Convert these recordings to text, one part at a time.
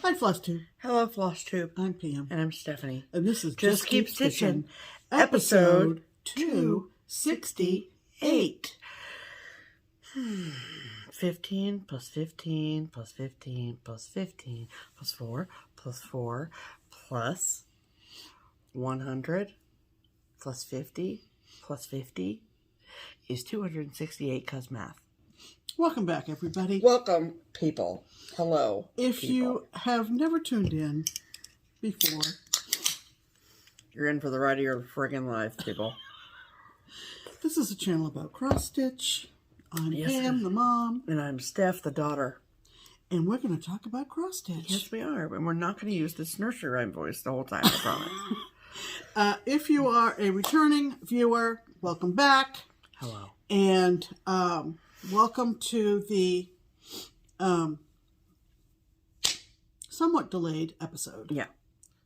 Hi, FlossTube. Hello, FlossTube. I'm Pam. And I'm Stephanie. And this is Just Keep Stitching, episode 268. 15 plus 15 plus 15 plus 15 plus 4 plus 4 plus 100 plus 50 plus 50 is 268 cause math. Welcome back, everybody. Welcome, people. Hello. If people. you have never tuned in before, You're in for the ride of your friggin' life, people. This is a channel about cross-stitch. I'm Yes, Pam, the mom. And I'm Steph, the daughter. And we're going to talk about cross-stitch. Yes, we are. And we're not going to use this nursery rhyme voice the whole time, I promise. If you are a returning viewer, welcome back. Hello. And welcome to the somewhat delayed episode. Yeah.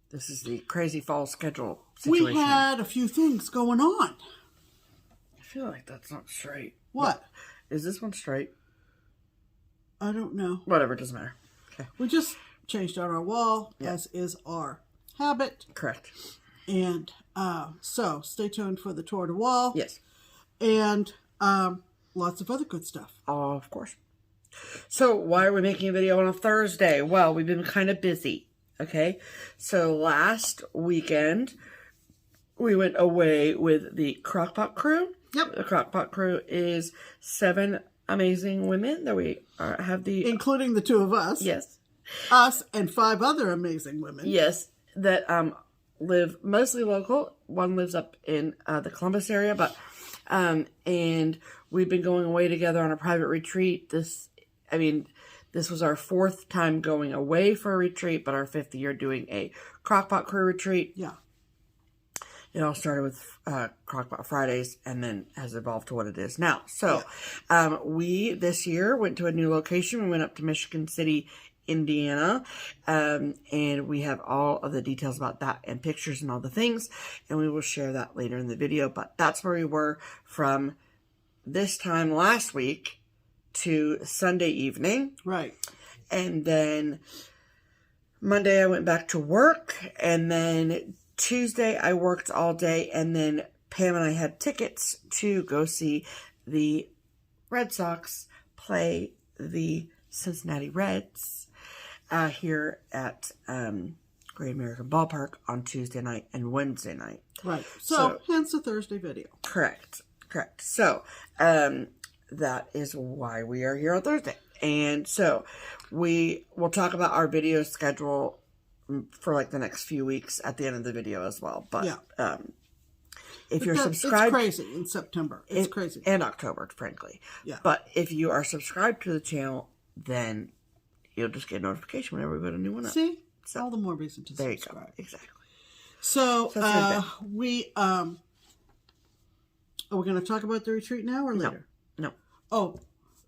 This is the crazy fall schedule situation. We had a few things going on. I feel like that's not straight. What? Is this one straight? I don't know. Whatever, it doesn't matter. Okay. We just changed out our wall, as is our habit. Correct. And so stay tuned for the tour de wall. Yes. And lots of other good stuff. Oh, of course. So why are we making a video on a Thursday? Well, we've been kind of busy. Okay. So last weekend, we went away with the Crockpot crew. Yep. The Crockpot crew is 7 amazing women that we have the... Including the two of us. Yes. Us and 5 other amazing women. Yes. That live mostly local. One lives up in the Columbus area, but... and we've been going away together on a private retreat. This was our 4th time going away for a retreat, but our 5th year doing a Crockpot crew retreat. Yeah. It all started with Crockpot Fridays and then has evolved to what it is now. So, we this year went to a new location. We went up to Michigan City, Indiana, and we have all of the details about that and pictures and all the things, and we will share that later in the video. But that's where we were from this time last week to Sunday evening. Right. And then Monday I went back to work, and then Tuesday I worked all day, and then Pam and I had tickets to go see the Red Sox play the Cincinnati Reds here at Great American Ballpark on Tuesday night and Wednesday night. Right. So hence the Thursday video. Correct. So, that is why we are here on Thursday. And so, we will talk about our video schedule for like the next few weeks at the end of the video as well. But, if you're subscribed... It's crazy in September. It's crazy. And October, frankly. Yeah. But if you are subscribed to the channel, then you'll just get a notification whenever we put a new one up. See? So, all the more reason to subscribe. There you go. Exactly. So we are we going to talk about the retreat now or later? No. Oh,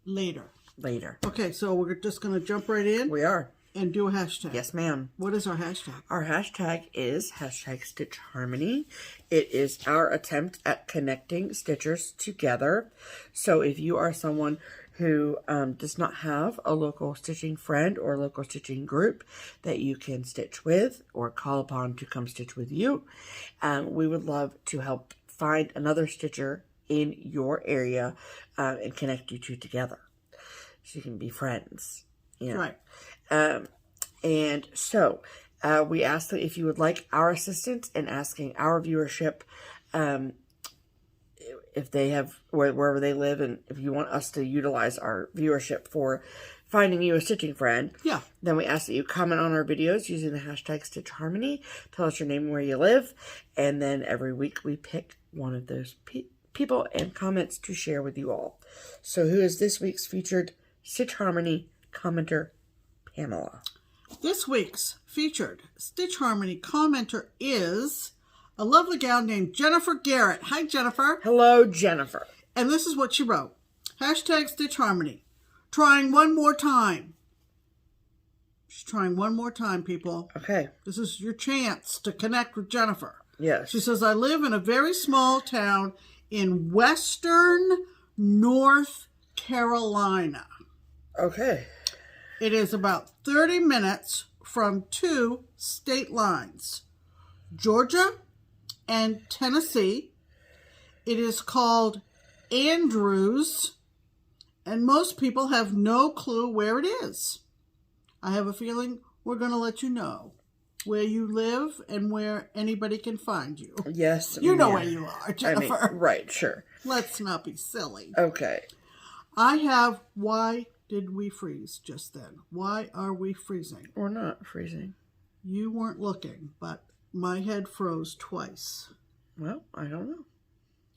later. Later. Okay, so we're just going to jump right in. We are. And do a hashtag. Yes, ma'am. What is our hashtag? Our hashtag is #StitchHarmony. It is our attempt at connecting stitchers together. So if you are someone who does not have a local stitching friend or local stitching group that you can stitch with or call upon to come stitch with you, we would love to help find another stitcher in your area and connect you two together so you can be friends. You know? Right. And so we ask that if you would like our assistance in asking our viewership, if they have wherever they live, and if you want us to utilize our viewership for finding you a stitching friend, then we ask that you comment on our videos using the hashtag #StitchHarmony. Tell us your name and where you live, and then every week we pick one of those people and comments to share with you all. So who is this week's featured Stitch Harmony commenter? Pamela. This week's featured Stitch Harmony commenter is a lovely gal named Jennifer Garrett. Hi, Jennifer. Hello, Jennifer. And this is what she wrote. #Stitch Harmony. Trying one more time. She's trying one more time, people. Okay. This is your chance to connect with Jennifer. Yes. She says, I live in a very small town in western North Carolina. Okay. It is about 30 minutes from 2 state lines, Georgia and Tennessee. It is called Andrews, and most people have no clue where it is. I have a feeling we're going to let you know where you live and where anybody can find you. Yes. You know where you are, Jennifer. I mean, right, sure. Let's not be silly. Okay. I have, why did we freeze just then? Why are we freezing? We're not freezing. You weren't looking, but my head froze twice. Well, I don't know.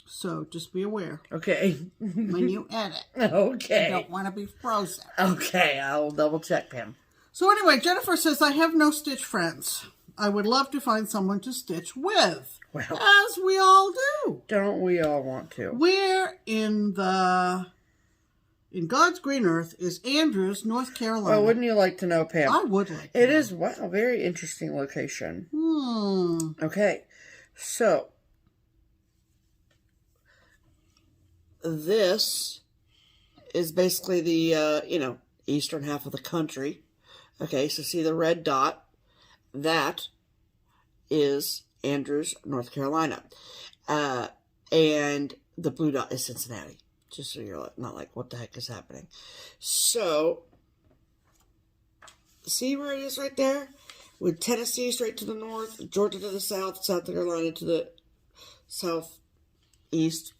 So just be aware. Okay. When you edit. Okay. You don't want to be frozen. Okay, I'll double check, Pam. So anyway, Jennifer says, I have no stitch friends. I would love to find someone to stitch with. Well, as we all do. Don't we all want to? Where in God's green earth is Andrews, North Carolina? Well, wouldn't you like to know, Pam? I would like to It know. is, wow, very interesting location. Hmm. Okay, so this is basically the, eastern half of the country. Okay, so see the red dot? That is Andrews, North Carolina. And the blue dot is Cincinnati. Just so you're not like, what the heck is happening? So, see where it is right there? With Tennessee straight to the north, Georgia to the south, South Carolina to the southeast.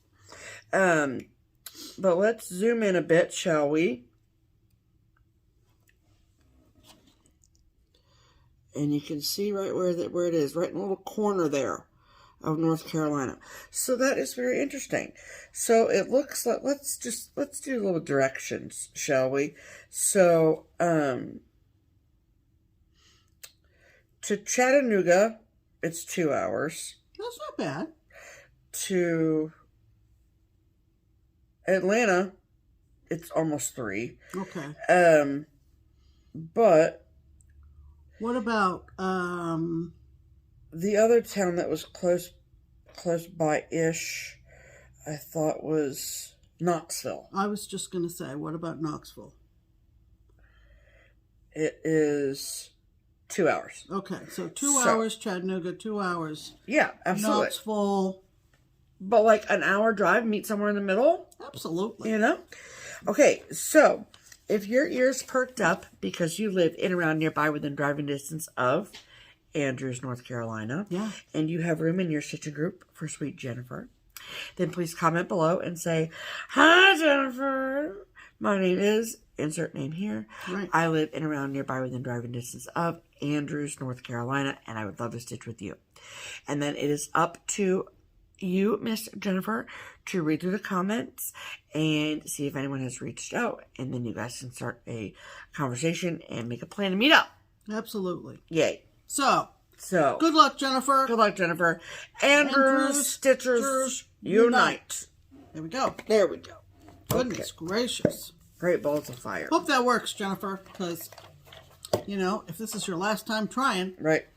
But let's zoom in a bit, shall we? And you can see right where it is, right in a little corner there of North Carolina. So that is very interesting. So it looks like, let's do little directions, shall we? So, to Chattanooga, it's 2 hours. That's not bad. To Atlanta, it's almost 3. Okay. But what about the other town that was close by-ish, I thought was Knoxville. I was just going to say, what about Knoxville? It is 2 hours. Okay, so 2 hours Chattanooga, 2 hours. Yeah, absolutely. Knoxville. But like an hour drive, meet somewhere in the middle. Absolutely. Okay, so if your ears perked up because you live in around nearby within driving distance of Andrews, North Carolina, yeah, and you have room in your stitching group for sweet Jennifer, then please comment below and say, "Hi, Jennifer. My name is," insert name here. Right. I live in around nearby within driving distance of Andrews, North Carolina, and I would love to stitch with you. And then it is up to you, Miss Jennifer, to read through the comments and see if anyone has reached out. And then you guys can start a conversation and make a plan to meet up. Absolutely. Yay. So good luck, Jennifer. Good luck, Jennifer. Andrews Stitchers Unite. There we go. There we go. Goodness gracious. Great balls of fire. Hope that works, Jennifer, because, if this is your last time trying. Right.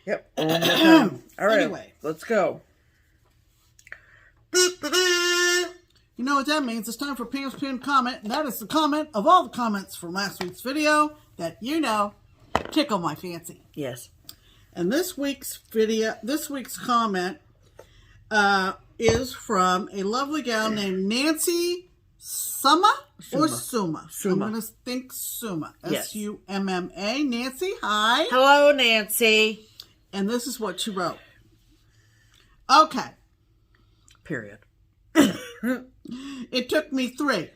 Yep. One more time. All right. Anyway. Let's go. You know what that means? It's time for Pam's pinned comment, and that is the comment of all the comments from last week's video that tickle my fancy. Yes. And this week's comment is from a lovely gal named Nancy Summa. I'm going to think Summa. Yes. Summa. Nancy, hi. Hello, Nancy. And this is what she wrote. Okay. Period. It took me 4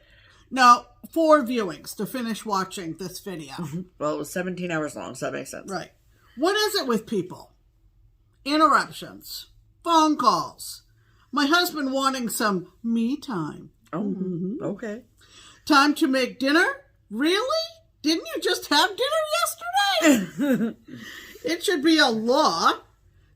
viewings to finish watching this video. Well, it was 17 hours long, so that makes sense. Right. What is it with people? Interruptions. Phone calls. My husband wanting some me time. Oh, okay. Time to make dinner? Really? Didn't you just have dinner yesterday? It should be a law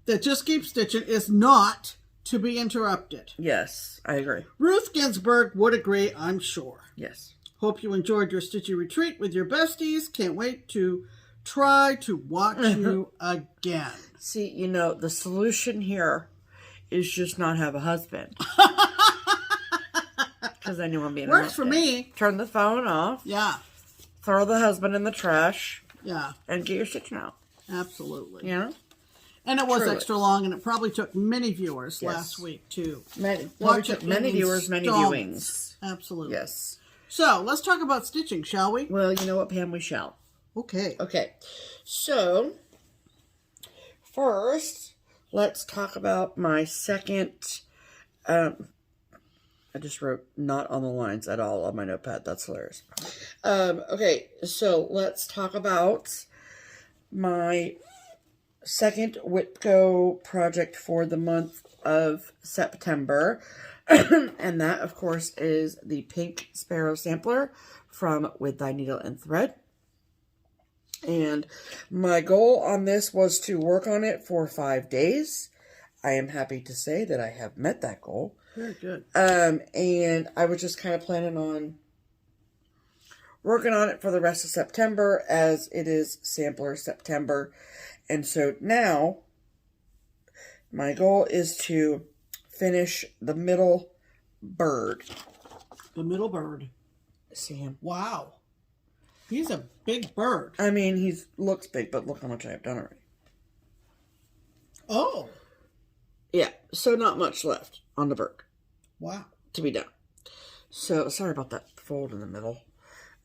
that Just Keep Stitching is not to be interrupted. Yes, I agree. Ruth Ginsburg would agree, I'm sure. Yes. Hope you enjoyed your stitchy retreat with your besties. Can't wait to try to watch you again. See, the solution here is just not have a husband. Because then you won't be interrupted. Works for me. Turn the phone off. Yeah. Throw the husband in the trash. Yeah. and get your stitching out. Absolutely. You know? And it was Truly. extra long, and it probably took many viewers Yes. last week to Probably watch took it many in viewers, many installments. viewings. Absolutely. Yes. So, let's talk about stitching, shall we? Well, you know what, Pam? We shall. Okay. Okay. So, first, let's talk about my second... I just wrote not on the lines at all on my notepad. That's hilarious. Okay, so let's talk about my second Whitco project for the month of September. And that, of course, is the Pink Sparrow Sampler from With Thy Needle and Thread. And my goal on this was to work on it for 5 days. I am happy to say that I have met that goal. Very good. And I was just kind of planning on working on it for the rest of September, as it is Sampler September. And so now my goal is to finish the middle bird. The middle bird. Sam. Wow. He's a big bird. I mean, he looks big, but look how much I have done already. Oh. Yeah, so not much left on the bird. Wow. To be done. So, sorry about that fold in the middle.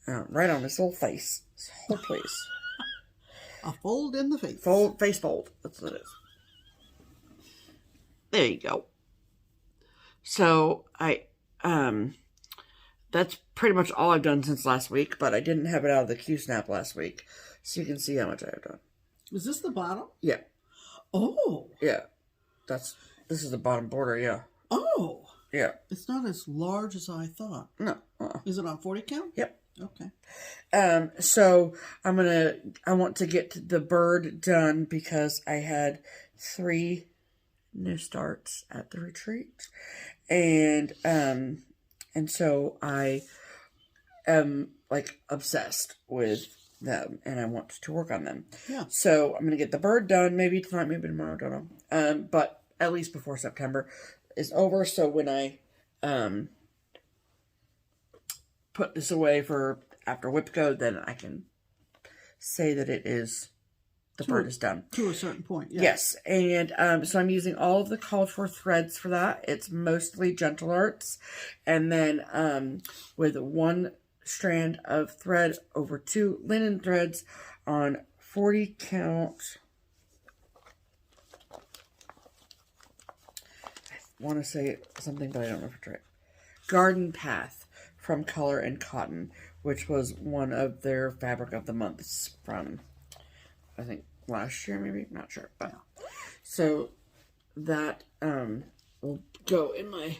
Right on his little face. His whole place. A fold in the face. Face fold. That's what it is. There you go. So, that's pretty much all I've done since last week, but I didn't have it out of the Q-snap last week. So you can see how much I have done. Is this the bottom? Yeah. Oh. Yeah. This is the bottom border, yeah. Oh. Yeah. It's not as large as I thought. No. Is it on 40 count? Yep. Okay. So I want to get the bird done because I had 3 new starts at the retreat. And so I am like obsessed with them and I want to work on them. Yeah. So I'm going to get the bird done maybe tonight, maybe tomorrow, don't know. But at least before September is over. So when I put this away for after Whipco, then I can say that it is, the bird is done. To a certain point, yeah. Yes. And so I'm using all of the called for threads for that. It's mostly Gentle Arts. And then with 1 strand of thread over 2 linen threads on 40 count. I want to say something, but I don't know if it's right. Garden Path from Color and Cotton, which was one of their fabric of the months from, I think, last year, maybe, not sure, but so that will go in my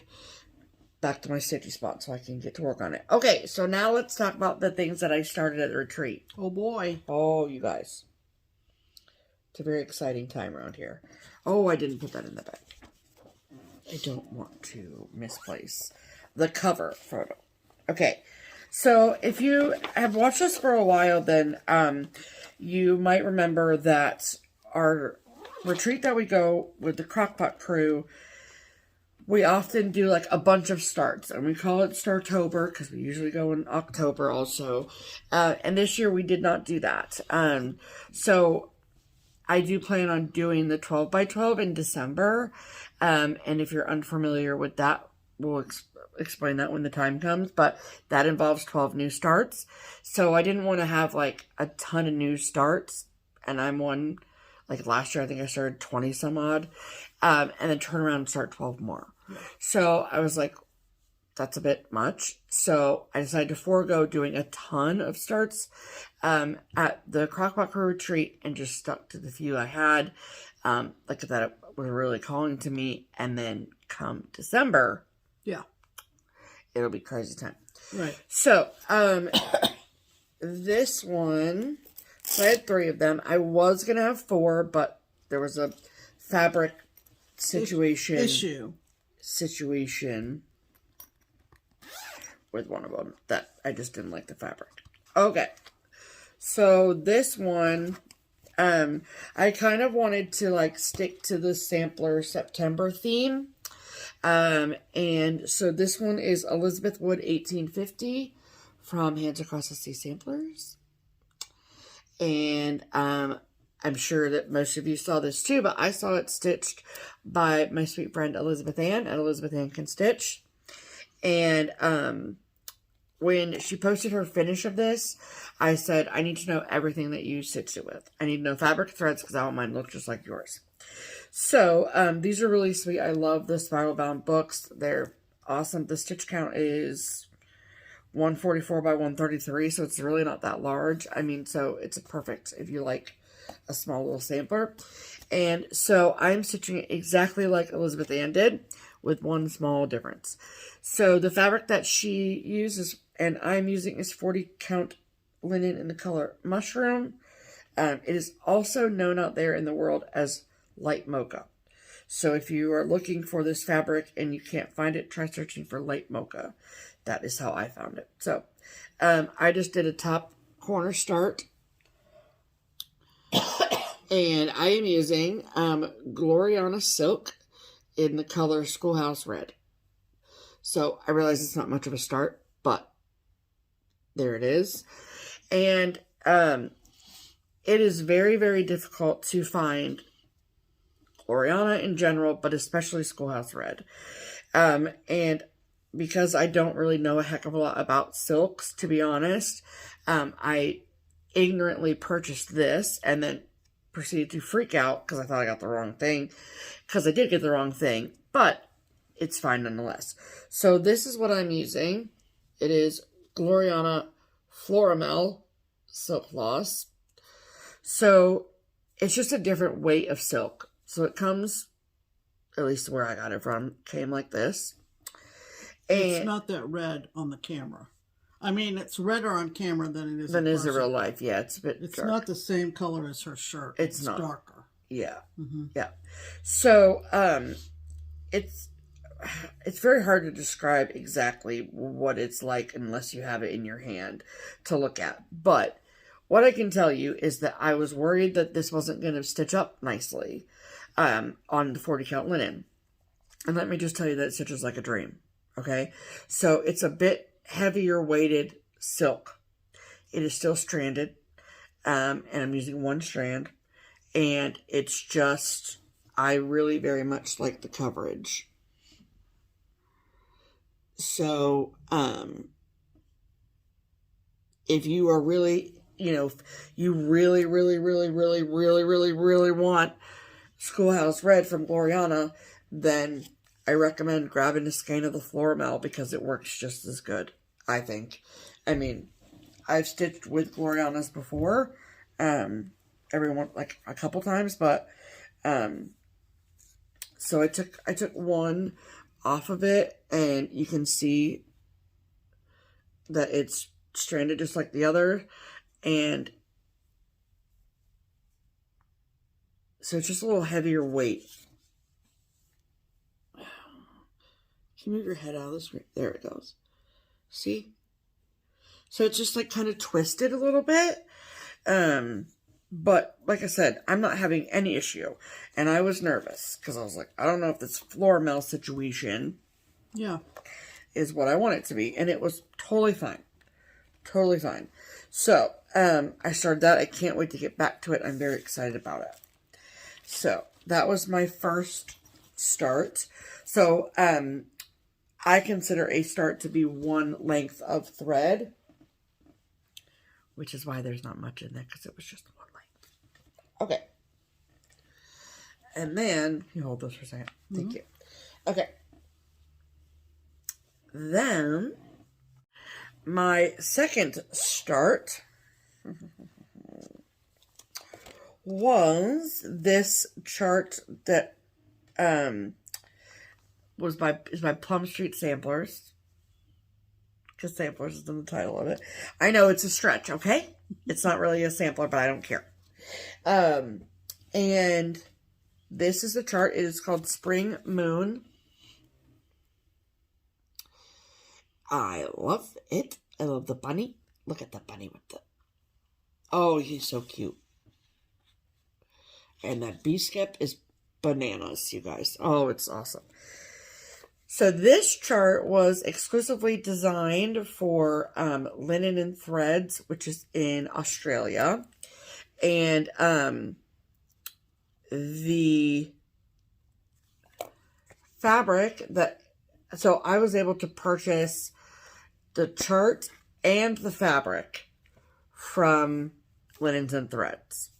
back to my safety spot so I can get to work on it. Okay, so now let's talk about the things that I started at the retreat. Oh boy. Oh, you guys, it's a very exciting time around here. Oh, I didn't put that in the bag. I don't want to misplace the cover photo. Okay, so if you have watched us for a while, then you might remember that our retreat that we go with the Crockpot crew, we often do like a bunch of starts, and we call it Startober because we usually go in October also. And this year we did not do that. So I do plan on doing the 12 by 12 in December. And if you're unfamiliar with that, we'll explain that when the time comes, but that involves 12 new starts. So I didn't want to have like a ton of new starts, and I'm one, like last year I think I started 20 some odd, and then turn around and start 12 more. Yeah. So I was like, that's a bit much. So I decided to forego doing a ton of starts at the Crockpot Crew retreat and just stuck to the few I had, like that were really calling to me. And then come December, yeah, it'll be crazy time. Right. So, this one, so I had 3 of them. I was going to have 4, but there was a fabric situation with one of them that I just didn't like the fabric. Okay. So this one, I kind of wanted to like stick to the Sampler September theme. And so this one is Elizabeth Wood 1850 from Hands Across the Sea Samplers. And I'm sure that most of you saw this too, but I saw it stitched by my sweet friend Elizabeth Ann at Elizabeth Ann Can Stitch. And when she posted her finish of this, I said, I need to know everything that you stitched it with. I need to know fabric, threads, because I want mine to look just like yours. So these are really sweet. I love the spiral bound books. They're awesome. The stitch count is 144 by 133, so it's really not that large. I mean, so it's perfect if you like a small little sampler. And so I'm stitching it exactly like Elizabeth Ann did, with one small difference. So the fabric that she uses and I'm using is 40 count linen in the color Mushroom. It is also known out there in the world as light mocha. So if you are looking for this fabric and you can't find it, try searching for light mocha. That is how I found it. So I just did a top corner start. And I am using Gloriana Silk in the color Schoolhouse Red. So I realize it's not much of a start, but there it is. And it is very, very difficult to find Gloriana in general, but especially Schoolhouse Red. And because I don't really know a heck of a lot about silks, to be honest, I ignorantly purchased this and then proceeded to freak out because I thought I got the wrong thing, because I did get the wrong thing, but it's fine nonetheless. So this is what I'm using. It is Gloriana Floramel Silk Floss. So it's just a different weight of silk. So it comes, at least where I got it from, came like this. And it's not that red on the camera. I mean, it's redder on camera than it is in in real life. Yeah, it's a bit It's dark. not the same color as her shirt. It's not. Darker. Yeah. Mm-hmm. Yeah. So, it's very hard to describe exactly what it's like unless you have it in your hand to look at. But what I can tell you is that I was worried that this wasn't going to stitch up nicely on the 40 count linen. And let me just tell you that it stitches like a dream. Okay? So it's a bit heavier weighted silk. It is still stranded. And I'm using one strand. And it's just, I really very much like the coverage. So, if you are really, you really want Schoolhouse Red from Gloriana, then I recommend grabbing a skein of the Floramel because it works just as good, I think. I mean, I've stitched with Glorianas before, everyone, like a couple times, but, so I took one off of it, and you can see that it's stranded just like the other, and so it's just a little heavier weight. Can you move your head out of the screen? There it goes. See? So it's just like kind of twisted a little bit. But like I said, I'm not having any issue. And I was nervous because I was like, I don't know if this Floramel situation is what I want it to be. And it was totally fine. Totally fine. So, I started that. I can't wait to get back to it. I'm very excited about it. So, that was my first start. So, I consider a start to be one length of thread, which is why there's not much in there, because it was just one length. Okay. And then, you hold those for a second. Thank you. Okay. Then, my second start was this chart that is by Plum Street Samplers, because Samplers is in the title of it. I know it's a stretch, okay? It's not really a sampler, but I don't care. And this is the chart. It is called Spring Moon. I love it. I love the bunny. Look at the bunny with the... Oh, he's so cute. And that bee skip is bananas, you guys. Oh, it's awesome. So this chart was exclusively designed for Linen and Threads, which is in Australia. And the fabric so I was able to purchase the chart and the fabric from Linens and Threads.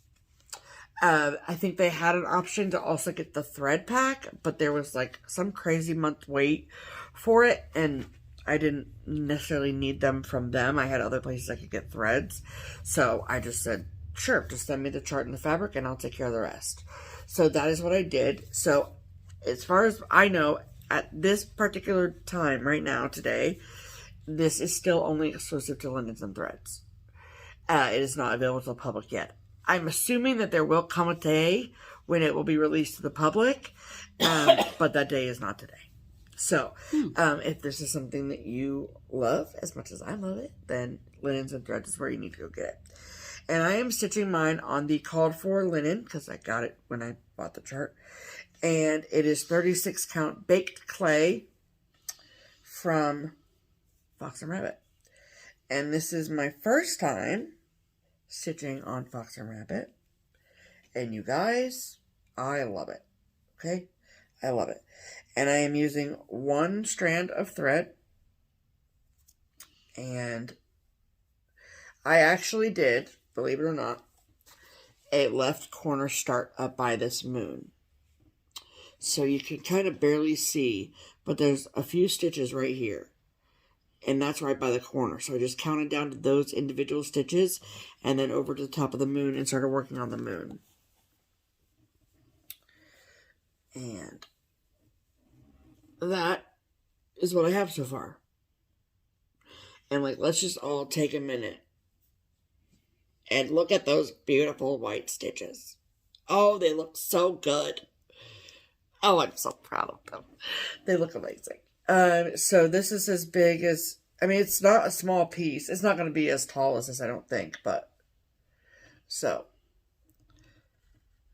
I think they had an option to also get the thread pack, but there was like some crazy month wait for it, and I didn't necessarily need them from them. I had other places I could get threads, so I just said, sure, just send me the chart and the fabric and I'll take care of the rest. So that is what I did. So as far as I know, at this particular time right now, today, this is still only exclusive to Linens and Threads. It is not available to the public yet. I'm assuming that there will come a day when it will be released to the public, but that day is not today. So, if this is something that you love as much as I love it, then Linens and Threads is where you need to go get it. And I am stitching mine on the called for linen, because I got it when I bought the chart. And it is 36 count baked clay from Fox and Rabbit. And this is my first time stitching on Fox and Rabbit. And you guys, I love it. Okay? I love it. And I am using one strand of thread. And I actually did, believe it or not, a left corner start up by this moon. So you can kind of barely see, but there's a few stitches right here. And that's right by the corner. So I just counted down to those individual stitches and then over to the top of the moon and started working on the moon. And that is what I have so far. And like, let's just all take a minute and look at those beautiful white stitches. Oh, they look so good. Oh, I'm so proud of them. They look amazing. So this is as big as, I mean, it's not a small piece. It's not going to be as tall as this, I don't think, but, so.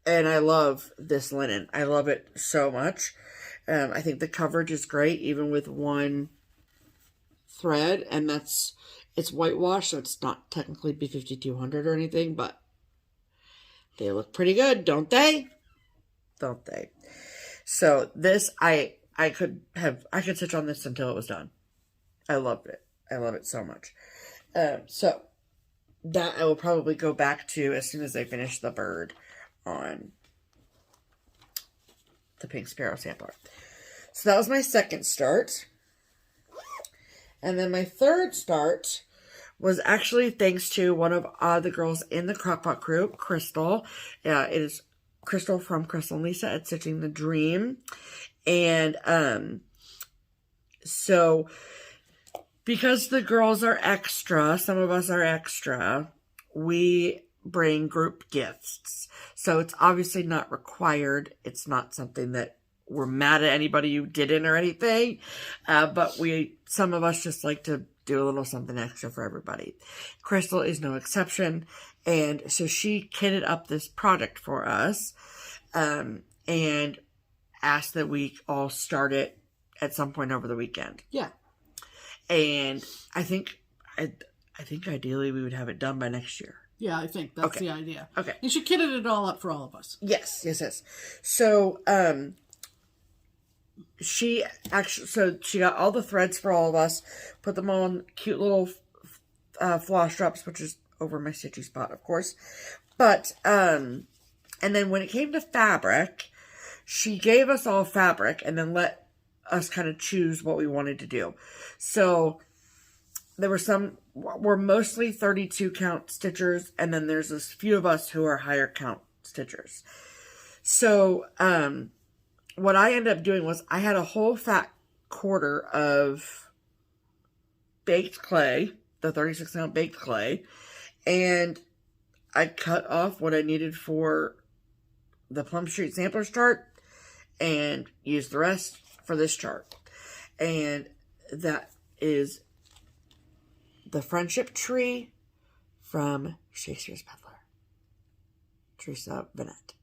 And I love this linen. I love it so much. I think the coverage is great, even with one thread, and it's whitewash, so it's not technically B5200 or anything, but they look pretty good, don't they? Don't they? So this, I could stitch on this until it was done. I loved it. I love it so much. So that I will probably go back to as soon as I finish the bird on the Pink Sparrow sampler. So that was my second start. And then my third start was actually thanks to one of the girls in the Crockpot crew, Crystal. It is Crystal from Crystal and Lisa at Stitching the Dream. And so because the girls are extra, some of us are extra, we bring group gifts. So it's obviously not required. It's not something that we're mad at anybody who didn't or anything. But some of us just like to do a little something extra for everybody. Crystal is no exception. And so she kitted up this project for us. And asked that we all start it at some point over the weekend. Yeah. And I think ideally we would have it done by next year. Yeah, I think that's the idea. Okay. And she kitted it all up for all of us. Yes. So, she got all the threads for all of us, put them on cute little floss drops, which is over my stitchy spot, of course. But, and then when it came to fabric, she gave us all fabric and then let us kind of choose what we wanted to do. So there were mostly 32 count stitchers, and then there's a few of us who are higher count stitchers. So what I ended up doing was I had a whole fat quarter of baked clay, the 36 count baked clay, and I cut off what I needed for the Plum Street Samplers chart and used the rest for this chart. And that is the Friendship Tree from Shakespeare's Peddler. Teresa Bennett.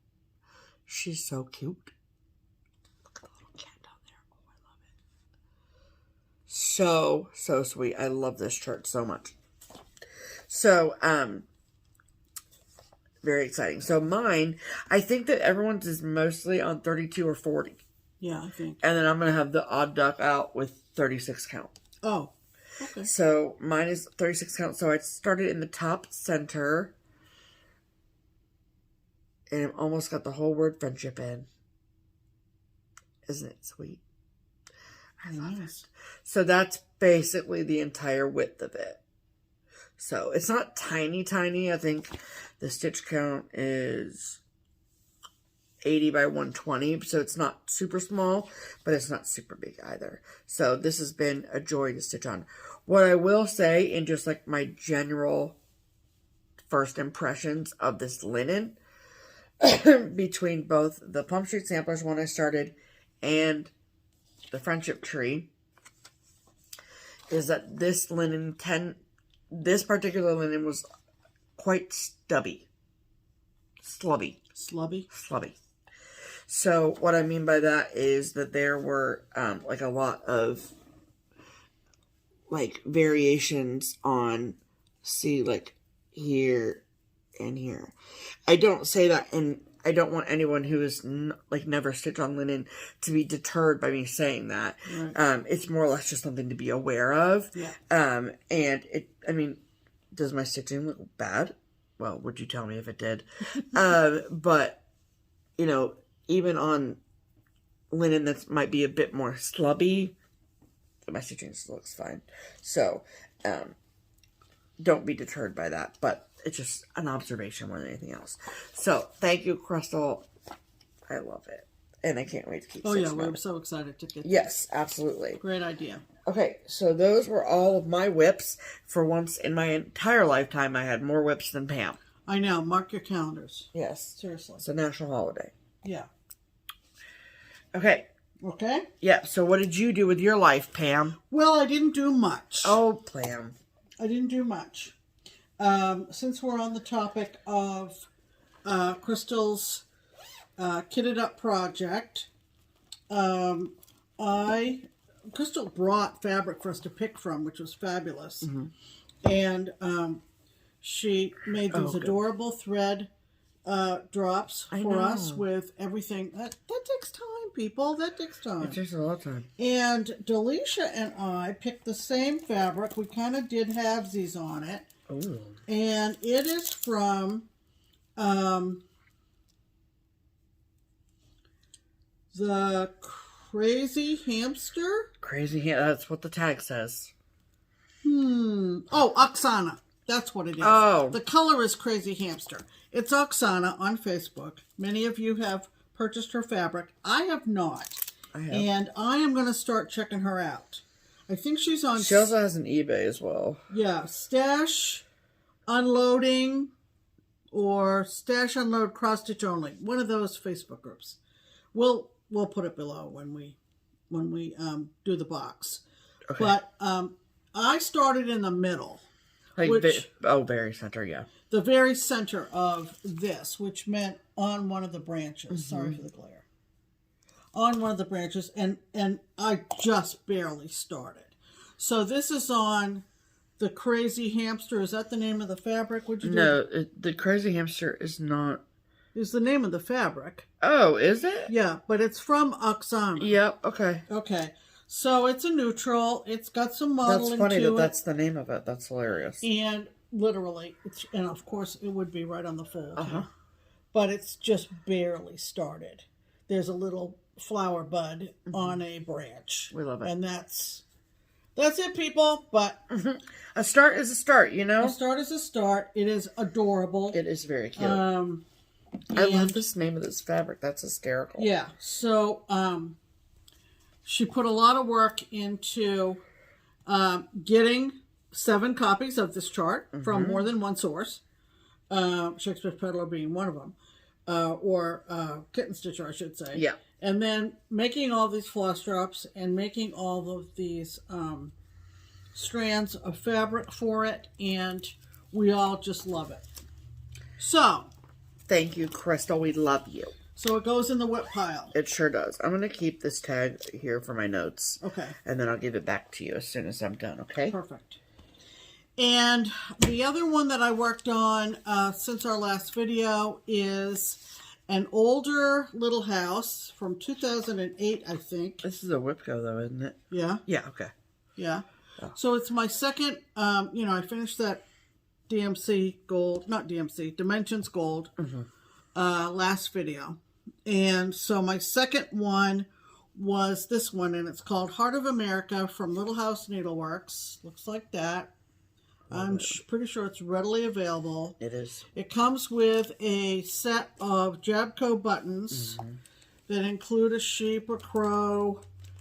She's so cute. Look at the little cat down there. Oh, I love it. So sweet. I love this chart so much. So, very exciting. So mine, I think that everyone's is mostly on 32 or 40. Yeah, I think. And then I'm going to have the odd duck out with 36 count. Oh, okay. So mine is 36 count. So I started in the top center. And I've almost got the whole word friendship in. Isn't it sweet? I love it. So that's basically the entire width of it. So it's not tiny, tiny. I think the stitch count is 80 by 120. So it's not super small, but it's not super big either. So this has been a joy to stitch on. What I will say, in just like my general first impressions of this linen, between both the Plum Street Samplers when I started and the Friendship Tree, is that this particular linen was quite stubby. Slubby. So what I mean by that is that there were like a lot of like variations on, see, like here and here. I don't say that, and I don't want anyone who is like never stitched on linen to be deterred by me saying that. Right. It's more or less just something to be aware of. Yeah. And it, I mean, does my stitching look bad? Well, would you tell me if it did? But, you know, even on linen that might be a bit more slubby, my stitching looks fine. So, don't be deterred by that. But it's just an observation more than anything else. So, thank you, Crystal. I love it. And I can't wait to keep stitching. Oh, yeah, we're so excited to get Yes, absolutely. Great idea. Okay, so those were all of my whips. For once in my entire lifetime, I had more whips than Pam. I know. Mark your calendars. Yes. Seriously. It's a national holiday. Yeah. Okay. Okay? Yeah, so what did you do with your life, Pam? Well, I didn't do much. Oh, Pam. I didn't do much. Since we're on the topic of Crystal's kitted up project, Crystal brought fabric for us to pick from, which was fabulous. Mm-hmm. And she made these adorable thread drops for us with everything. That takes time, people. That takes time. It takes a lot of time. And Delisha and I picked the same fabric. We kind of did halvesies on it. Ooh. And it is from the Crazy Hamster. That's what the tag says. Oh, Oksana. That's what it is. Oh. The color is Crazy Hamster. It's Oksana on Facebook. Many of you have purchased her fabric. I have not. I have. And I am going to start checking her out. I think she's on... She also has an eBay as well. Yeah, Stash Unloading or Stash Unload Cross Stitch Only. One of those Facebook groups. We'll put it below when we do the box. Okay. But I started in the middle. Like very center, yeah. The very center of this, which meant on one of the branches. Mm-hmm. Sorry for the glare. On one of the branches, and I just barely started. So this is on the Crazy Hamster. Is that the name of the fabric? Would you do? No, the Crazy Hamster is not. Is the name of the fabric. Oh, is it? Yeah, but it's from Oksana. Yep, okay. Okay. So it's a neutral. It's got some modeling to it. That's funny that's the name of it. That's hilarious. And literally, and of course it would be right on the fold. Uh-huh. But it's just barely started. There's a little flower bud on a branch. We love it. And that's it, people. But a start is a start, you know? A start is a start. It is adorable. It is very cute. I love this name of this fabric. That's hysterical. Yeah. So, she put a lot of work into getting 7 copies of this chart from more than one source. Shakespeare's Peddler being one of them. Or Kitten Stitcher, I should say. Yeah. And then making all these floss drops and making all of these strands of fabric for it. And we all just love it. So. Thank you, Crystal. We love you. So it goes in the whip pile. It sure does. I'm going to keep this tag here for my notes. Okay. And then I'll give it back to you as soon as I'm done, okay? Perfect. And the other one that I worked on since our last video is an older little house from 2008, I think. This is a Whipco, though, isn't it? Yeah. Yeah, okay. Yeah. Oh. So it's my second, I finished that DMC gold, not DMC, Dimensions gold last video. And so my second one was this one, and it's called Heart of America from Little House Needleworks. Looks like that. I'm pretty sure it's readily available. It is. It comes with a set of Jabco buttons that include a sheep, a crow,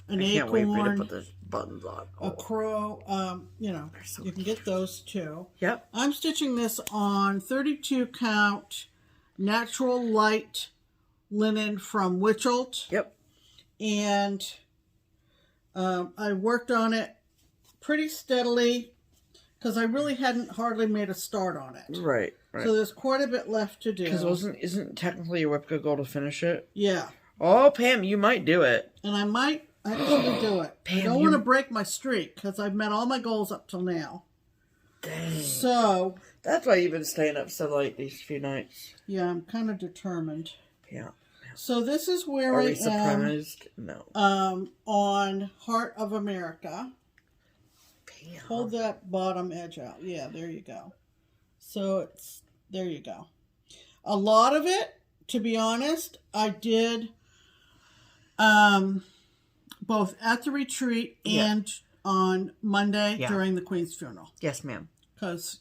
an acorn. I can't wait for you to put the buttons on. Oh. A crow, so you can get those too. Yep. I'm stitching this on 32 count natural light linen from Witchelt. Yep. And I worked on it pretty steadily, because I really hadn't hardly made a start on it. Right. So there's quite a bit left to do. Because isn't technically your Whipco goal to finish it? Yeah. Oh, Pam, you might do it. And I might actually do it. Pam, I don't want to break my streak, because I've met all my goals up till now. Dang. So. That's why you've been staying up so late these few nights. Yeah, I'm kind of determined. Yeah. So this is where I am. Are we surprised? No. On Heart of America. Damn. Hold that bottom edge out. Yeah, there you go. So there you go. A lot of it, to be honest, I did both at the retreat and on Monday during the Queen's funeral. Yes, ma'am. Because,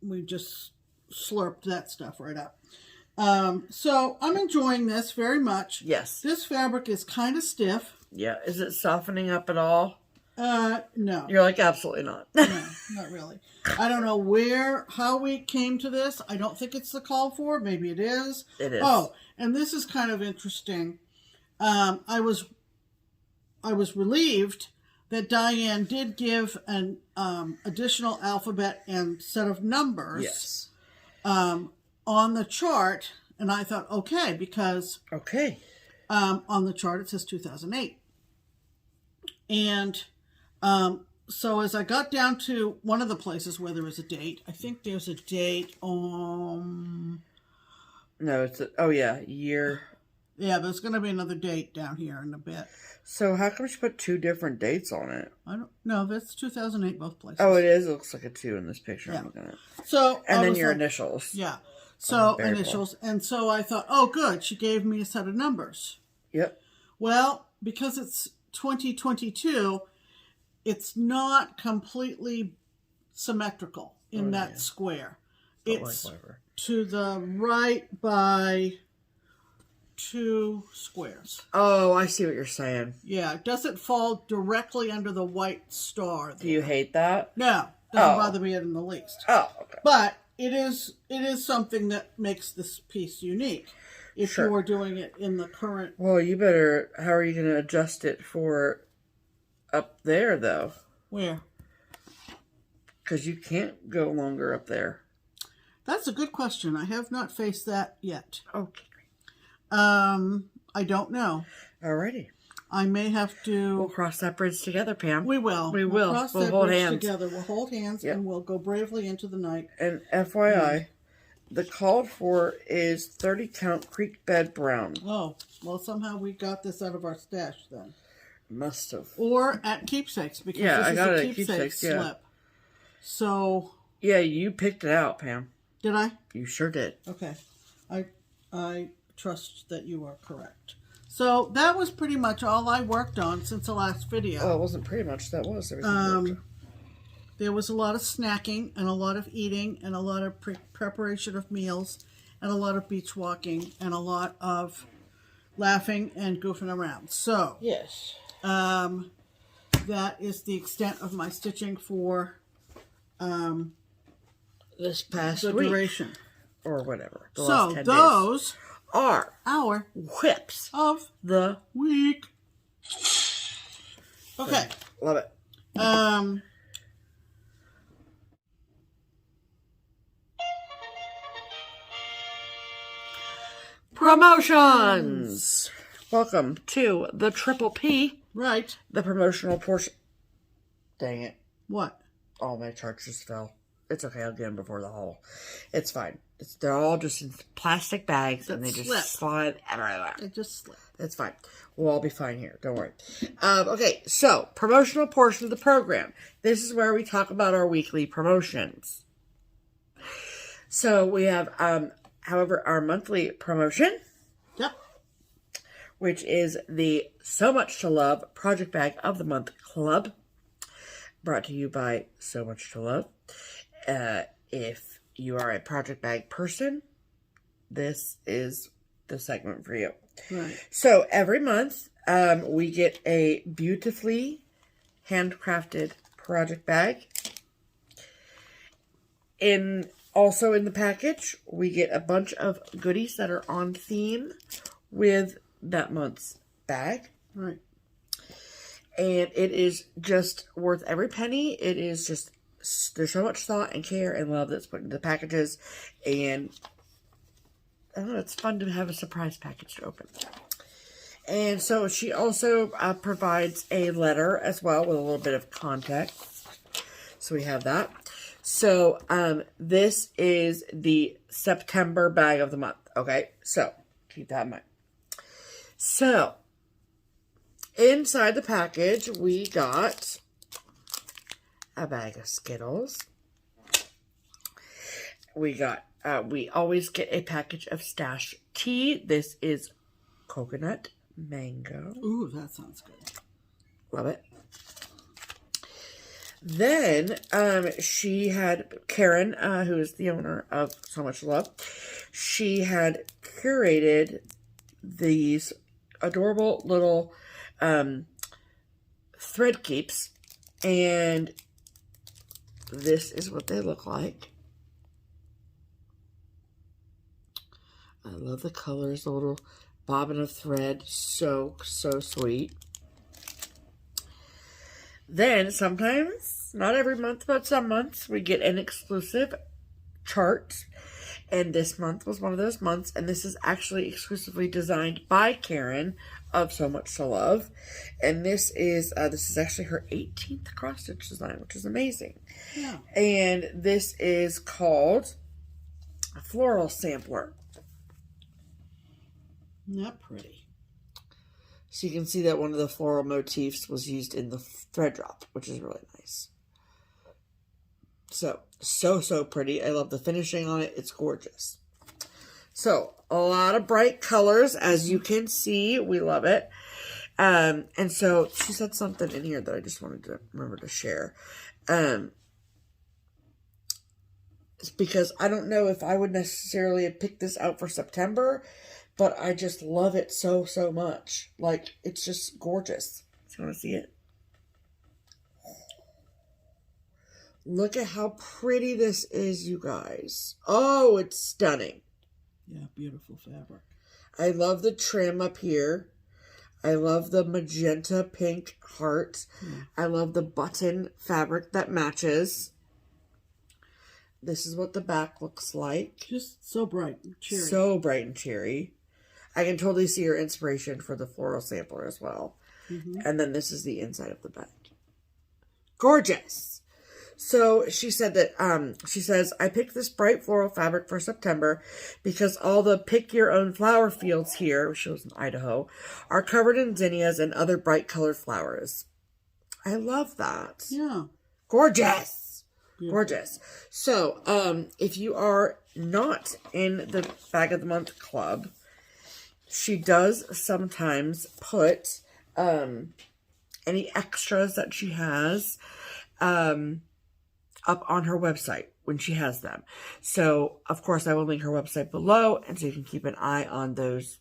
we just slurped that stuff right up. So I'm enjoying this very much. Yes. This fabric is kind of stiff. Yeah. Is it softening up at all? No. You're like, absolutely not. No, not really. I don't know how we came to this. I don't think it's the call for. Maybe it is. It is. Oh, and this is kind of interesting. I was relieved that Diane did give an additional alphabet and set of numbers. Yes. On the chart, and I thought, okay, because on the chart it says 2008. And so as I got down to one of the places where there was a date, I think there's a date on... No, it's year. Yeah, there's going to be another date down here in a bit. So how come she put two different dates on it? I don't know. That's 2008 both places. Oh, it is. It looks like a 2 in this picture. Yeah. I'm looking at. So and then your initials. Yeah. So initials. And so I thought, oh, good. She gave me a set of numbers. Yep. Well, because it's 2022, it's not completely symmetrical in that square. It's to the right by 2 squares. Oh, I see what you're saying. Yeah, it doesn't fall directly under the white star there. Do you hate that? No, doesn't bother me in the least. Oh, okay. But it is something that makes this piece unique. If you were doing it in the current... Well, you better... How are you going to adjust it for up there, though? Where? Because you can't go longer up there. That's a good question. I have not faced that yet. Okay. I don't know. Alrighty. I may have to... We'll cross that bridge together, Pam. We will. We will. Cross we'll that hold bridge hands. together. We'll hold hands and we'll go bravely into the night. And FYI, the called for is 30 count creek bed brown. Oh, well, somehow we got this out of our stash then. Must have. Or at Keepsakes, because this is a Keepsakes slip. So... Yeah, you picked it out, Pam. Did I? You sure did. Okay. I trust that you are correct. So that was pretty much all I worked on since the last video. Oh, it wasn't pretty much. That was everything. There was a lot of snacking and a lot of eating and a lot of preparation of meals and a lot of beach walking and a lot of laughing and goofing around. So yes, that is the extent of my stitching for this past week. Duration. Or whatever. So those are our whips of the week. Okay. Love it. Promotions. Welcome to the Triple P. Right. The promotional portion. Dang it. What? All my charts just fell. It's okay. I'll get them before the haul. It's fine. They're all just in plastic bags and they just slide everywhere. They just slip. It's fine. We'll all be fine here. Don't worry. Okay, so promotional portion of the program. This is where we talk about our weekly promotions. So we have, however, our monthly promotion. Yep. Which is the So Much to Love Project Bag of the Month Club. Brought to you by So Much to Love. If you are a project bag person, this is the segment for you. Right. So every month, we get a beautifully handcrafted project bag. Also in the package, we get a bunch of goodies that are on theme with that month's bag. Right. And it is just worth every penny. It is just, there's so much thought and care and love that's put into the packages. And I don't know, it's fun to have a surprise package to open. And so she also provides a letter as well with a little bit of context. So we have that. So this is the September bag of the month. Okay, so keep that in mind. So inside the package, we got a bag of Skittles. We got, we always get a package of Stash tea. This is coconut mango. Ooh, that sounds good. Love it. Then, she had, Karen, who is the owner of So Much Love, she had curated these adorable little, thread keeps, and this is what they look like. I love the colors, the little bobbin of thread, so sweet. Then sometimes, not every month, but some months, we get an exclusive chart. And this month was one of those months. And this is actually exclusively designed by Karen of So Much to Love. And this is actually her 18th cross stitch design, which is amazing. Yeah. And this is called a Floral Sampler. Not pretty. So you can see that one of the floral motifs was used in the thread drop, which is really nice. So pretty. I love the finishing on it. It's gorgeous. So, a lot of bright colors, as you can see. We love it. And so, she said something in here that I just wanted to remember to share. It's because I don't know if I would necessarily have picked this out for September, but I just love it so much. Like, it's just gorgeous. Do you want to see it? Look at how pretty this is, you guys. Oh, it's stunning. Yeah, beautiful fabric. I love the trim up here. I love the magenta pink heart. Yeah. I love the button fabric that matches. This is what the back looks like. Just so bright and cheery. So bright and cheery. I can totally see her inspiration for the floral sampler as well. Mm-hmm. And then this is the inside of the bag. Gorgeous. So she said that, she says, I picked this bright floral fabric for September because all the pick your own flower fields here, which was in Idaho, are covered in zinnias and other bright colored flowers. I love that. Yeah. Gorgeous. Beautiful. Gorgeous. So, if you are not in the Bag of the Month Club, she does sometimes put any extras that she has up on her website when she has them. So, of course, I will link her website below, and so you can keep an eye on those,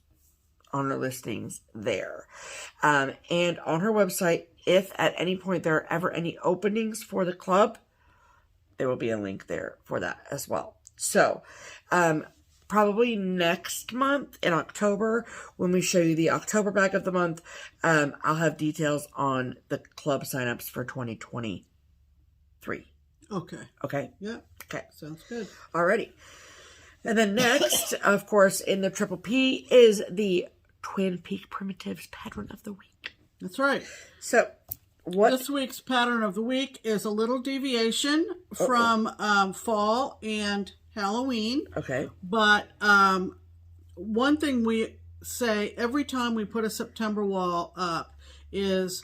on her listings there. And on her website, if at any point there are ever any openings for the club, there will be a link there for that as well. So, probably next month in October, when we show you the October Bag of the Month, I'll have details on the club signups for 2023. Okay. Okay? Yeah. Okay. Sounds good. Alrighty. And then next, of course, in the Triple P is the Twin Peak Primitives Pattern of the Week. That's right. So, This week's pattern of the week is a little deviation from fall and Halloween. Okay. But one thing we say every time we put a September wall up is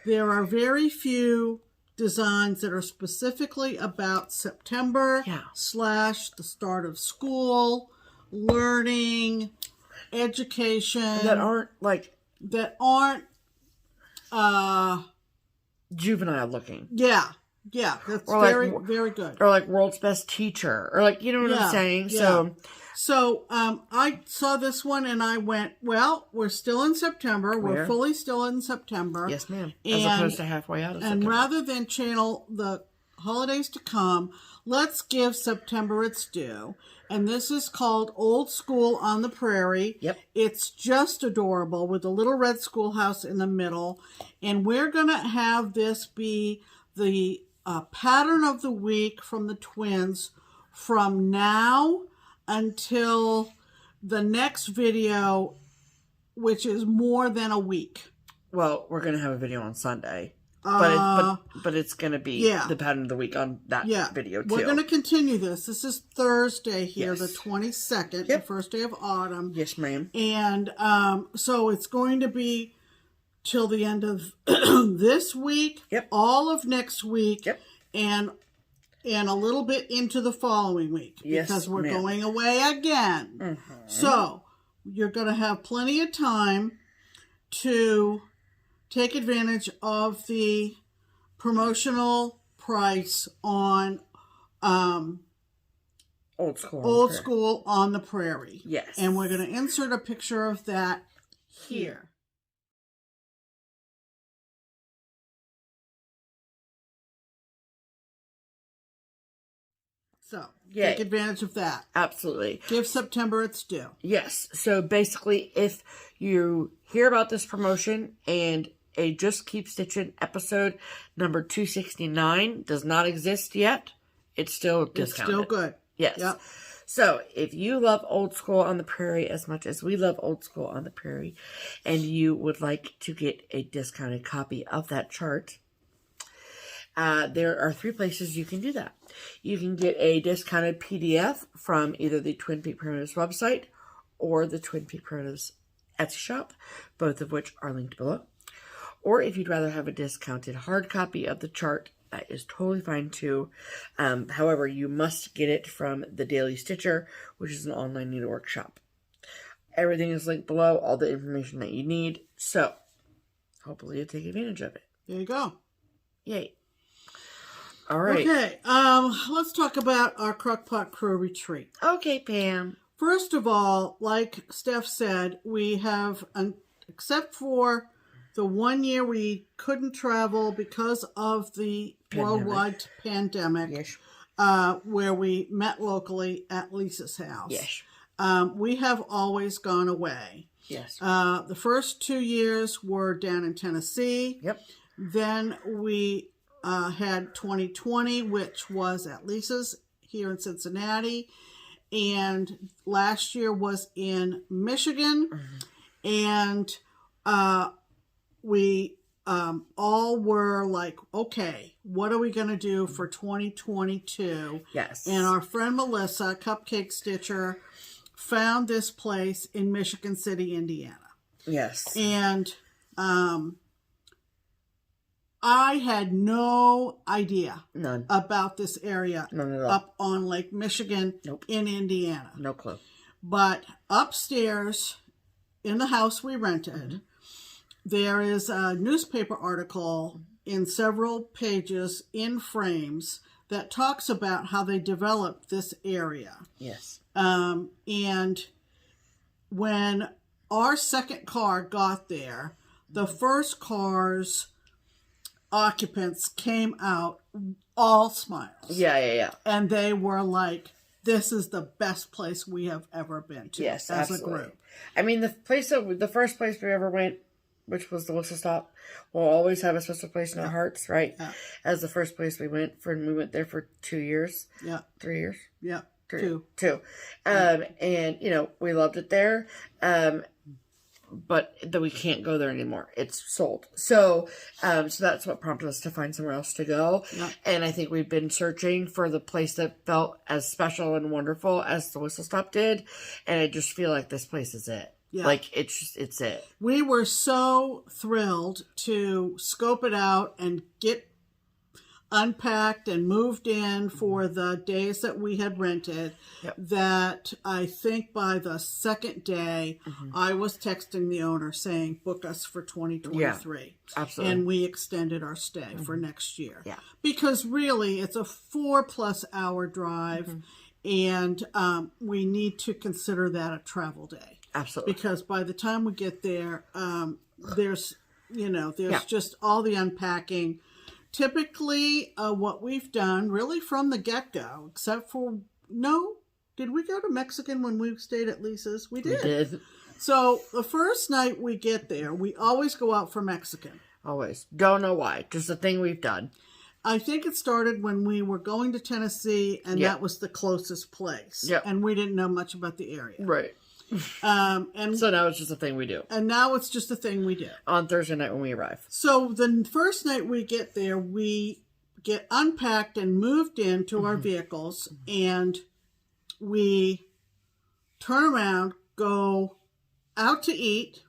there are very few designs that are specifically about September / the start of school, learning, education. That aren't juvenile looking. Yeah. That's very good. Or like world's best teacher. Or like, you know what I'm saying? Yeah. So I saw this one and I went, well, we're still in September. We're fully still in September. Yes, ma'am. As opposed to halfway out of September. And rather than channel the holidays to come, let's give September its due. And this is called Old School on the Prairie. Yep. It's just adorable with a little red schoolhouse in the middle. And we're going to have this be the pattern of the week from the twins from now until the next video, which is more than a week. Well, we're going to have a video on Sunday. But it's going to be the pattern of the week on that video, too. We're going to continue this. This is Thursday here, the 22nd, the first day of autumn. Yes, ma'am. And so it's going to be till the end of this week, all of next week, and a little bit into the following week. Yes, because we're going away again. Mm-hmm. So you're going to have plenty of time to take advantage of the promotional price on Old School on the Prairie. Yes. And we're going to insert a picture of that here. So, take advantage of that. Absolutely. Give September its due. Yes. So, basically, if you hear about this promotion and a Just Keep Stitching episode number 269 does not exist yet, it's still discounted. It's still good. Yes. Yep. So, if you love Old School on the Prairie as much as we love Old School on the Prairie, and you would like to get a discounted copy of that chart, there are 3 places you can do that. You can get a discounted PDF from either the Twin Peak Primitives website or the Twin Peak Primitives Etsy shop, both of which are linked below. Or if you'd rather have a discounted hard copy of the chart, that is totally fine too. However, you must get it from the Daily Stitcher, which is an online needlework shop. Everything is linked below, all the information that you need. So, hopefully you'll take advantage of it. There you go. Yay. All right. Okay, let's talk about our Crockpot Crew retreat. Okay, Pam. First of all, like Steph said, we have, except for the 1 year we couldn't travel because of the worldwide pandemic, where we met locally at Lisa's house. Yes. We have always gone away. Yes. The first 2 years were down in Tennessee. Yep. Then we had 2020, which was at Lisa's here in Cincinnati. And last year was in Michigan. And we all were like, okay, what are we going to do for 2022? Yes. And our friend Melissa, Cupcake Stitcher, found this place in Michigan City, Indiana. Yes. And I had no idea about this area up on Lake Michigan in Indiana. No clue. But upstairs in the house we rented, there is a newspaper article in several pages in frames that talks about how they developed this area. Yes. And when our second car got there, the first car's occupants came out all smiles. Yeah. And they were like, this is the best place we have ever been to as absolutely. a group. I mean, the first place we ever went, which was the Whistle Stop, will always have a special place in our hearts, right? Yeah. As the first place we went there for 2 years. Yeah. 3 years? Yeah. Two. And, we loved it there. but that we can't go there anymore. It's sold. So, so that's what prompted us to find somewhere else to go. Yep. And I think we've been searching for the place that felt as special and wonderful as the Whistle Stop did. And I just feel like this place is it. Yeah. Like, it's it. We were so thrilled to scope it out and get unpacked and moved in for the days that we had rented, that I think by the second day, I was texting the owner saying, book us for 2023. Yeah, absolutely. And we extended our stay for next year. Yeah. Because really, it's a 4+ hour drive, and we need to consider that a travel day. Absolutely. Because by the time we get there, there's just all the unpacking. Typically, what we've done, really from the get-go, except for, did we go to Mexican when we stayed at Lisa's? We did. We did. So, the first night we get there, we always go out for Mexican. Always. Don't know why. Just a thing we've done. I think it started when we were going to Tennessee, and that was the closest place. Yep. And we didn't know much about the area. Right. And so now it's just a thing we do. And now it's just a thing we do. On Thursday night when we arrive. So the first night we get there, we get unpacked and moved into our vehicles, and we turn around, go out to eat,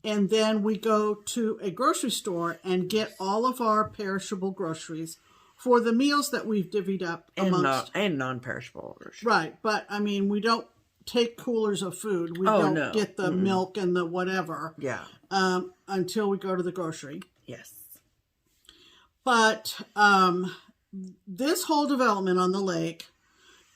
and then we go to a grocery store and get all of our perishable groceries for the meals that we've divvied up amongst. And non-perishable groceries. Right, but I mean, we don't take coolers of food. We don't get the milk and the whatever. Yeah. Until we go to the grocery. Yes. But this whole development on the lake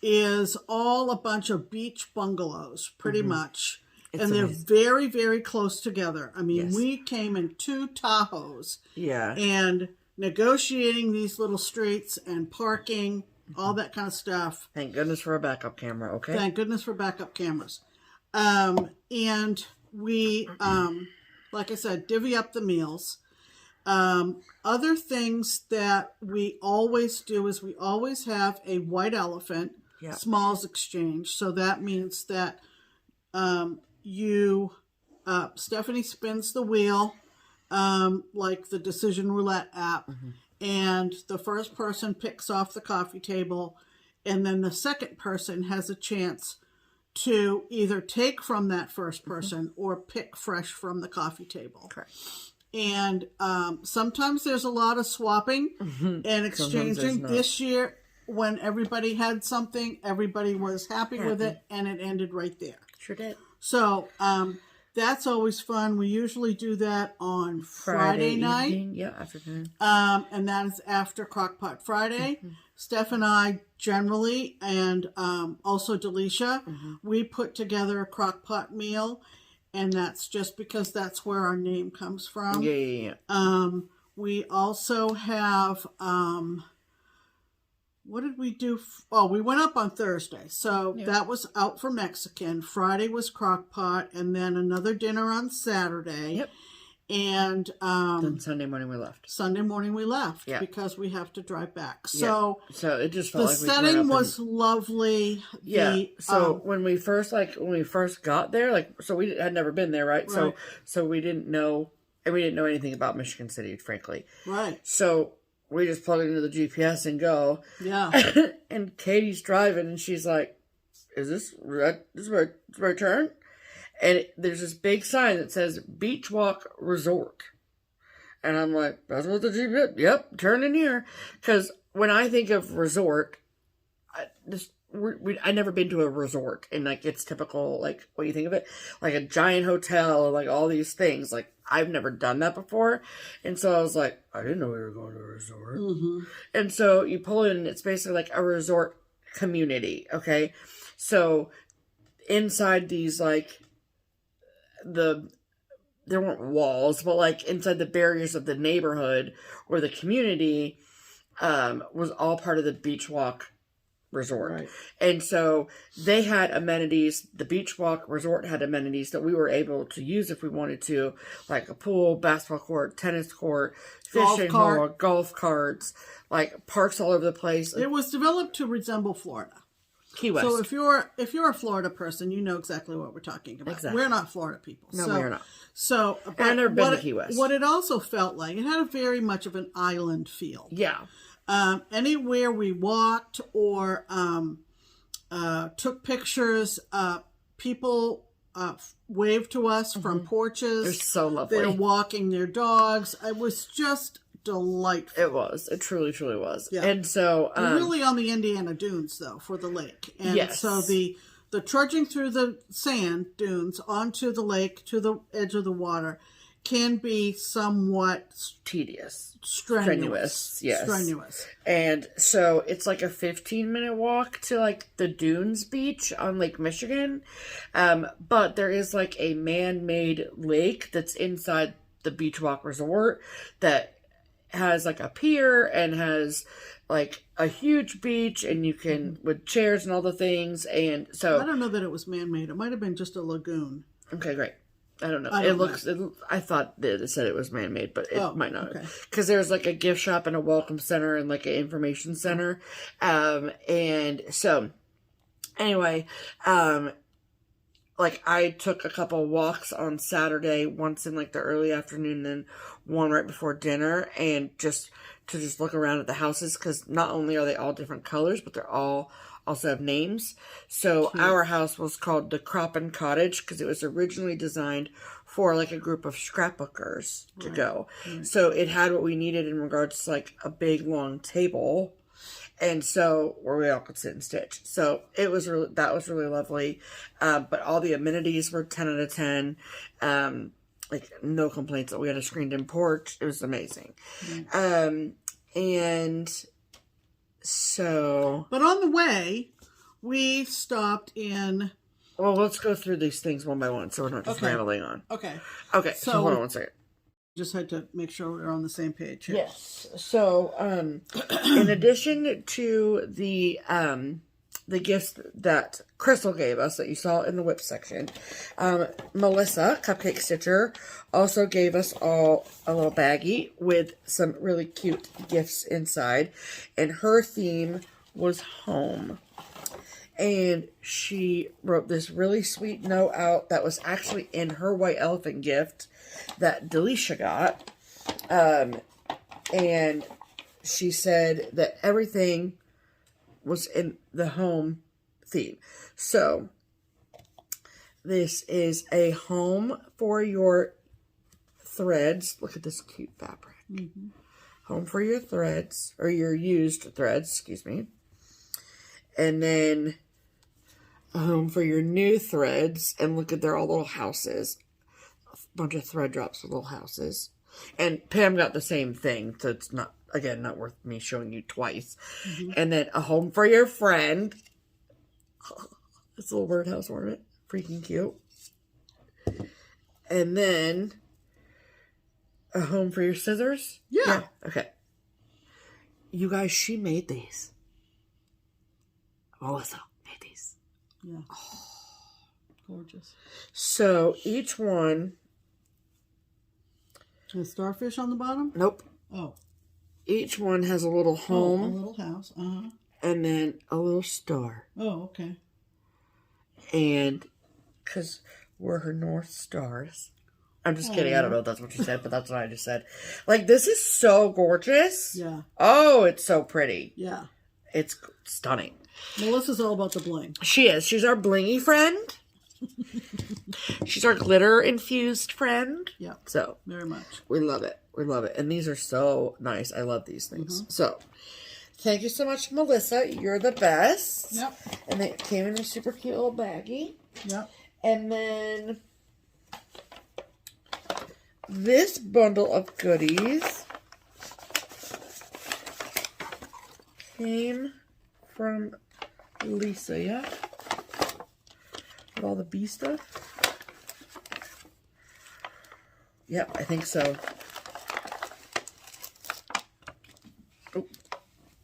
is all a bunch of beach bungalows, pretty much. It's and amazing. They're very, very close together. I mean, we came in 2 Tahoes. Yeah. And negotiating these little streets and parking, all that kind of stuff. Thank goodness for a backup camera, okay? Thank goodness for backup cameras. And we, like I said, divvy up the meals. Other things that we always do is we always have a white elephant smalls exchange. So that means that Stephanie spins the wheel, like the Decision Roulette app. And the first person picks off the coffee table, and then the second person has a chance to either take from that first person or pick fresh from the coffee table. Correct. And sometimes there's a lot of swapping and exchanging. This year, when everybody had something, everybody was happy with it, and it ended right there. Sure did. So, that's always fun. We usually do that on Friday night. Evening. Yeah, afternoon. And that is after Crockpot Friday. Steph and I generally, and also Delisha, we put together a crockpot meal. And that's just because that's where our name comes from. Yeah. We also have... what did we do? We went up on Thursday. So that was out for Mexican. Friday was Crockpot, and then another dinner on Saturday. Yep. And then Sunday morning we left. Yeah. Because we have to drive back. So it just felt the like we setting was lovely. Yeah. So when we first got there, so we had never been there, right? So we didn't know, and we didn't know anything about Michigan City, frankly. Right. So we just plug it into the GPS and go. Yeah. And Katie's driving, and she's like, "Is this right turn?" And there's this big sign that says Beach Walk Resort. And I'm like, "That's what the GPS, yep, turn in here." Because when I think of resort, I never been to a resort. And it's typical, what you think of it? Like a giant hotel, and all these things. I've never done that before. And so I was like, I didn't know we were going to a resort. And so you pull in, and it's basically a resort community, okay? So inside these, there weren't walls, but inside the barriers of the neighborhood or the community was all part of the Beach Walk Resort. Right. And so they had amenities. The Beach Walk Resort had amenities that we were able to use if we wanted to, like a pool, basketball court, tennis court, fishing hole, golf carts, parks all over the place. It was developed to resemble Florida. Key West. So if you're a Florida person, you know exactly what we're talking about. Exactly. We're not Florida people. No, so, we are not. So, And I've never been to Key West. What it also felt like, it had a very much of an island feel. Yeah. Anywhere we walked or took pictures, people waved to us from porches. They're so lovely. They're walking their dogs. It was just delightful. It was. It truly, truly was. Yeah. And so... We're really on the Indiana dunes, though, for the lake. And yes. so the trudging through the sand dunes onto the lake, to the edge of the water, can be somewhat... tedious. Strenuous. Yes. Strenuous. And so it's like a 15-minute walk to like the Dunes Beach on Lake Michigan. But there is like a man-made lake that's inside the Beach Walk Resort that has like a pier and has like a huge beach, and you can with chairs and all the things. And so I don't know that it was man-made. It might have been just a lagoon. Okay, great. I don't know. I thought they said it was man-made, but it might not. Because there's like a gift shop and a welcome center and like an information center. And so anyway, like I took a couple walks on Saturday, once in like the early afternoon and one right before dinner, and just look around at the houses, because not only are they all different colors, but they're all also have names. So our house was called the Croppin' Cottage because it was originally designed for like a group of scrapbookers to go. Right. So it had what we needed in regards to like a big long table. And so where we all could sit and stitch. So that was really lovely. But all the amenities were 10 out of 10. Like no complaints. We had a screened in porch. It was amazing. Mm-hmm. And so... But on the way, we stopped in... Well, let's go through these things one by one so we're not just rambling on. Okay. Okay, so hold on one second. Just had to make sure we're on the same page here. Yes. So, in addition to the gifts that Crystal gave us that you saw in the whip section, Melissa, Cupcake Stitcher, also gave us all a little baggie with some really cute gifts inside. And her theme was home. And she wrote this really sweet note out that was actually in her white elephant gift that Delisha got. And she said that everything was in the home theme. So, this is a home for your threads. Look at this cute fabric. Mm-hmm. Home for your threads, or your used threads, excuse me. And then a home for your new threads. And look at, they're all little houses. A bunch of thread drops with little houses. And Pam got the same thing, so it's not, again, not worth me showing you twice. Mm-hmm. And then a home for your friend. This little birdhouse ornament. Freaking cute. And then a home for your scissors. Yeah. Okay. You guys, she made these. Melissa made these. Yeah. Oh, gorgeous. So each one... A starfish on the bottom? Nope. Oh. Each one has a little home. Oh, a little house. Uh-huh. And then a little star. Oh, okay. And because we're her North Stars. I'm just kidding. I don't know if that's what you said, but that's what I just said. Like, this is so gorgeous. Yeah. Oh, it's so pretty. Yeah. It's stunning. Melissa's all about the bling. She is. She's our blingy friend. She's our glitter-infused friend. Yeah. So. Very much. We love it. We love it. And these are so nice. I love these things. Mm-hmm. So, thank you so much, Melissa. You're the best. Yep. And it came in a super cute little baggie. Yep. And then this bundle of goodies came from Lisa, yeah? With all the bee stuff. Yep, I think so. Oh,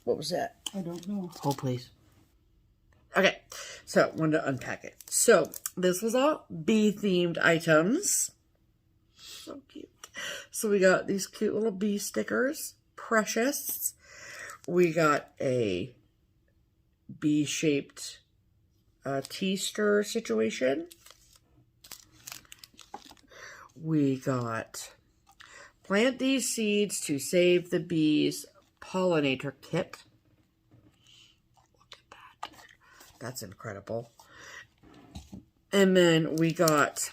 what was that? I don't know. Hold, please. Okay, so I wanted to unpack it. So, this was all bee-themed items. So cute. So, we got these cute little bee stickers. Precious. We got a bee-shaped tea stir situation. We got Plant These Seeds to Save the Bees Pollinator Kit. Look at that. That's incredible. And then we got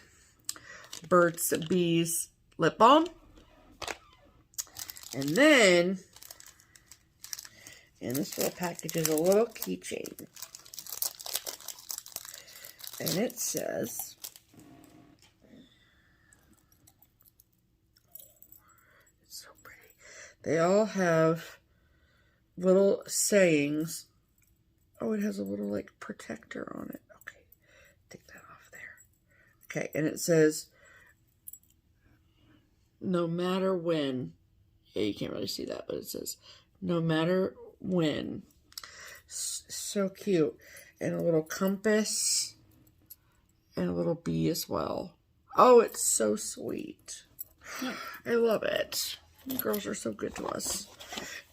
Burt's Bees Lip Balm. And then, in this little package is a little keychain. And it says, it's so pretty. They all have little sayings. Oh, it has a little like protector on it. Okay, take that off there. Okay, and it says, no matter when. Yeah, you can't really see that, but it says, no matter when. So cute. And a little compass. And a little bee as well. Oh, it's so sweet. I love it. You girls are so good to us.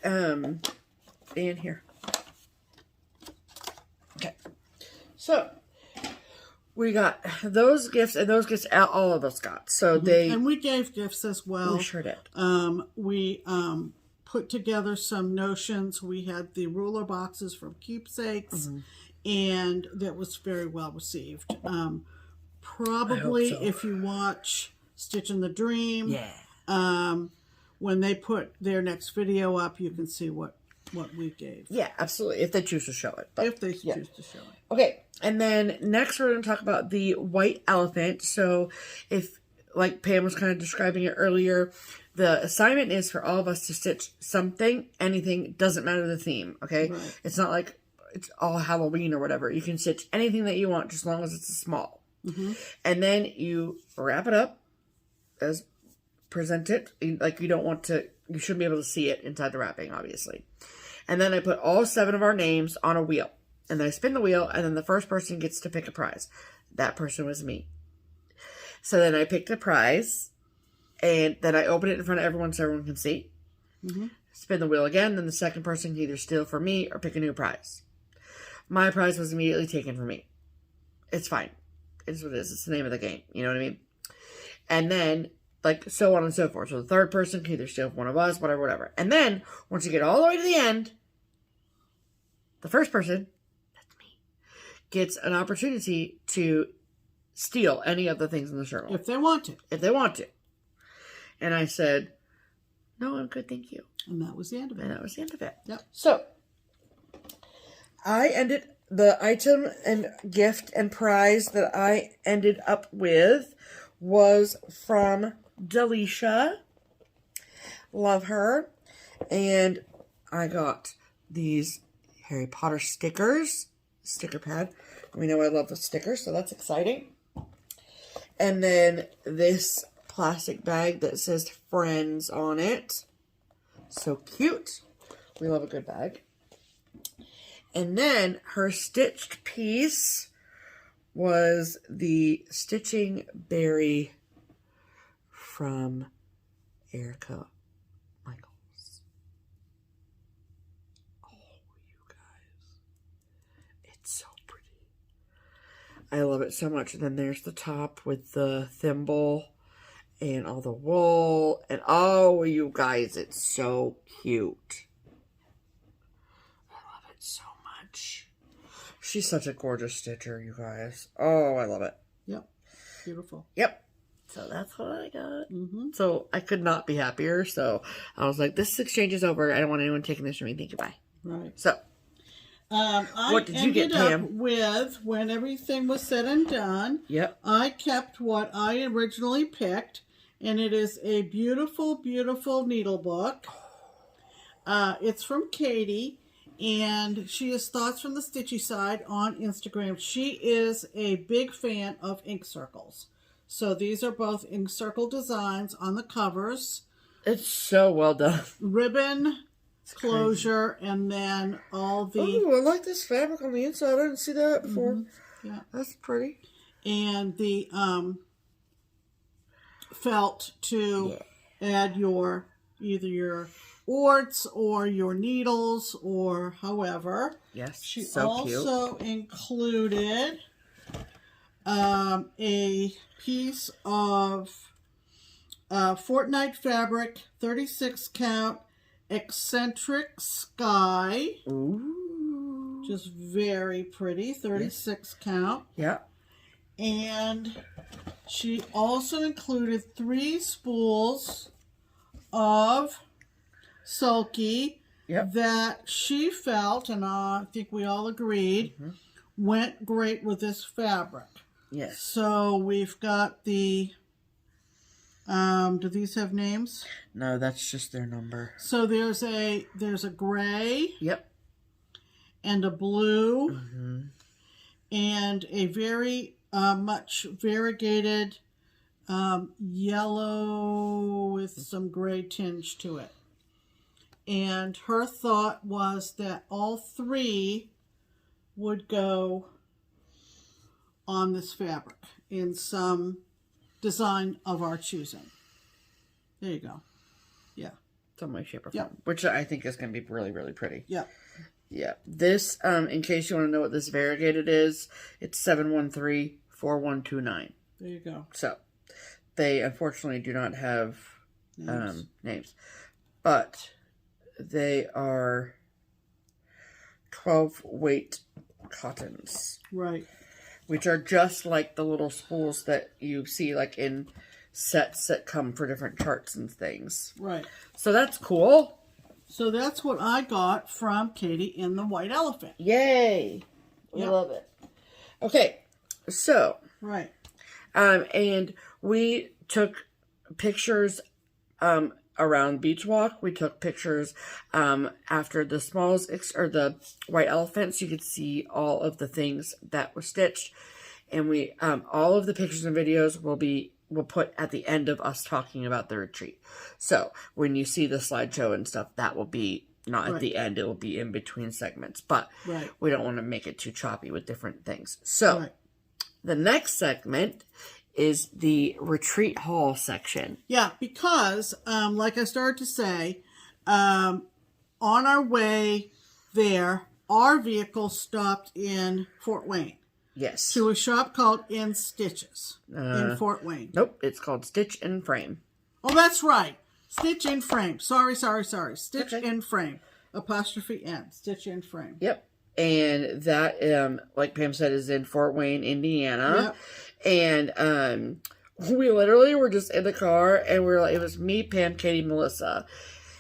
And here. Okay. So, we got those gifts, and those gifts all of us got. So And we gave gifts as well. We sure did. We put together some notions. We had the ruler boxes from Keepsakes, and that was very well received. Probably so. If you watch Stitch in the Dream, Yeah. when they put their next video up, you can see what we gave. Yeah, absolutely. If they choose to show it. But, if they choose to show it. Okay, and then next we're going to talk about the white elephant. So if, like Pam was kind of describing it earlier, the assignment is for all of us to stitch something, anything, doesn't matter the theme, okay? Right. It's not like it's all Halloween or whatever. You can stitch anything that you want, just as long as it's small. And then you wrap it up as present it. Like you don't want to, you shouldn't be able to see it inside the wrapping, obviously. And then I put all 7 of our names on a wheel. And then I spin the wheel, and then the first person gets to pick a prize. That person was me. So then I picked a prize, and then I open it in front of everyone so everyone can see. Spin the wheel again, then the second person can either steal from me or pick a new prize. My prize was immediately taken from me. It's fine. It's what it is. It's the name of the game. You know what I mean? And then, like, so on and so forth. So the third person can either steal from one of us, whatever. And then, once you get all the way to the end, the first person, that's me, gets an opportunity to steal any of the things in the circle. If they want to. If they want to. And I said, no, I'm good, thank you. And that was the end of it. And that was the end of it. Yep. So, I ended the item and gift and prize that I ended up with was from Delisha. Love her. And I got these Harry Potter stickers. Sticker pad. We know I love the stickers, so that's exciting. And then this plastic bag that says Friends on it. So cute. We love a good bag. And then her stitched piece was the Stitching Berry from Erica Michaels. Oh, you guys. It's so pretty. I love it so much. And then there's the top with the thimble and all the wool. And oh, you guys, it's so cute. So much. She's such a gorgeous stitcher, you guys. Oh, I love it. Yep. Beautiful. Yep. So that's what I got. So I could not be happier. So I was like, this exchange is over. I don't want anyone taking this from me. Thank you. Bye. Right. So what did you get, Pam? Up with, when everything was said and done, I kept what I originally picked, and it is a beautiful, beautiful needle book. It's from Katie. And she is Thoughts from the Stitchy Side on Instagram. She is a big fan of ink circles. So these are both ink circle designs on the covers. It's so well done. Ribbon, closure, and then all the... Oh, I like this fabric on the inside. I didn't see that before. Yeah. That's pretty. And the felt to add either your orts or your needles or however. Yes, She so also included a piece of Fortnite fabric, 36 count, eccentric sky. Ooh. Just very pretty, 36 count. Yeah. And she also included 3 spools of sulky that she felt, and I think we all agreed, went great with this fabric. Yes. So we've got the, do these have names? No, that's just their number. So there's a gray. Yep. And a blue. And a very much variegated yellow with some gray tinge to it. And her thought was that all 3 would go on this fabric in some design of our choosing. There you go. Yeah. Some way, shape, or form. Which I think is going to be really, really pretty. Yeah. Yeah. This, in case you want to know what this variegated is, it's 713-4129. There you go. So, they unfortunately do not have names. But they are 12 weight cottons. Right. Which are just like the little spools that you see like in sets that come for different charts and things. Right. So that's cool. So that's what I got from Katie in the White Elephant. Yay. We love it. Okay. So. Right. And we took pictures around Beach Walk. We took pictures after the smalls or the White Elephants. You could see all of the things that were stitched. And we all of the pictures and videos we'll put at the end of us talking about the retreat. So when you see the slideshow and stuff, that will be not at the end. It will be in between segments. But we don't want to make it too choppy with different things. So the next segment is the retreat haul section. Yeah, because like I started to say, on our way there, our vehicle stopped in Fort Wayne. Yes. To a shop called In Stitches in Fort Wayne. Nope, it's called Stitch and Frame. Oh, that's right. Stitch in Frame. Sorry. Stitch in Frame. Apostrophe N. Stitch in Frame. Yep. And that, like Pam said, is in Fort Wayne, Indiana. Yep. And we literally were just in the car, and we were like, it was me, Pam, Katie, Melissa.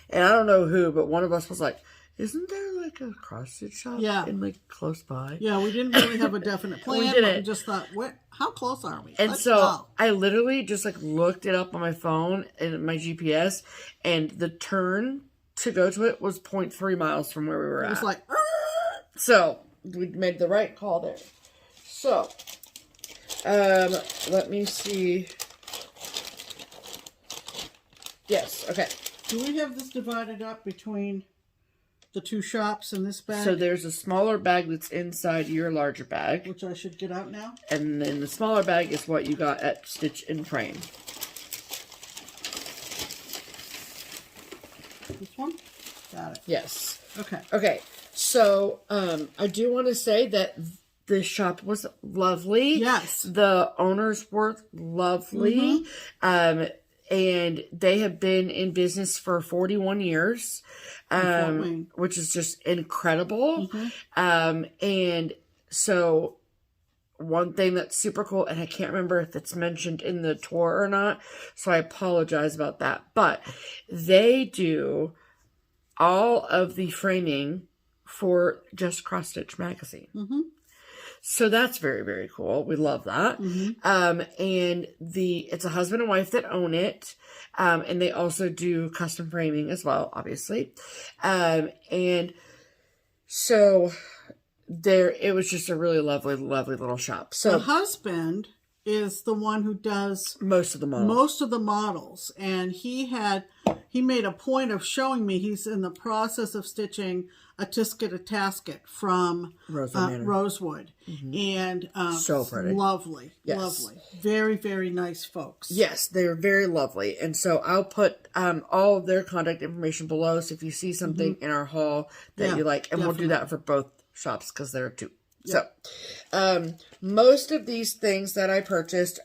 And I don't know who, but one of us was like, isn't there like a cross-stitch shop in like close by? Yeah, we didn't really have a definite plan. We didn't. We just thought, how close are we? And so I literally just like looked it up on my phone and my GPS, and the turn to go to it was 0.3 miles from where we were at. It was like, so we made the right call there. So, let me see. Yes, okay. Do we have this divided up between the 2 shops in this bag? So there's a smaller bag that's inside your larger bag. Which I should get out now? And then the smaller bag is what you got at Stitch and Frame. This one? Got it. Yes. Okay. Okay. So, I do want to say that the shop was lovely. Yes. The owners were lovely. And they have been in business for 41 years, which is just incredible. And so one thing that's super cool, and I can't remember if it's mentioned in the tour or not, so I apologize about that, but they do all of the framing for Just Cross Stitch magazine. So that's very, very cool. We love that. And it's a husband and wife that own it. And they also do custom framing as well, obviously. And so it was just a really lovely, lovely little shop. So the husband is the one who does most of the models. And he made a point of showing me he's in the process of stitching a tisket, a tasket from Rosewood. And so pretty. Lovely. Yes. Lovely. Very, very nice folks. Yes, they're very lovely. And so I'll put all of their contact information below. So if you see something in our haul that you like, and we'll do that for both shops because there are two. Yep. So, most of these things that I purchased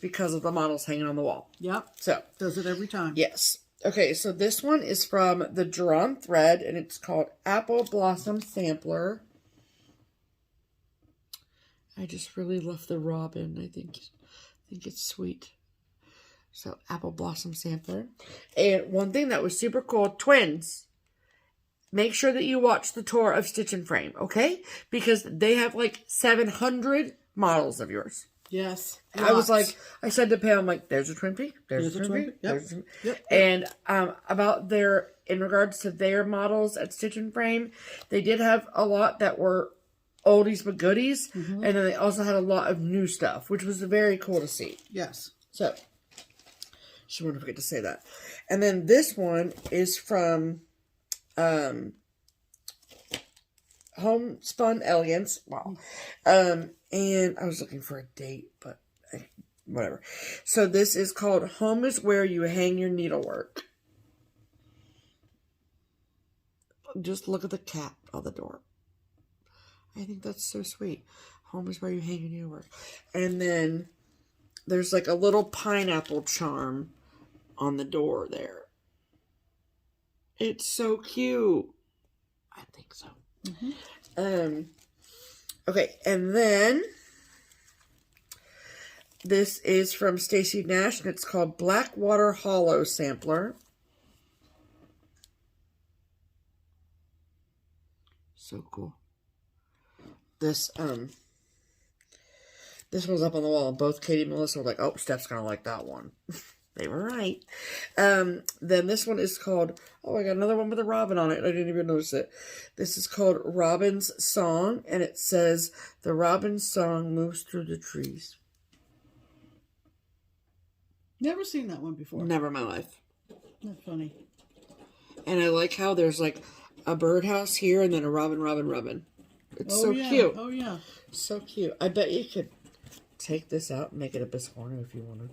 because of the models hanging on the wall. Yep. So. Does it every time. Yes. Okay, so this one is from the Drawn Thread, and it's called Apple Blossom Sampler. I just really love the robin. I think it's sweet. So, Apple Blossom Sampler. And one thing that was super cool, twins. Make sure that you watch the tour of Stitch and Frame, okay? Because they have like 700 models of yours. Yes. I said to Pam, I'm like, there's a twin peak, there's a twin peak, there's a twin peak. Yep. And in regards to their models at Stitch and Frame, they did have a lot that were oldies but goodies, and then they also had a lot of new stuff, which was very cool to see. Yes. So, she wouldn't forget to say that. And then this one is from Homespun Elegance. Wow. And I was looking for a date, but whatever. So this is called Home is Where You Hang Your Needlework. Just look at the cat on the door. I think that's so sweet. Home is where you hang your needlework. And then there's like a little pineapple charm on the door there. It's so cute. I think so. Okay, and then this is from Stacy Nash, and it's called Blackwater Hollow Sampler. So cool. This one's up on the wall, and both Katie and Melissa were like, oh, Steph's gonna like that one. They were right. Then this one is called, oh, I got another one with a robin on it. I didn't even notice it. This is called Robin's Song, and it says, the robin's song moves through the trees. Never seen that one before. Never in my life. That's funny. And I like how there's like a birdhouse here and then a robin. It's so cute. Oh, yeah. So cute. I bet you could take this out and make it a biscorner if you wanted.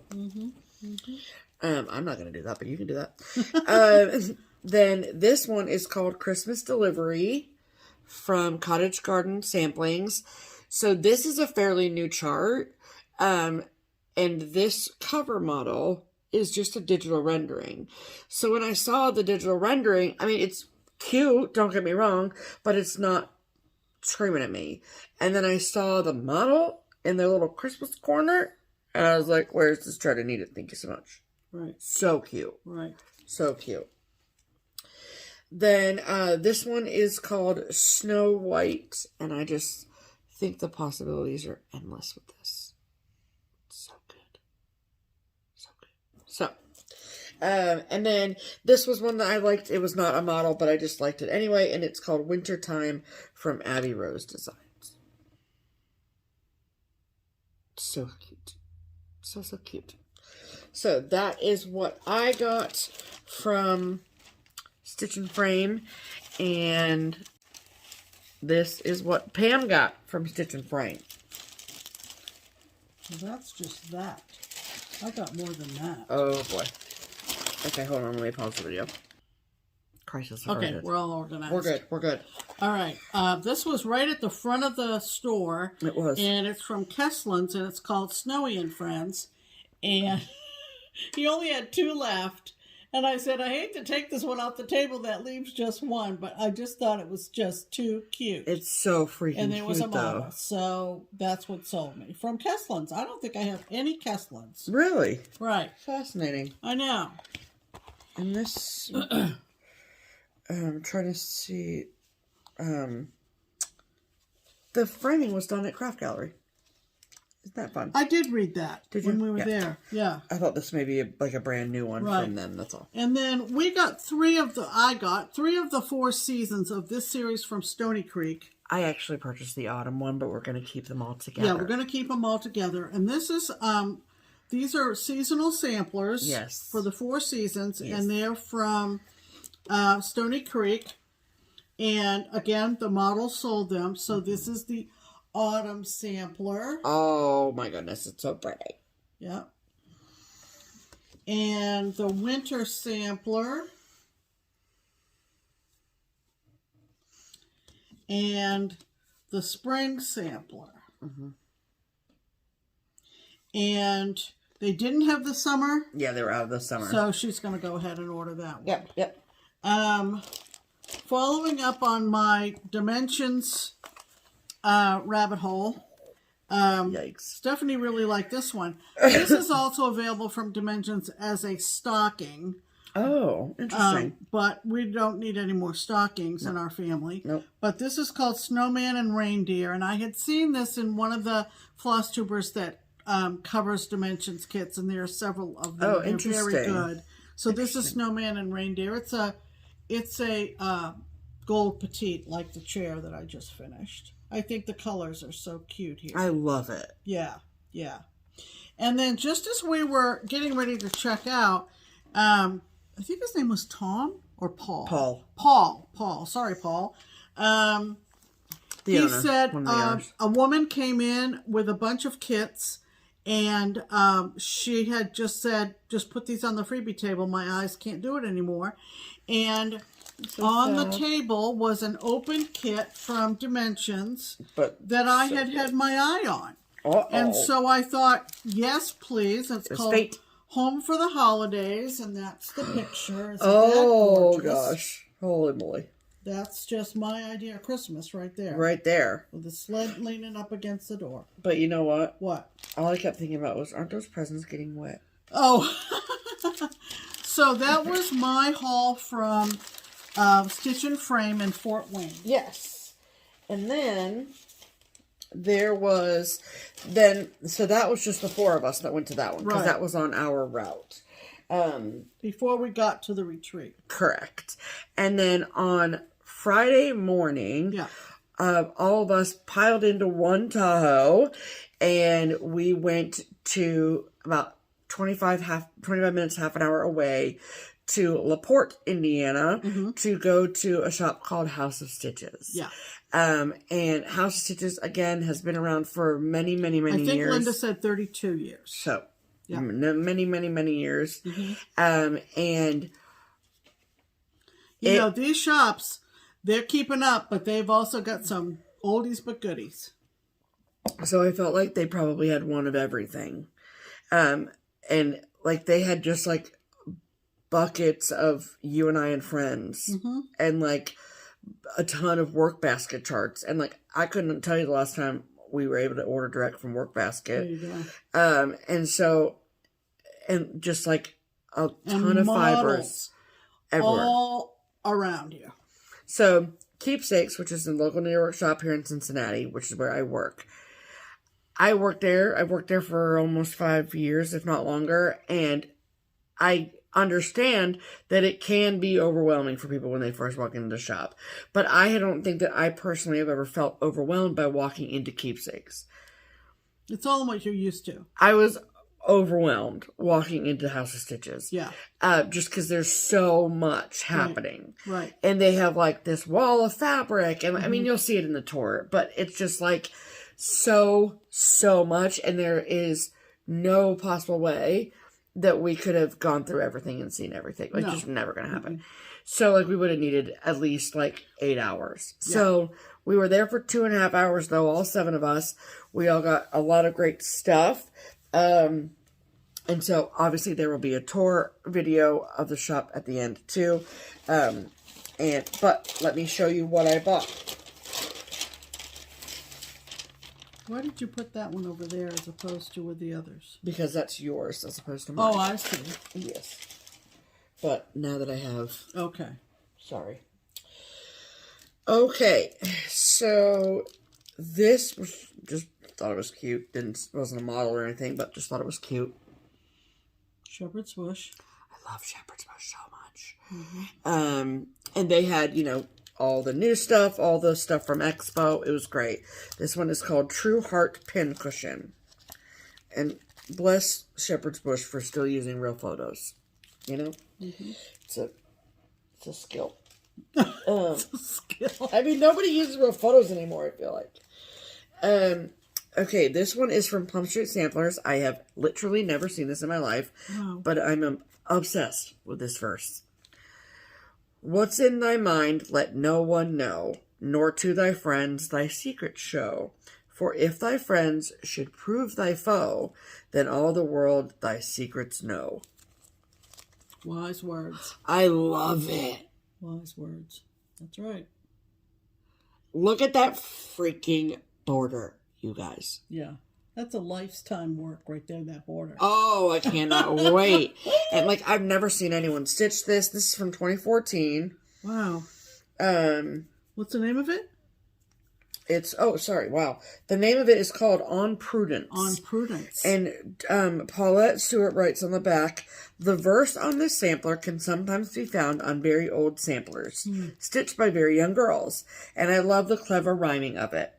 I'm not going to do that, but you can do that. Then this one is called Christmas Delivery from Cottage Garden Samplings. So this is a fairly new chart. And this cover model is just a digital rendering. So when I saw the digital rendering, I mean, it's cute, don't get me wrong, but it's not screaming at me. And then I saw the model in their little Christmas corner, and I was like, where's this chart? I need it. Thank you so much. Right. So cute. Right. So cute. Then this one is called Snow White, and I just think the possibilities are endless with this. So good. So good. So, and then this was one that I liked. It was not a model, but I just liked it anyway, and it's called Wintertime from Abby Rose Designs. So cute. So cute. So that is what I got from Stitch and Frame, and this is what Pam got from Stitch and Frame. Well, that's just that. I got more than that. Oh boy. Okay, hold on. Let me pause the video. Crisis. Okay, we're all organized. We're good. All right. This was right at the front of the store. It was. And it's from Kesslin's, and it's called Snowy and Friends. And he only had 2 left. And I said, I hate to take this one off the table. That leaves just one. But I just thought it was just too cute. It's so freaking cute, and there was a model. though. So that's what sold me. From Kesslin's. I don't think I have any Kesslin's. Really? Right. Fascinating. I know. And this... I'm trying to see. The framing was done at Craft Gallery. Isn't that fun? I did read that when we were there. Yeah. I thought this may be like a brand new one from them. That's all. And then we got 3 of the 4 seasons of this series from Stony Creek. I actually purchased the autumn one, but we're going to keep them all together. Yeah, we're going to keep them all together. And this is these are seasonal samplers. Yes. For the 4 seasons, and they're from Stony Creek. And again, the model sold them. So this is the autumn sampler. Oh my goodness, it's so pretty. Yep. And the winter sampler. And the spring sampler. And they didn't have the summer. Yeah, they were out of the summer. So she's going to go ahead and order that one. Yep. Following up on my dimensions rabbit hole. Yikes. Stephanie really liked this one. This is also available from Dimensions as a stocking. Oh, interesting. But we don't need any more stockings in our family. Nope. But this is called Snowman and Reindeer. And I had seen this in one of the FlossTubers that covers Dimensions kits. And there are several of them. Oh, They're interesting. very good. So this is Snowman and Reindeer. It's a gold petite like the chair that I just finished. I think the colors are so cute here. I love it. Yeah. And then just as we were getting ready to check out, I think his name was Tom or Paul. Paul. Sorry, Paul. He said a woman came in with a bunch of kits, and she had just said, just put these on the freebie table. My eyes can't do it anymore. And on the table was an open kit from Dimensions that I had my eye on. And so I thought, yes, please. It's called Home for the Holidays, and that's the picture. Isn't that gosh. Holy moly. That's just my idea of Christmas right there. Right there. With the sled leaning up against the door. But you know what? What? All I kept thinking about was, aren't those presents getting wet? Oh. So that was my haul from Stitch and Frame in Fort Wayne. Yes. And then there was, so that was just the four of us that went to that one. Because that was on our route. Before we got to the retreat. Correct. And then on Friday morning, all of us piled into one Tahoe, and we went to about 25 minutes, half an hour away to Porte, Indiana, to go to a shop called House of Stitches. Yeah. And House of Stitches, again, has been around for many years. I think Linda said 32 years. So, many years. And you know, these shops, they're keeping up, but they've also got some oldies but goodies. So I felt like they probably had one of everything. And like they had just like buckets of You and I and Friends, and like a ton of work basket charts. And like I couldn't tell you the last time we were able to order direct from Work Basket. There you go. And so, and just like a ton of fibers everywhere, all around you. So Keepsakes, which is the local New York shop here in Cincinnati, which is where I work. I worked there for almost 5 years, if not longer, and I understand that it can be overwhelming for people when they first walk into the shop. But I don't think that I personally have ever felt overwhelmed by walking into Keepsakes. It's all what you're used to. I was overwhelmed walking into House of Stitches. Yeah. Just because there's so much happening. Right. And they have like this wall of fabric, and I mean, you'll see it in the tour, but it's just like so much, and there is no possible way that we could have gone through everything and seen everything. Like, just never gonna happen. So like we would have needed at least like 8 hours. So we were there for 2.5 hours though, all 7 of us. We all got a lot of great stuff. And so obviously there will be a tour video of the shop at the end too. But let me show you what I bought. Why did you put that one over there as opposed to with the others? Because that's yours as opposed to mine. Oh, I see. Yes. But now that I have... Okay. Sorry. Okay. So this was just thought it was cute. Wasn't a model or anything, but just thought it was cute. Shepherd's Bush. I love Shepherd's Bush so much. And they had, you know, all the new stuff, all the stuff from Expo. It was great. This one is called True Heart Pin Cushion. And bless Shepherd's Bush for still using real photos. You know? It's a skill. Skill. I mean, nobody uses real photos anymore, I feel like. Okay, this one is from Plum Street Samplers. I have literally never seen this in my life, but I'm obsessed with this verse. What's in thy mind, let no one know, nor to thy friends thy secret show. For if thy friends should prove thy foe, then all the world thy secrets know. Wise words. I love it. Wise words. That's right. Look at that freaking border, you guys. Yeah. That's a lifetime work right there, that border. Oh, I cannot wait. And like, I've never seen anyone stitch this. This is from 2014. Wow. What's the name of it? Wow. The name of it is called On Prudence. On Prudence. And Paulette Stewart writes on the back, the verse on this sampler can sometimes be found on very old samplers, stitched by very young girls. And I love the clever rhyming of it.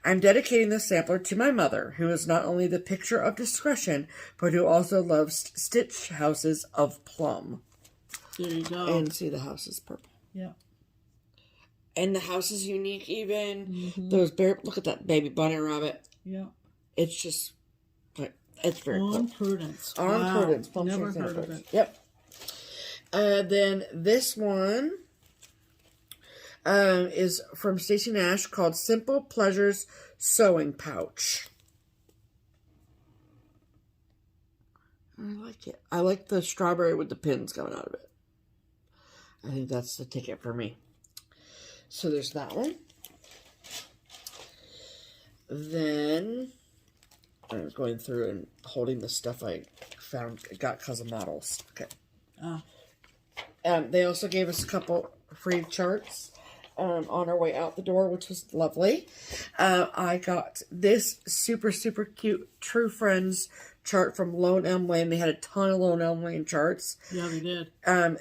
I'm dedicating this sampler to my mother, who is not only the picture of discretion, but who also loves stitch houses of plum. There you go. And see, the house is purple. Yeah. And the house is unique even. Those look at that baby bunny rabbit. Yeah. It's just, it's very cool. On Prudence. On Prudence. Never heard of it. Yep. Then this one is from Stacey Nash called Simple Pleasures Sewing Pouch. I like it. I like the strawberry with the pins coming out of it. I think that's the ticket for me. So there's that one. Then I was going through and holding the stuff I got because of models. Okay. They also gave us a couple free charts on our way out the door, which was lovely. I got this super, super cute True Friends chart from Lone Elm Lane. They had a ton of Lone Elm Lane charts. Yeah, they did.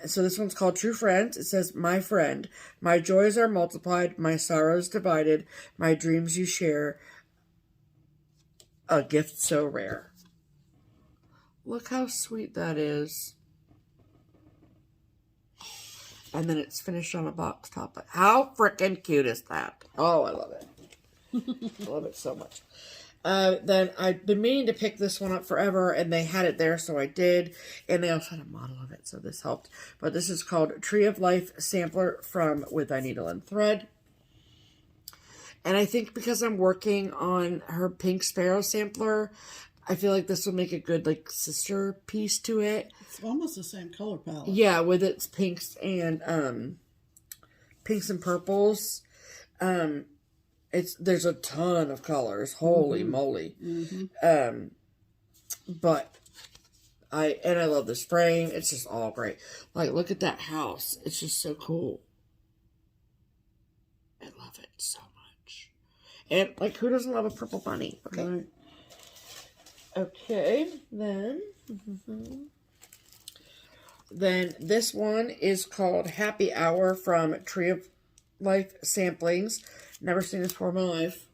So this one's called True Friends. It says, my friend, my joys are multiplied, my sorrows divided, my dreams you share, a gift so rare. Look how sweet that is. And then it's finished on a box top. But how freaking cute is that? Oh, I love it. I love it so much. Then I've been meaning to pick this one up forever, and they had it there, so I did. And they also had a model of it, so this helped. But this is called Tree of Life Sampler from With Thy Needle and Thread. And I think because I'm working on her Pink Sparrow sampler, I feel like this will make a good, like, sister piece to it. It's almost the same color palette. Yeah, with its pinks and purples. There's a ton of colors. Holy moly. But I love this frame. It's just all great. Like, look at that house. It's just so cool. I love it so much. And, like, who doesn't love a purple bunny? Okay. Right. Okay, then this one is called Happy Hour from Tree of Life Samplings. Never seen this before in my life.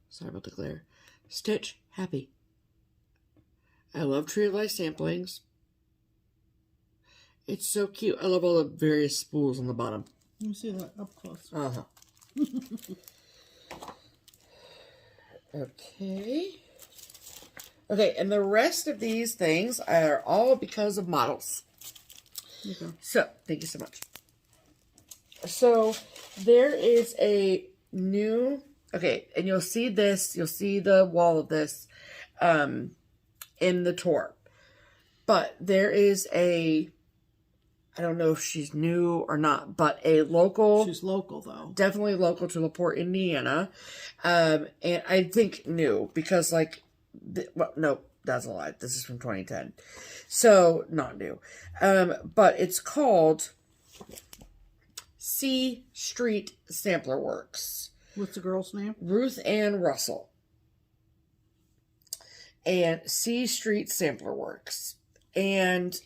Sorry about the glare. Stitch Happy. I love Tree of Life Samplings. It's so cute. I love all the various spools on the bottom. Let me see that up close. Okay, and the rest of these things are all because of models. Okay. So, thank you so much. So, there is a new, okay, and you'll see this, you'll see the wall of this in the tour. But there is a, I don't know if she's new or not, but a local. She's local, though. Definitely local to LaPorte, Indiana. And I think new, because, like, well, no, that's a lie. This is from 2010. So, not new. But it's called C Street Sampler Works. What's the girl's name? Ruth Ann Russell. And C Street Sampler Works. And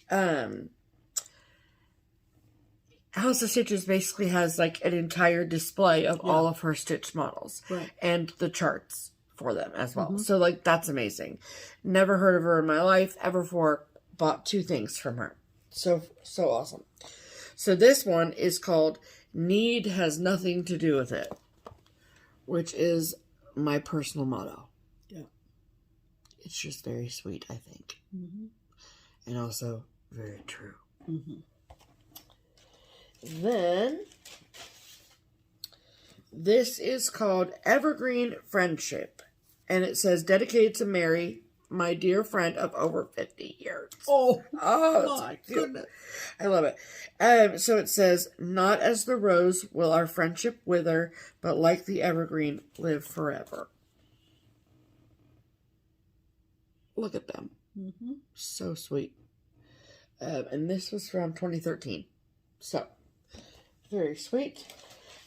House of Stitches basically has, like, an entire display of all of her stitch models. Right. And the charts for them as well. So, like, that's amazing. Never heard of her in my life ever before. Bought 2 things from her. So awesome. So this one is called Need Has Nothing to Do with It, which is my personal motto. Yeah. It's just very sweet, I think. Mm-hmm. And also very true. Mm-hmm. Then, this is called Evergreen Friendship. And it says, dedicated to Mary, my dear friend of over 50 years. Oh my goodness. I love it. So it says, not as the rose will our friendship wither, but like the evergreen live forever. Look at them. Mm-hmm. So sweet. And this was from 2013. So, very sweet.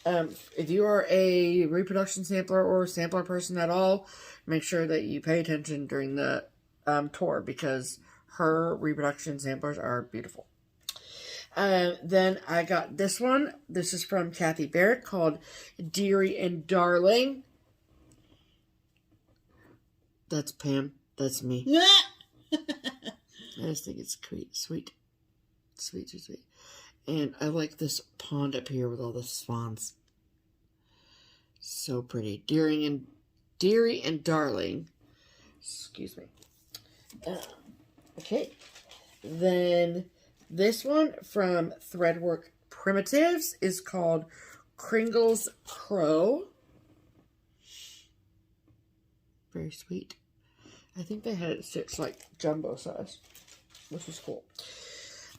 If you are a reproduction sampler or sampler person at all, make sure that you pay attention during the tour because her reproduction samplers are beautiful. Then I got this one. This is from Kathy Barrett called Dearie and Darling. That's Pam. That's me. I just think it's sweet. Sweet. And I like this pond up here with all the swans. So pretty. Dearie and Darling. Excuse me. Okay. Then this one from Threadwork Primitives is called Kringle's Crow. Very sweet. I think they had it stitched like jumbo size, which was cool.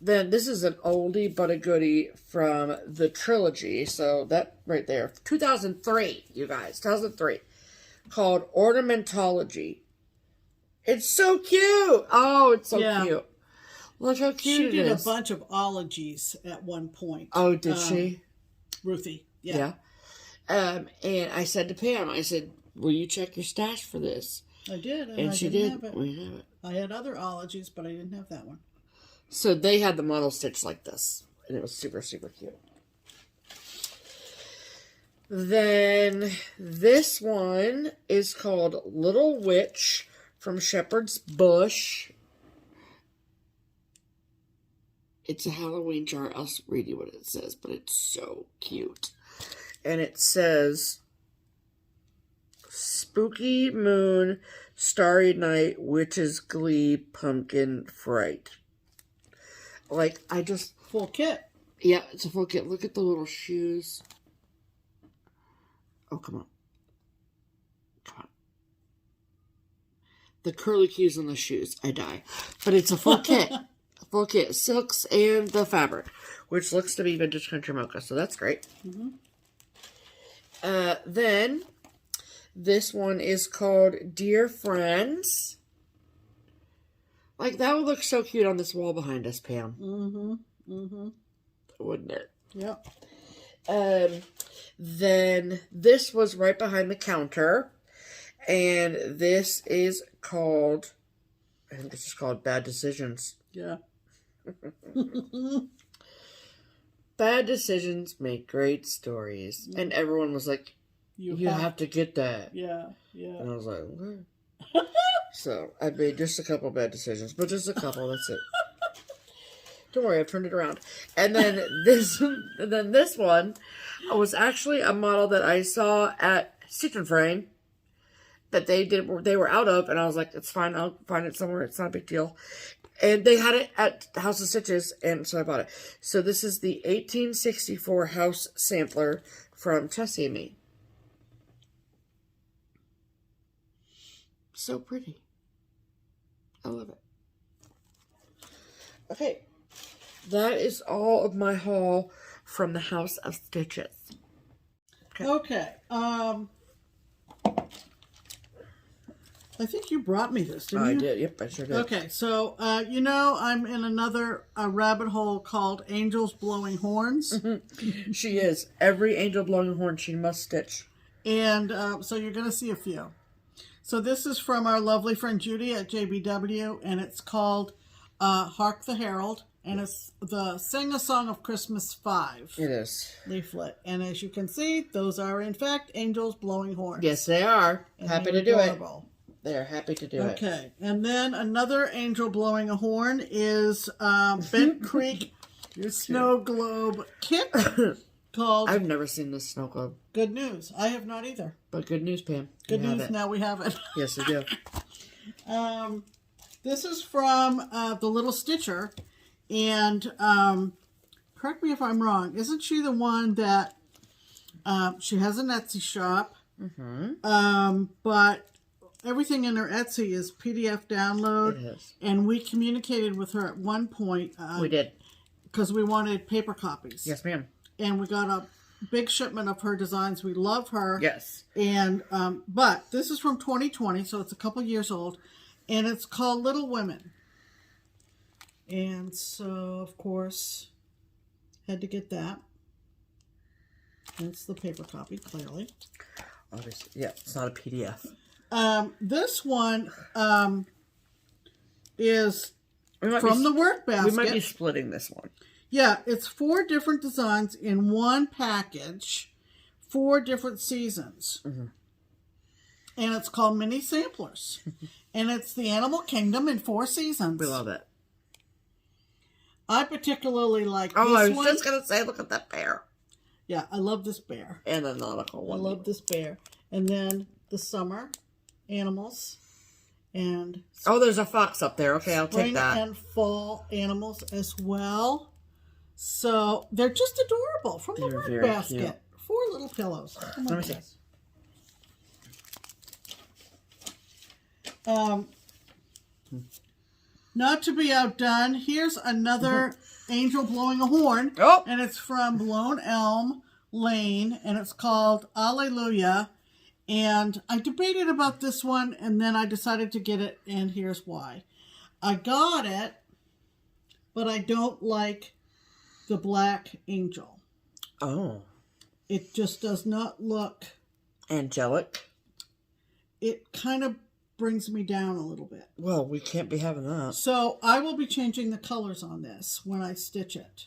Then this is an oldie but a goodie from the trilogy. So that right there, 2003, you guys, 2003, called Ornamentology. It's so cute. Oh, it's so cute. Look how cute it is. She did a bunch of ologies at one point. Oh, did she? Ruthie. Yeah. And I said to Pam, I said, will you check your stash for this? I did. And she did. We have it. I had other ologies, but I didn't have that one. So they had the model stitch like this. And it was super, super cute. Then this one is called Little Witch from Shepherd's Bush. It's a Halloween jar. I'll read you what it says, but it's so cute. And it says, Spooky Moon, Starry Night, Witch's Glee, Pumpkin Fright. Like, I just... Full kit. Yeah, it's a full kit. Look at the little shoes. Oh, come on. Come on. The curly cues on the shoes. I die. But it's a full kit. Full kit. Silks and the fabric, which looks to be Vintage Country Mocha. So that's great. Mm-hmm. Then, this one is called Dear Friends. Like, that would look so cute on this wall behind us, Pam. Mm-hmm. Mm-hmm. Wouldn't it? Yep. Then this was right behind the counter. And this is called, I think this is called Bad Decisions. Yeah. Bad decisions make great stories. And everyone was like, you have to get that. Yeah. And I was like, okay. So I made just a couple bad decisions, but just a couple, that's it. Don't worry, I've turned it around. And then this one was actually a model that I saw at Stitch and Frame that they were out of, and I was like, it's fine, I'll find it somewhere, it's not a big deal. And they had it at House of Stitches, and so I bought it. So this is the 1864 House Sampler from Tessie and Me. So pretty. I love it. Okay. That is all of my haul from the House of Stitches. Okay. I think you brought me this, didn't you? I did. Yep, I sure did. Okay, so, I'm in another rabbit hole called Angels Blowing Horns. She is. Every angel blowing a horn, she must stitch. And so you're going to see a few. So this is from our lovely friend Judy at JBW, and it's called Hark the Herald, and it's the Sing a Song of Christmas 5. It is. Leaflet. And as you can see, those are, in fact, angels blowing horns. Yes, they are. And happy to do adorable. it. They're happy to do it. Okay. And then another angel blowing a horn is Bent Creek Your snow globe kit called... I've never seen this snow globe. Good news. I have not either. But good news, Pam. Good news, now we have it. Yes, we do. This is from the Little Stitcher. And correct me if I'm wrong. Isn't she the one that... she has an Etsy shop. Mm-hmm. But everything in her Etsy is PDF download. It is. And we communicated with her at one point. We did. Because we wanted paper copies. Yes, ma'am. And we got a big shipment of her designs. We love her. Yes. And but this is from 2020, so it's a couple years old. And it's called Little Women. And so, of course, had to get that. And it's the paper copy, clearly. Obviously. Yeah, it's not a PDF. This one is from the work basket. We might be splitting this one. Yeah, it's 4 different designs in one package, 4 different seasons. Mm-hmm. And it's called Mini Samplers. And it's the Animal Kingdom in 4 seasons. We love it. I particularly like this one. Oh, I was just going to say, look at that bear. Yeah, I love this bear. And the nautical one. I love this bear. And then the summer animals. And oh, there's a fox up there. Okay, I'll take that. Spring and fall animals as well. So they're just adorable from the work basket. Cute. 4 little pillows. Oh my goodness. Not to be outdone, here's another angel blowing a horn. Oh. And it's from Blown Elm Lane. And it's called Alleluia. And I debated about this one. And then I decided to get it. And here's why. I got it. But I don't like the black angel. Oh. It just does not look... angelic? It kind of brings me down a little bit. Well, we can't be having that. So I will be changing the colors on this when I stitch it.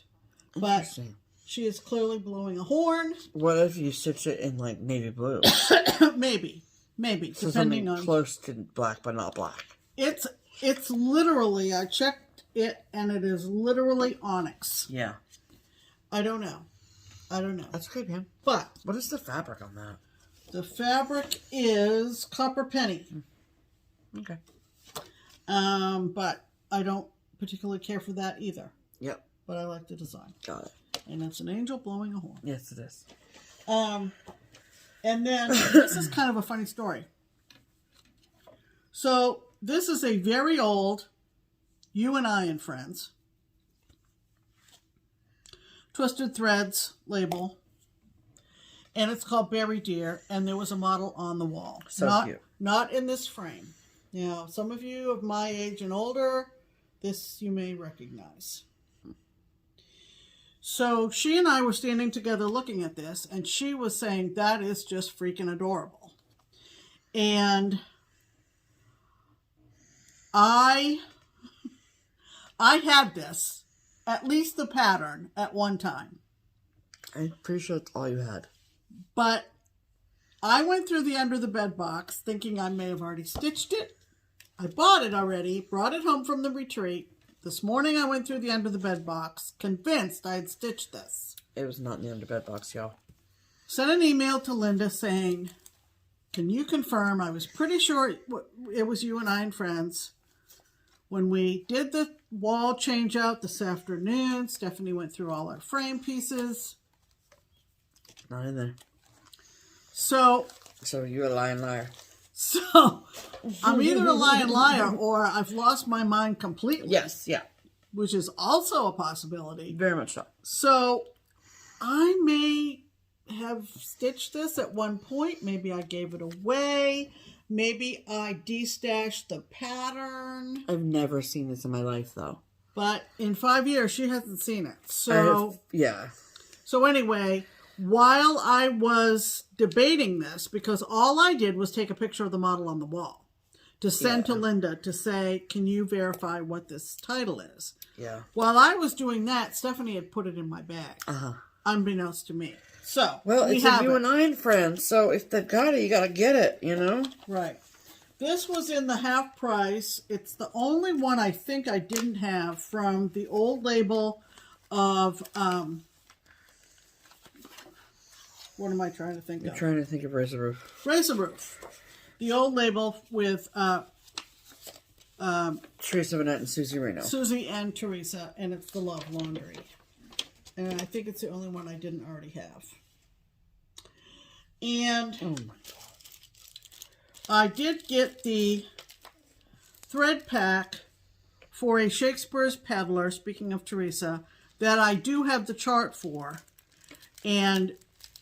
But she is clearly blowing a horn. What if you stitch it in like navy blue? Maybe. So depending on close to black but not black. It's literally, I checked it and it is literally onyx. Yeah. I don't know. That's okay, man. But what is the fabric on that? The fabric is copper penny. Okay. But I don't particularly care for that either. Yep. But I like the design. Got it. And it's an angel blowing a horn. Yes, it is. And then this is kind of a funny story. So this is a very old You and I and Friends Twisted Threads label. And it's called Berry Deer. And there was a model on the wall. So cute. Not in this frame. Now, some of you of my age and older, this you may recognize. So she and I were standing together looking at this, and she was saying, that is just freaking adorable. And I had this, at least the pattern, at one time. I'm pretty sure that's all you had. But I went through the under the bed box thinking I may have already stitched it. I bought it already, brought it home from the retreat. This morning I went through the under the bed box, convinced I had stitched this. It was not in the under bed box, y'all. Sent an email to Linda saying, can you confirm? I was pretty sure it was You and I and Friends. When we did the wall change out this afternoon, Stephanie went through all our frame pieces. Not in there. So you're a lying liar. So I'm either a lying liar or I've lost my mind completely. Yes, yeah. Which is also a possibility. Very much so. So I may have stitched this at one point. Maybe I gave it away. Maybe I destashed the pattern. I've never seen this in my life, though. But in 5 years, she hasn't seen it. So yeah. So anyway, while I was debating this, because all I did was take a picture of the model on the wall to send to Linda to say, can you verify what this title is? Yeah. While I was doing that, Stephanie had put it in my bag, unbeknownst to me. So, well, it's a You and I and Friends, so if they've got it, you got to get it, you know? Right. This was in the half price. It's the only one I think I didn't have from the old label of, what am I trying to think of? I'm trying to think of Razor Roof. Razor Roof. The old label with Teresa Vanette and Susie Reno. Susie and Teresa, and it's the Love Laundry. And I think it's the only one I didn't already have. And Oh my God. I did get the thread pack for a Shakespeare's Peddler, speaking of Teresa, that I do have the chart for. And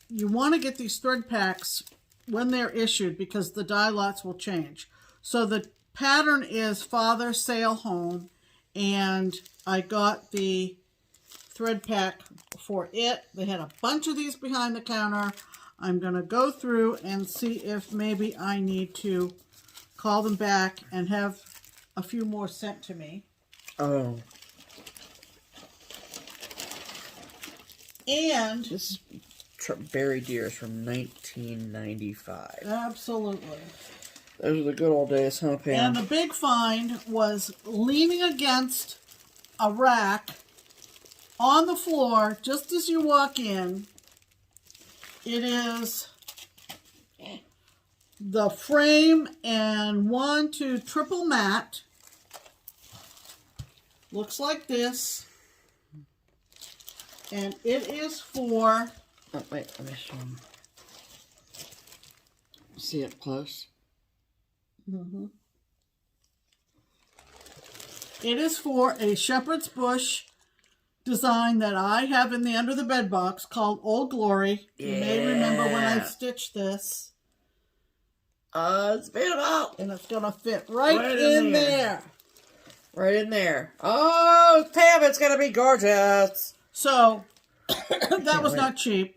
you want to get these thread packs when they're issued because the dye lots will change. So the pattern is Father Sail Home, and I got the thread pack for it. They had a bunch of these behind the counter. I'm going to go through and see if maybe I need to call them back and have a few more sent to me. Oh. And This Berry Deers from 1995. absolutely. Those are the good old days, huh, Pam? And the big find was leaning against a rack on the floor just as you walk in. It is the frame and 1, 2 triple mat. Looks like this. And it is for... Oh, wait, let me show them. See it close? Mm-hmm. It is for a shepherd's bush design that I have in the under the bed box called Old Glory. You may remember when I stitched this. It's beautiful. And it's going to fit right in there. Right in there. Oh, Pam, it's going to be gorgeous. So, that was not cheap.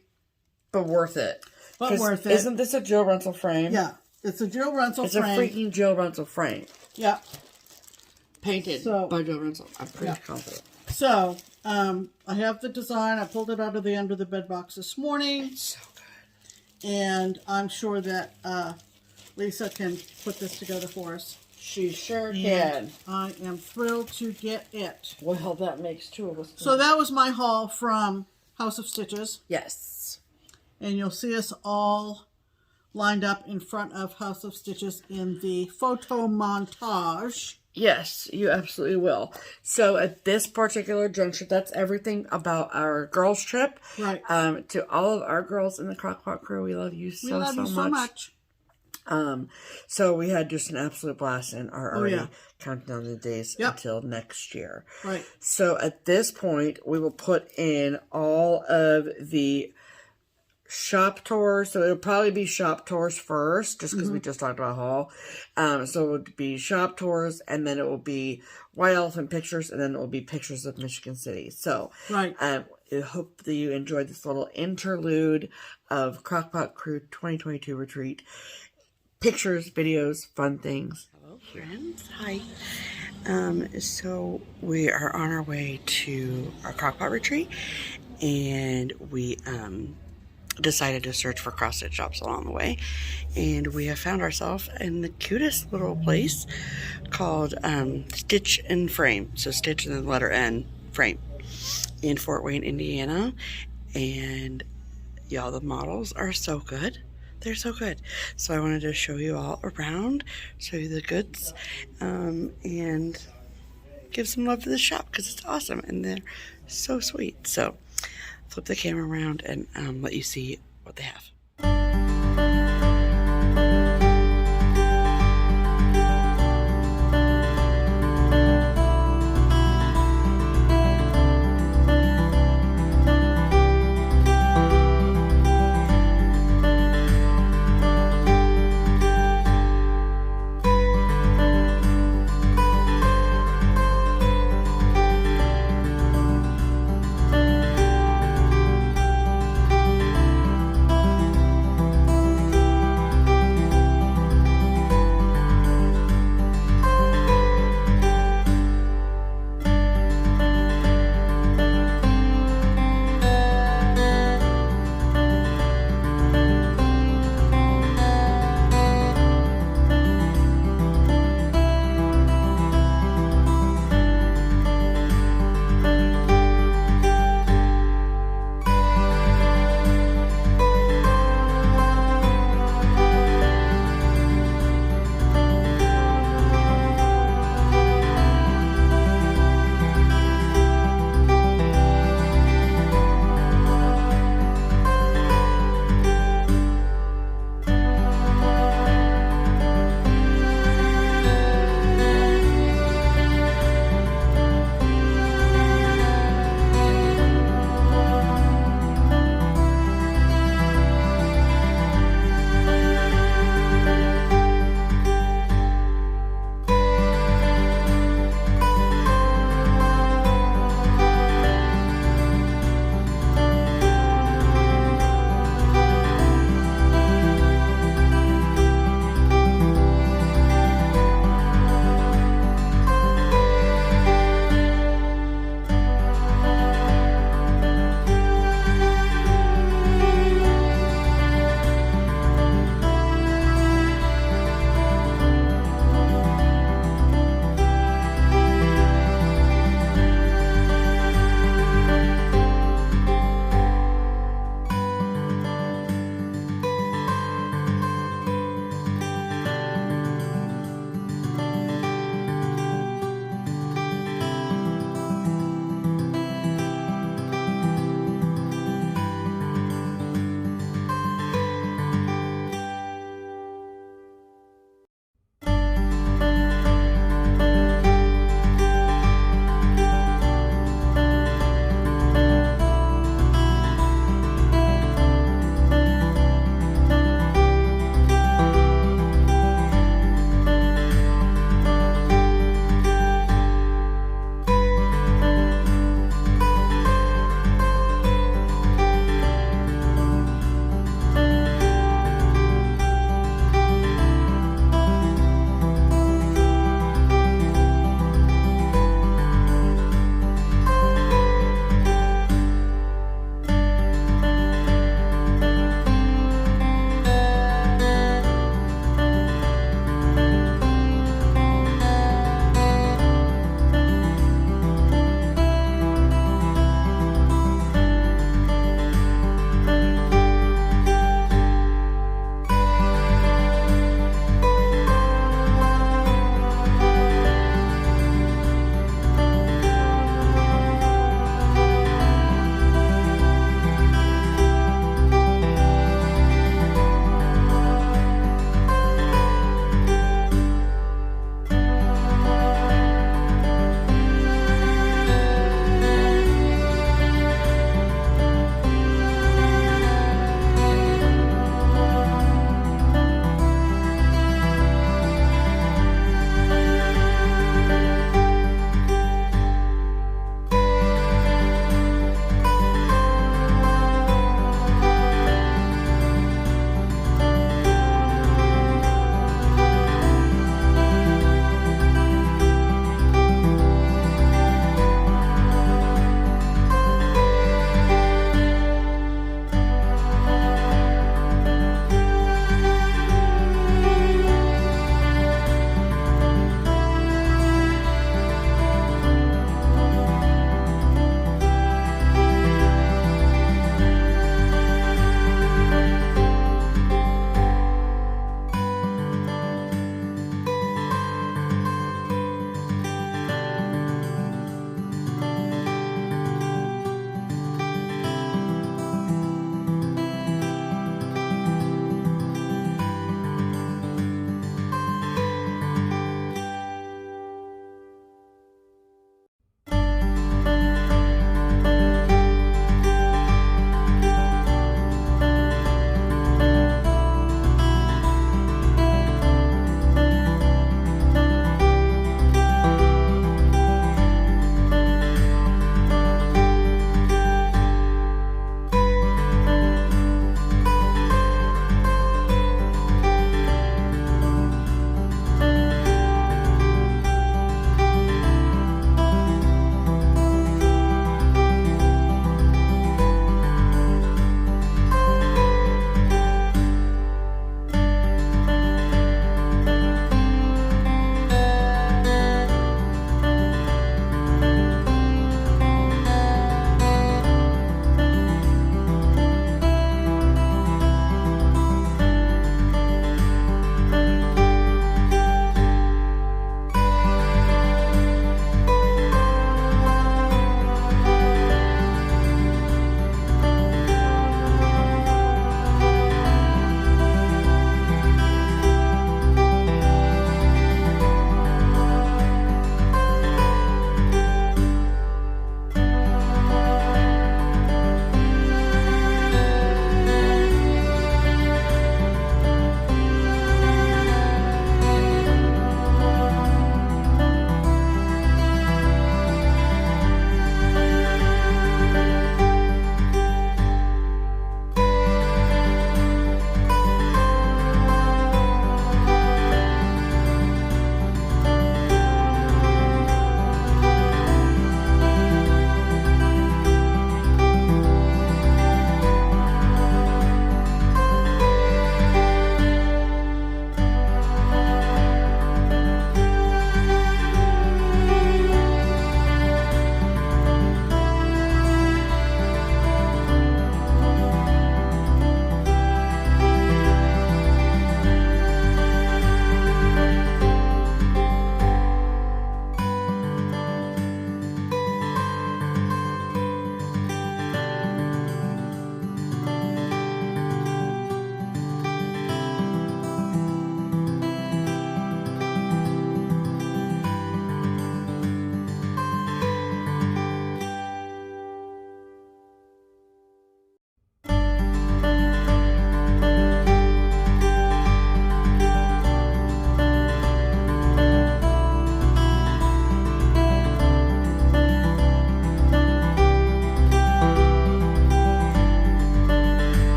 But worth it. But worth it. Isn't this a Jill Runsell frame? Yeah. It's a Jill Runsell It's frame. a freaking Jill Runsell frame. Yeah. Painted by Jill Runsell. I'm pretty confident. So, I have the design. I pulled it out of the under the bed box this morning. It's so good. And I'm sure that Lisa can put this together for us. She sure And can. I am thrilled to get it. Well, that makes two of us. So that was my haul from House of Stitches. Yes. And you'll see us all lined up in front of House of Stitches in the photo montage. Yes, you absolutely will. So at this particular juncture, that's everything about our girls' trip. Right. To all of our girls in the Crock-Pot crew, we love you so much. So we had just an absolute blast and are already counting down the days until next year. Right. So at this point, we will put in all of the shop tours. So it'll probably be shop tours first, just because we just talked about haul. So it would be shop tours, and then it will be White Elephant pictures, and then it will be pictures of Michigan City. So I hope that you enjoyed this little interlude of Crock-Pot Crew 2022 retreat. Pictures, videos, fun things. Hello friends, hi. So we are on our way to our Crock-Pot retreat, and we decided to search for cross-stitch shops along the way, and we have found ourselves in the cutest little place called Stitch and Frame. So Stitch and the letter N, Frame, in Fort Wayne, Indiana. And y'all, the models are so good. They're so good. So I wanted to show you all around, show you the goods, and give some love to the shop because it's awesome and they're so sweet. So flip the camera around and let you see what they have.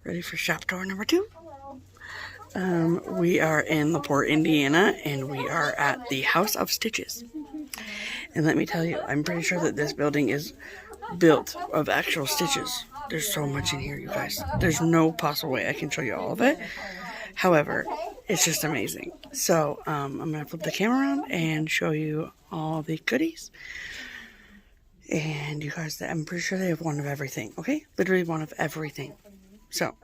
Ready for shop tour number 2? We are in LaPorte, Indiana, and we are at the House of Stitches. And let me tell you, I'm pretty sure that this building is built of actual stitches. There's so much in here, you guys. There's no possible way I can show you all of it. However, it's just amazing. So, I'm going to flip the camera around and show you all the goodies. And you guys, I'm pretty sure they have one of everything, okay? Literally one of everything. So,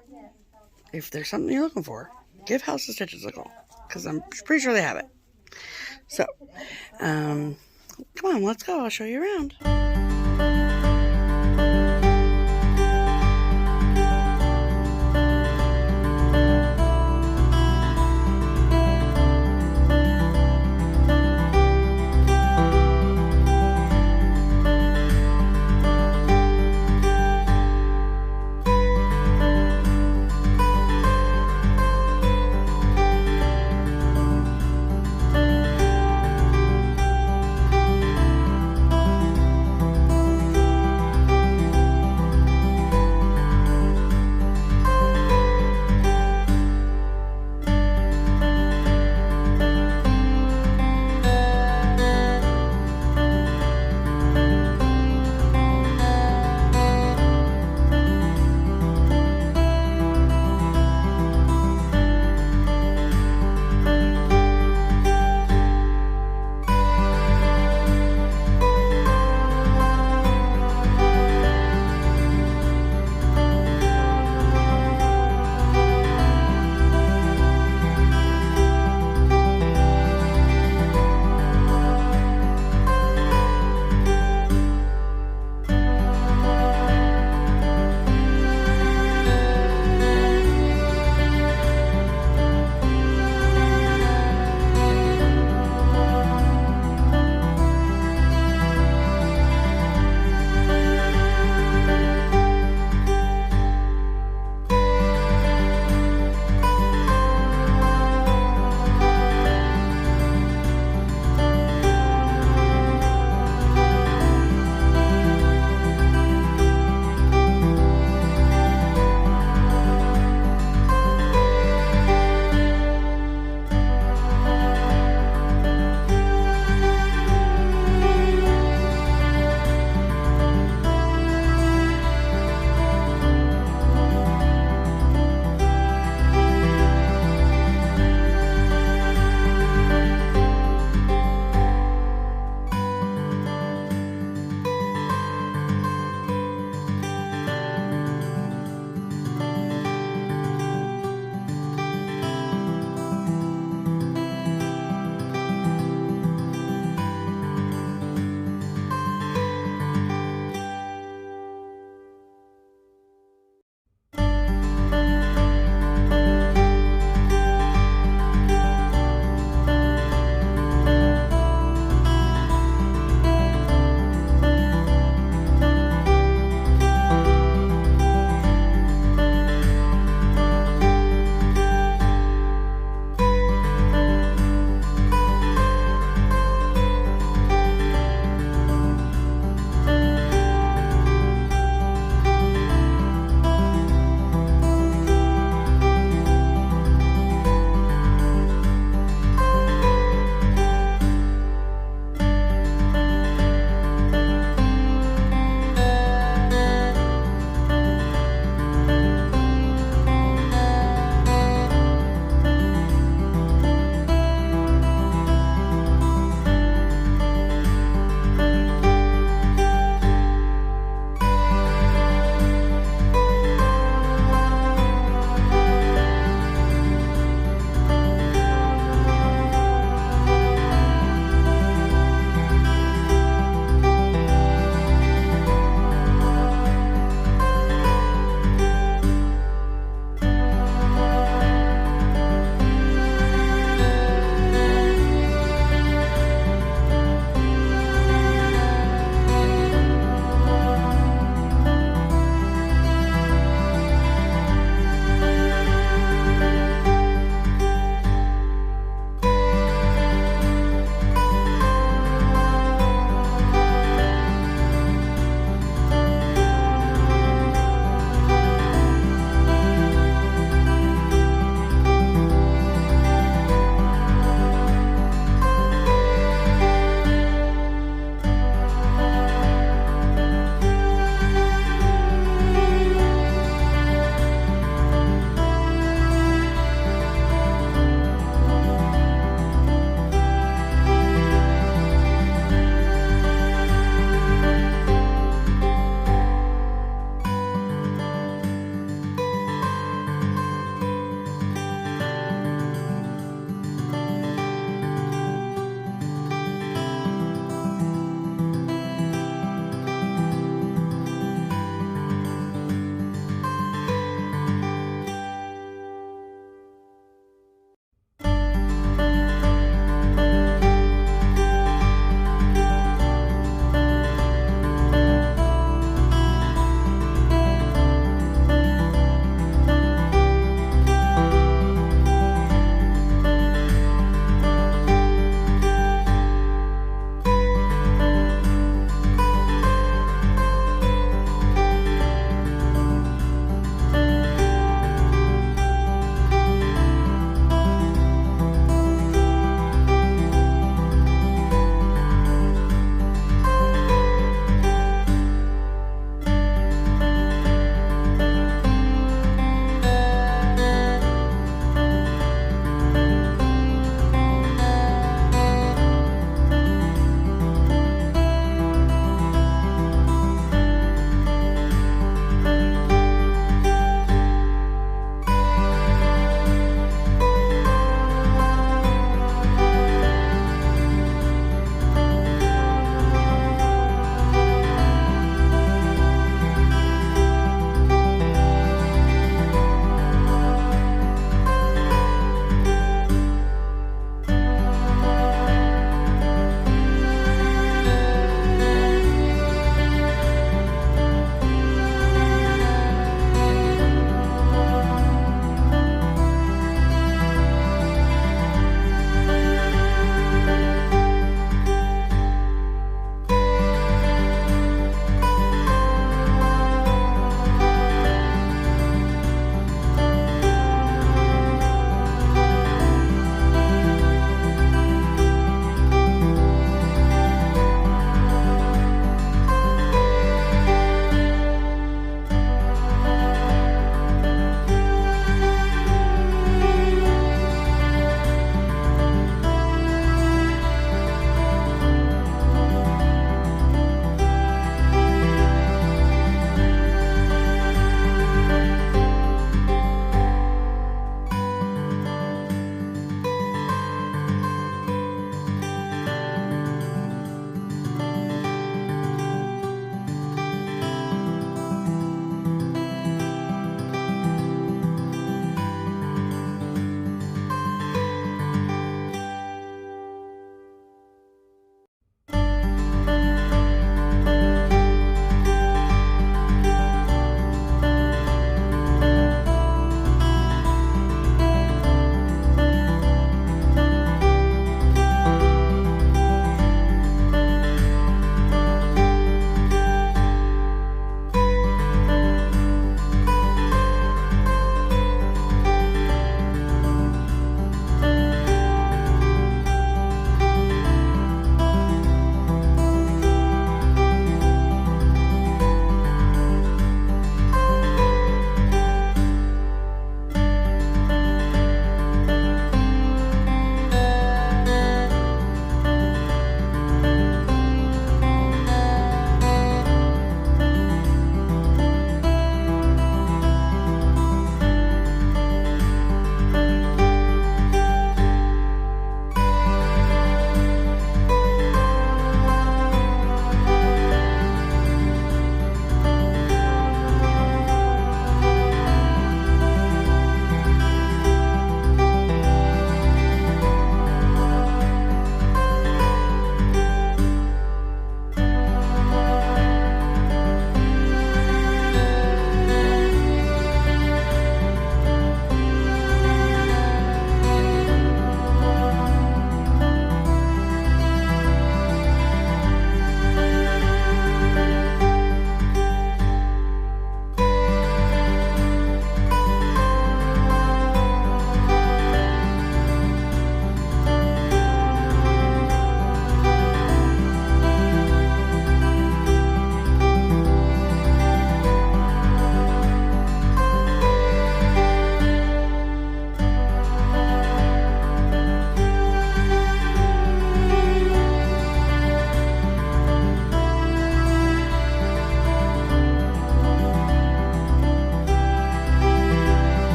if there's something you're looking for, give House of Stitches a call, because I'm pretty sure they have it. So, come on, let's go. I'll show you around.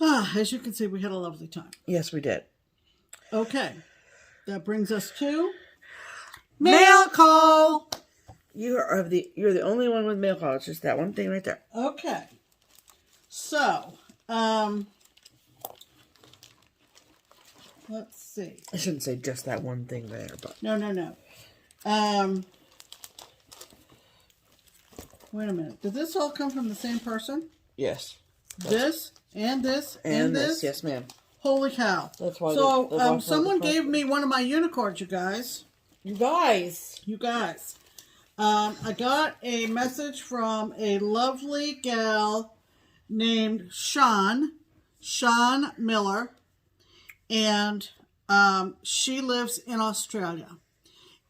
As you can see, we had a lovely time. Yes, we did. Okay. That brings us to mail call. You're the only one with mail call. It's just that one thing right there. Okay. So, let's see. I shouldn't say just that one thing there, but No. Wait a minute. Did this all come from the same person? yes. This and this and this? Yes, ma'am. Holy cow. That's why So, someone gave me one of my unicorns, you guys. You guys. I got a message from a lovely gal named Sean Miller, and she lives in Australia.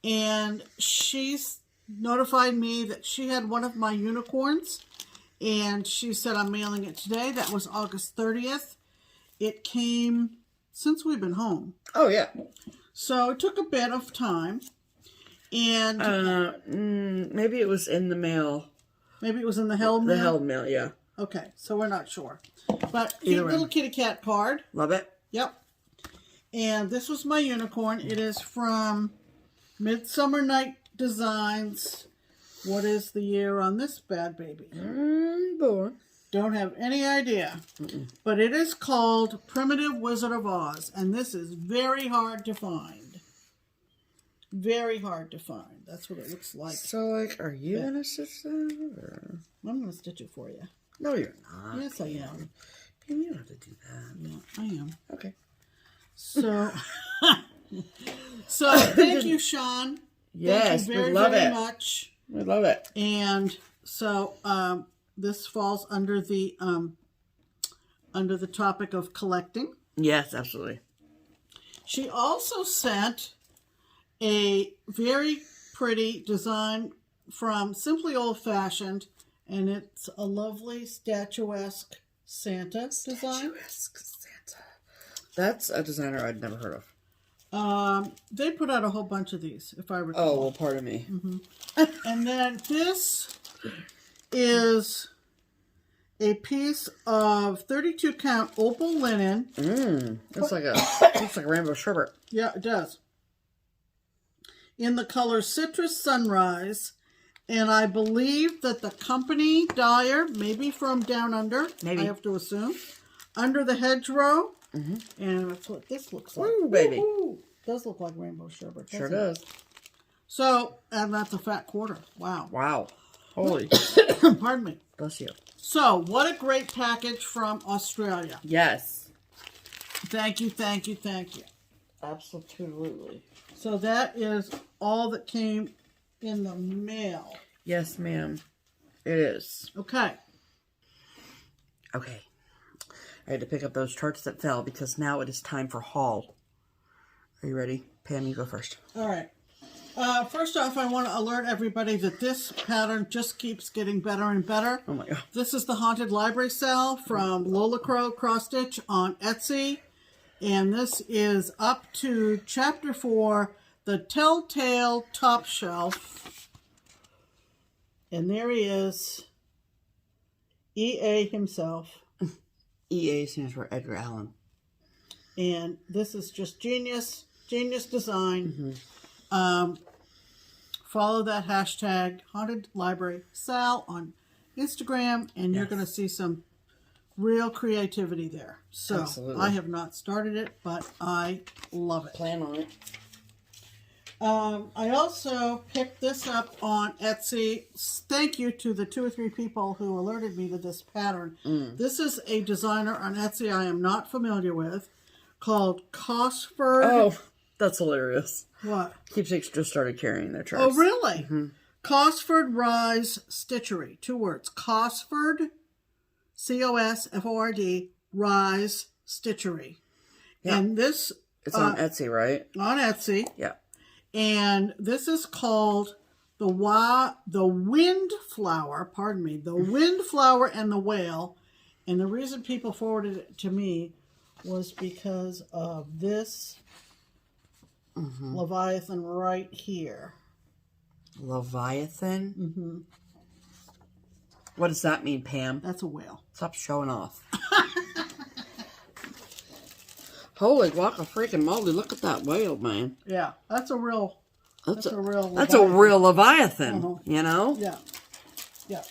And she's notified me that she had one of my unicorns, and she said, I'm mailing it today. That was August 30th. It came since we've been home. Oh, yeah. So it took a bit of time. And maybe it was in the mail. Maybe it was in the held mail? The held mail, yeah. Okay, so we're not sure. But cute little kitty cat card. Love it. Yep. And this was my unicorn. It is from Midsummer Night Designs. What is the year on this bad baby? Boy. Don't have any idea. But it is called Primitive Wizard of Oz. And this is very hard to find. Very hard to find. That's what it looks like. So, like, are you going to stitch that? Or? I'm going to stitch it for you. No, you're not. Yes, I am. You don't have to do that. Yeah, I am. Okay. So, thank you, Sean. Yes, thank you very, we love very it. much. We love it. And so, this falls under the topic of collecting. Yes, absolutely. She also sent a very pretty design from Simply Old Fashioned, and it's a lovely statuesque Santa design. Statuesque Santa. That's a designer I'd never heard of. They put out a whole bunch of these, if I recall. Oh, well, pardon me. And then this is a piece of 32 count opal linen. Looks like a rainbow sherbet. Yeah, it does. In the color Citrus Sunrise. And I believe that the company dyer, maybe from down under, maybe. I have to assume, Under the Hedgerow. And that's what this looks like. Ooh, baby. Woo-hoo. Does look like rainbow sherbet. Sure does. So, and that's a fat quarter. Wow. Wow. Holy. Pardon me. Bless you. So, what a great package from Australia. Yes. Thank you, thank you, thank you. Absolutely. So that is all that came in the mail. Yes, ma'am. It is. Okay. Okay. I had to pick up those charts that fell because now it is time for haul. Are you ready? Pam, you go first. All right. First off, I want to alert everybody that this pattern just keeps getting better and better. Oh my God. This is the Haunted Library Cell from LolaCrowCrossStitch on Etsy. And this is up to Chapter 4, The Telltale Top Shelf. And there he is, EA himself. EA stands for Edgar Allan. And this is just genius design. Follow that hashtag Haunted Library Sal on Instagram, and you're going to see some real creativity there. So absolutely. I have not started it, but I love it. Plan on it. I also picked this up on Etsy. Thank you to the 2 or 3 people who alerted me to this pattern. This is a designer on Etsy I am not familiar with called Cosford. Oh, that's hilarious. What? Keepsakes just started carrying their charts. Oh, really? Cosford Rise Stitchery. 2 words. Cosford, C-O-S-F-O-R-D, Rise Stitchery. Yeah. And this... It's on Etsy, right? On Etsy. Yeah. And this is called the Windflower, pardon me, the Windflower and the Whale. And the reason people forwarded it to me was because of this Leviathan right here. Leviathan? What does that mean, Pam? That's a whale. Stop showing off. Holy guaca freaking moly, look at that whale, man. Yeah, that's a real Leviathan. That's a real Leviathan, Uh-huh. you know? Yeah. Yeah.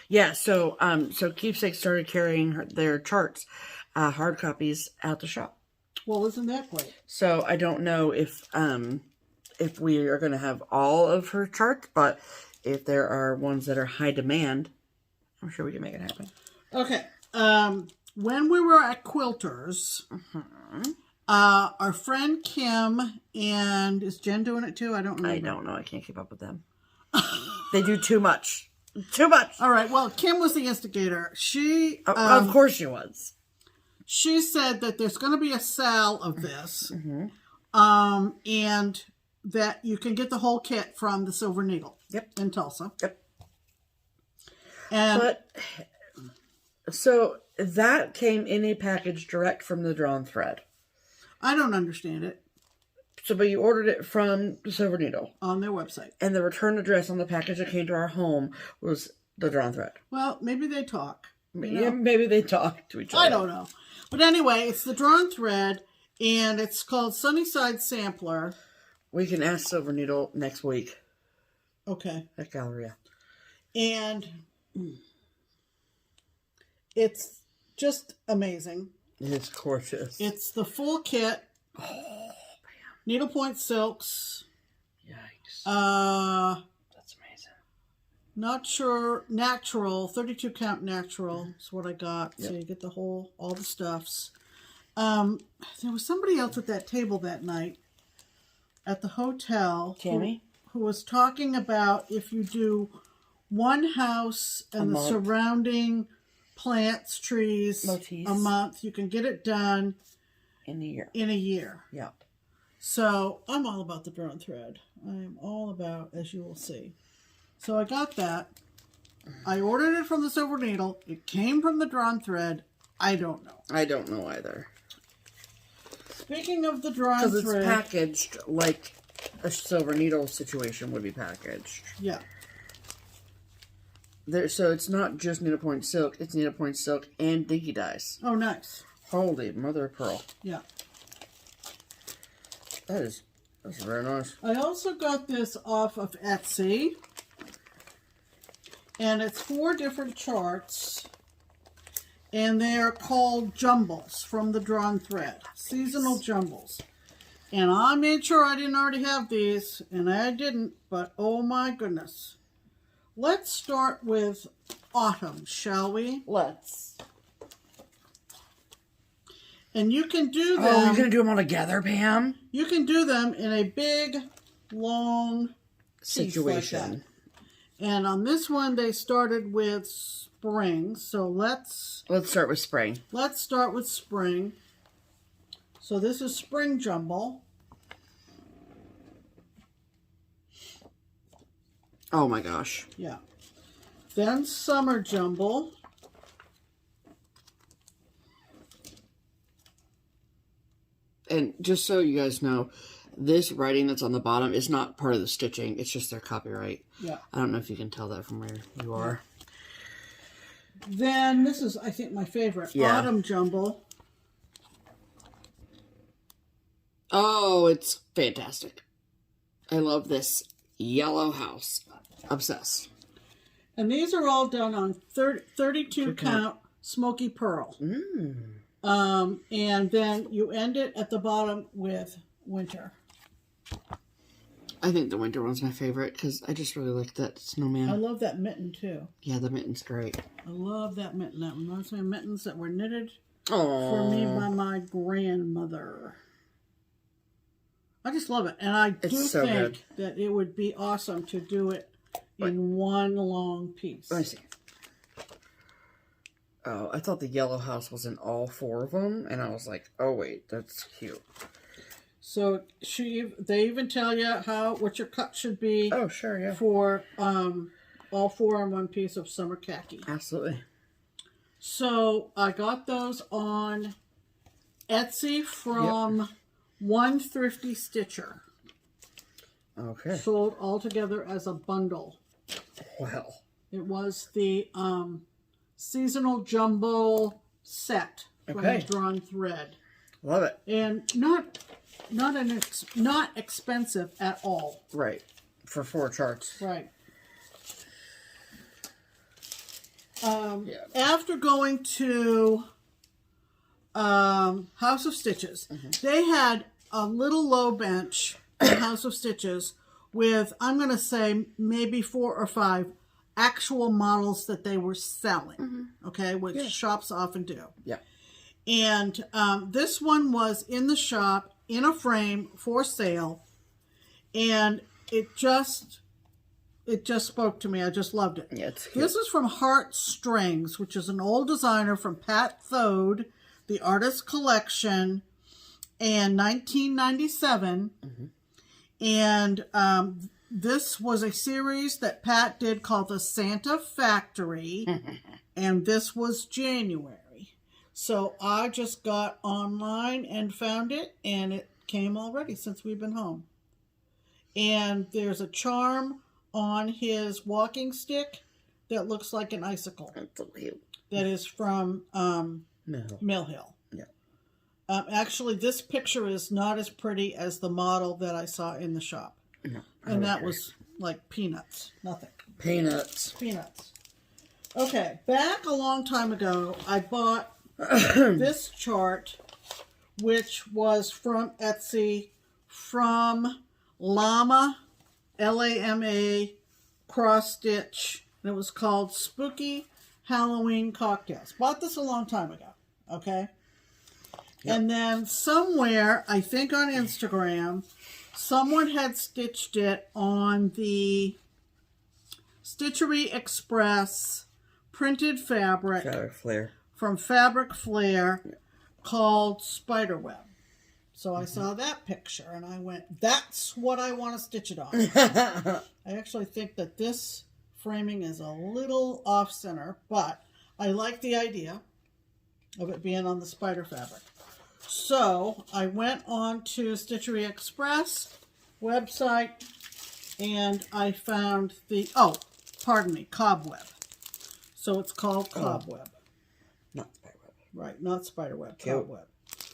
Yeah, so Keepsakes started carrying their charts, hard copies at the shop. Well, isn't that great? So I don't know if we are going to have all of her charts, but if there are ones that are high demand, I'm sure we can make it happen. Okay. When we were at Quilters, our friend Kim, and is Jen doing it too? I don't remember. I don't know. I can't keep up with them. They do too much. Too much. All right. Well, Kim was the instigator. She, of course she was. She said that there's going to be a sale of this, and that you can get the whole kit from the Silver Needle. Yep. In Tulsa. Yep. And so that came in a package direct from the drawn thread. I don't understand it. So, but you ordered it from the Silver Needle. On their website. And the return address on the package that came to our home was the drawn thread. Well, maybe they talk. Yeah, maybe they talk to each other. I don't know. But anyway, it's the drawn thread, and it's called Sunnyside Sampler. We can ask Silver Needle next week. Okay. At Galleria. And it's just amazing. It's gorgeous. It's the full kit. Oh, man. Needlepoint silks. Yikes. That's amazing. Not sure. Natural. 32 count natural is what I got. Yep. So you get the whole, all the stuffs. There was somebody else at that table that night at the hotel. Tammy? Who was talking about if you do one house and the surrounding plants, trees, motifs, a month, you can get it done in a year. In a year. Yeah. So I'm all about the drawn thread. I am all about, as you will see. So I got that. I ordered it from the Silver Needle. It came from the drawn thread. I don't know. I don't know either. Speaking of the drawn thread. Because it's packaged like a Silver Needle situation would be packaged. Yeah. So it's not just needlepoint silk. It's needlepoint silk and dinky dyes. Oh, nice. Holy mother of pearl. Yeah. That's very nice. I also got this off of Etsy. And it's 4 different charts. And they are called jumbles from the drawn thread. Seasonal jumbles. And I made sure I didn't already have these. And I didn't. But oh my goodness. Let's start with autumn, shall we? Let's. And you can do them. Oh, you're going to do them all together, Pam? You can do them in a big, long situation. Like and on this one, they started with spring. So let's start with spring. Let's start with spring. So this is spring jumble. Oh my gosh. Yeah. Then summer jumble. And just so you guys know, this writing that's on the bottom is not part of the stitching. It's just their copyright. Yeah. I don't know if you can tell that from where you are. Then this is, I think, my favorite. Yeah. Autumn jumble. Oh, it's fantastic. I love this yellow house. Obsessed. And these are all done on 32 count smoky pearl. And then you end it at the bottom with winter. I think the winter one's my favorite because I just really like that snowman. I love that mitten too. Yeah, the mitten's great. I love that mitten. That reminds me of mittens that were knitted Aww. for me by my grandmother. I just love it. And I do think that it would be awesome to do it in one long piece. Let me see. Oh, I thought the yellow house was in all 4 of them, and I was like, oh wait, that's cute. So they even tell you what your cut should be. Oh, sure, yeah. For all 4 in one piece of summer khaki. Absolutely. So I got those on Etsy from One Thrifty Stitcher. Okay. Sold all together as a bundle. Well. It was the seasonal jumbo set from Okay. the Drawn Thread. Love it. And not expensive at all. Right. For 4 charts. Right. After going to House of Stitches, they had a little low bench in House of Stitches with, I'm going to say, maybe 4 or 5 actual models that they were selling. Okay, which shops often do. Yeah. And this one was in the shop, in a frame, for sale. And it just spoke to me. I just loved it. Yeah, it's cute. This is from Heart Strings, which is an old designer from Pat Thode, the Artist Collection, and 1997. And this was a series that Pat did called the Santa Factory, and this was January. So I just got online and found it, and it came already since we've been home. And there's a charm on his walking stick that looks like an icicle. That's a little. That is from Mill Hill. Yeah. Actually, this picture is not as pretty as the model that I saw in the shop. No. And that was like peanuts. Nothing. Peanuts. Peanuts. Okay, back a long time ago, I bought this chart, which was from Etsy, from Llama, L-A-M-A, Cross Stitch, and it was called Spooky Halloween Cocktails. Bought this a long time ago, okay? Yep. And then somewhere, I think on Instagram, someone had stitched it on the Stitchery Express printed fabric from Fabric Flair called Spiderweb. So I saw that picture and I went, that's what I want to stitch it on. I actually think that this framing is a little off center, but I like the idea of it being on the spider fabric. So I went on to Stitchery Express website and I found the, Cobweb. So it's called Cobweb. Not Spiderweb. Right, not Spiderweb, Cute. Cobweb.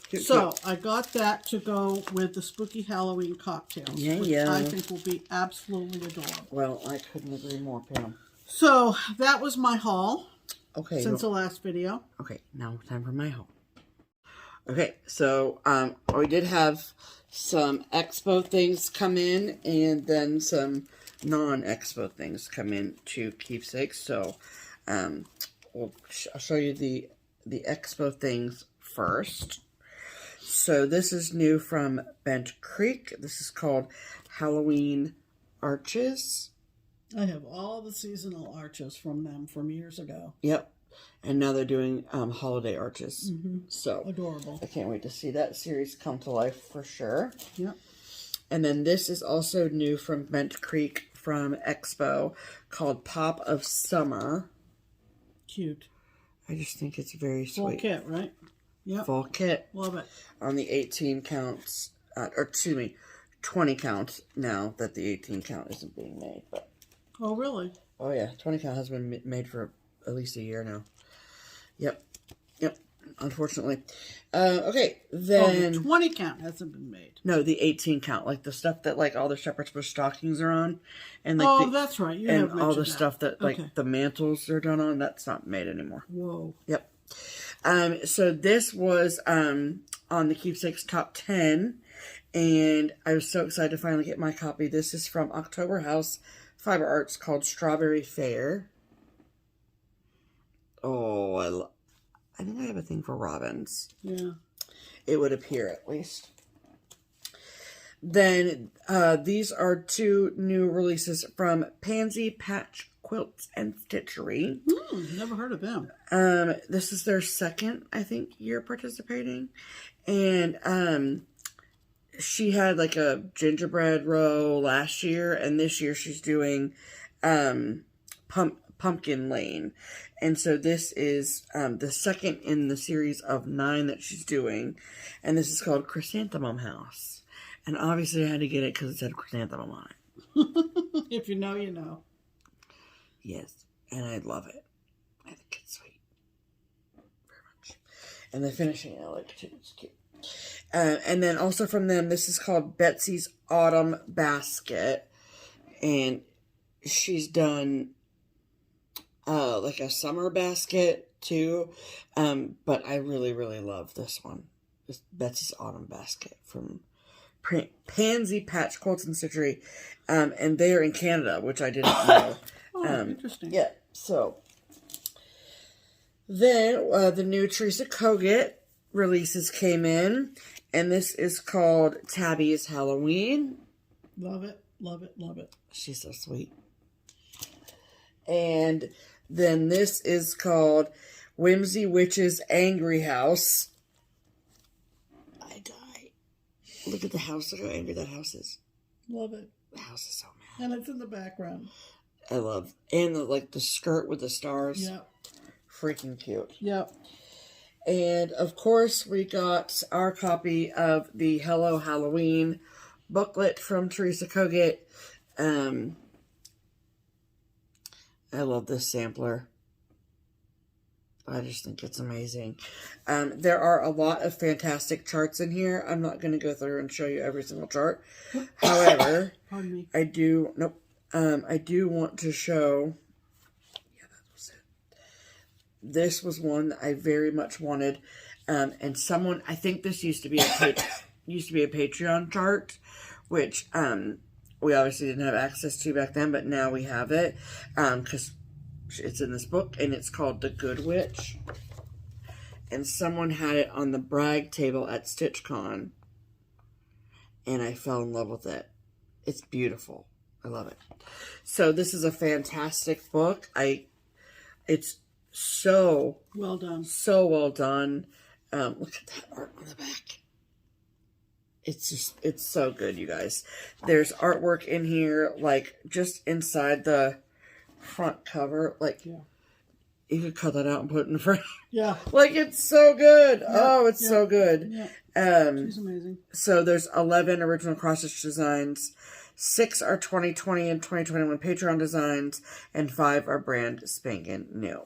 Cute, So cute. I got that to go with the Spooky Halloween cocktails, which I think will be absolutely adorable. Well, I couldn't agree more, Pam. So that was my haul. Okay. Since the last video. Okay, now time for my haul. Okay, so we did have some expo things come in and then some non-expo things come in to Keepsakes. So I'll show you the expo things first. So this is new from Bent Creek. This is called Halloween Arches. I have all the seasonal arches from them from years ago. Yep. And now they're doing holiday arches. So adorable. I can't wait to see that series come to life for sure. Yep. And then this is also new from Bent Creek from Expo called Pop of Summer. Cute. I just think it's very sweet. Full kit, right? Yep. Full kit. Love it. On the 18 counts, 20 counts now that the 18 count isn't being made. But Oh, really? oh yeah, 20 count has been made for at least a year now. Yep. Unfortunately. Okay, then... the 20 count hasn't been made. No, the 18 count. Like the stuff that like all the shepherd's bush stockings are on. And like that's right. You and have all the mentioned stuff that like Okay. the mantles are done on, that's not made anymore. Whoa. Yep. So this was on the Keepsakes Top 10. And I was so excited to finally get my copy. This is from October House Fiber Arts called Strawberry Fair. Oh, I think I have a thing for robins. Yeah. It would appear, at least. Then, these are 2 new releases from Pansy Patch Quilts and Stitchery. Never heard of them. This is their second, I think, year participating. And, she had like a gingerbread row last year, and this year she's doing, Pumpkin Lane. And so this is the second in the series of 9 that she's doing. And this is called Chrysanthemum House. And obviously I had to get it because it said chrysanthemum on it. If you know, you know. Yes. And I love it. I think it's sweet. And the finishing I like too. It's cute. And then also from them, this is called Betsy's Autumn Basket. And she's done like a summer basket too. But I really, really love this one. It's Betsy's Autumn Basket from Pansy Patch Quilts and Stitchery. And they are in Canada, which I didn't know. Interesting. Yeah, so then the new Teresa Kogut releases came in, and this is called Tabby's Halloween. Love it, love it, love it. She's so sweet. And then this is called Whimsy Witch's Angry House. I die. Look at the house. Look how angry that house is. Love it. The house is so mad. And it's in the background. I love. And the skirt with the stars. Yep. Freaking cute. Yep. And of course, we got our copy of the Hello Halloween booklet from Teresa Kogut. I love this sampler. I just think it's amazing. There are a lot of fantastic charts in here. I'm not going to go through and show you every single chart. However, Pardon me. I do want to show. Yeah, that was it. This was one that I very much wanted, and someone. I think this used to be a Patreon chart, which we obviously didn't have access to back then, but now we have it because it's in this book, and it's called The Good Witch. And someone had it on the brag table at StitchCon, and I fell in love with it. It's beautiful. I love it. So this is a fantastic book. It's so well done. So well done. Look at that art on the back. It's so good, you guys. There's artwork in here, like just inside the front cover. Like, yeah. You could cut that out and put it in the frame. Yeah. Like, it's so good. Yeah. Oh, it's so good. Yeah. She's amazing. So there's 11 original cross-stitch designs. 6 are 2020 and 2021 Patreon designs, and 5 are brand spanking new.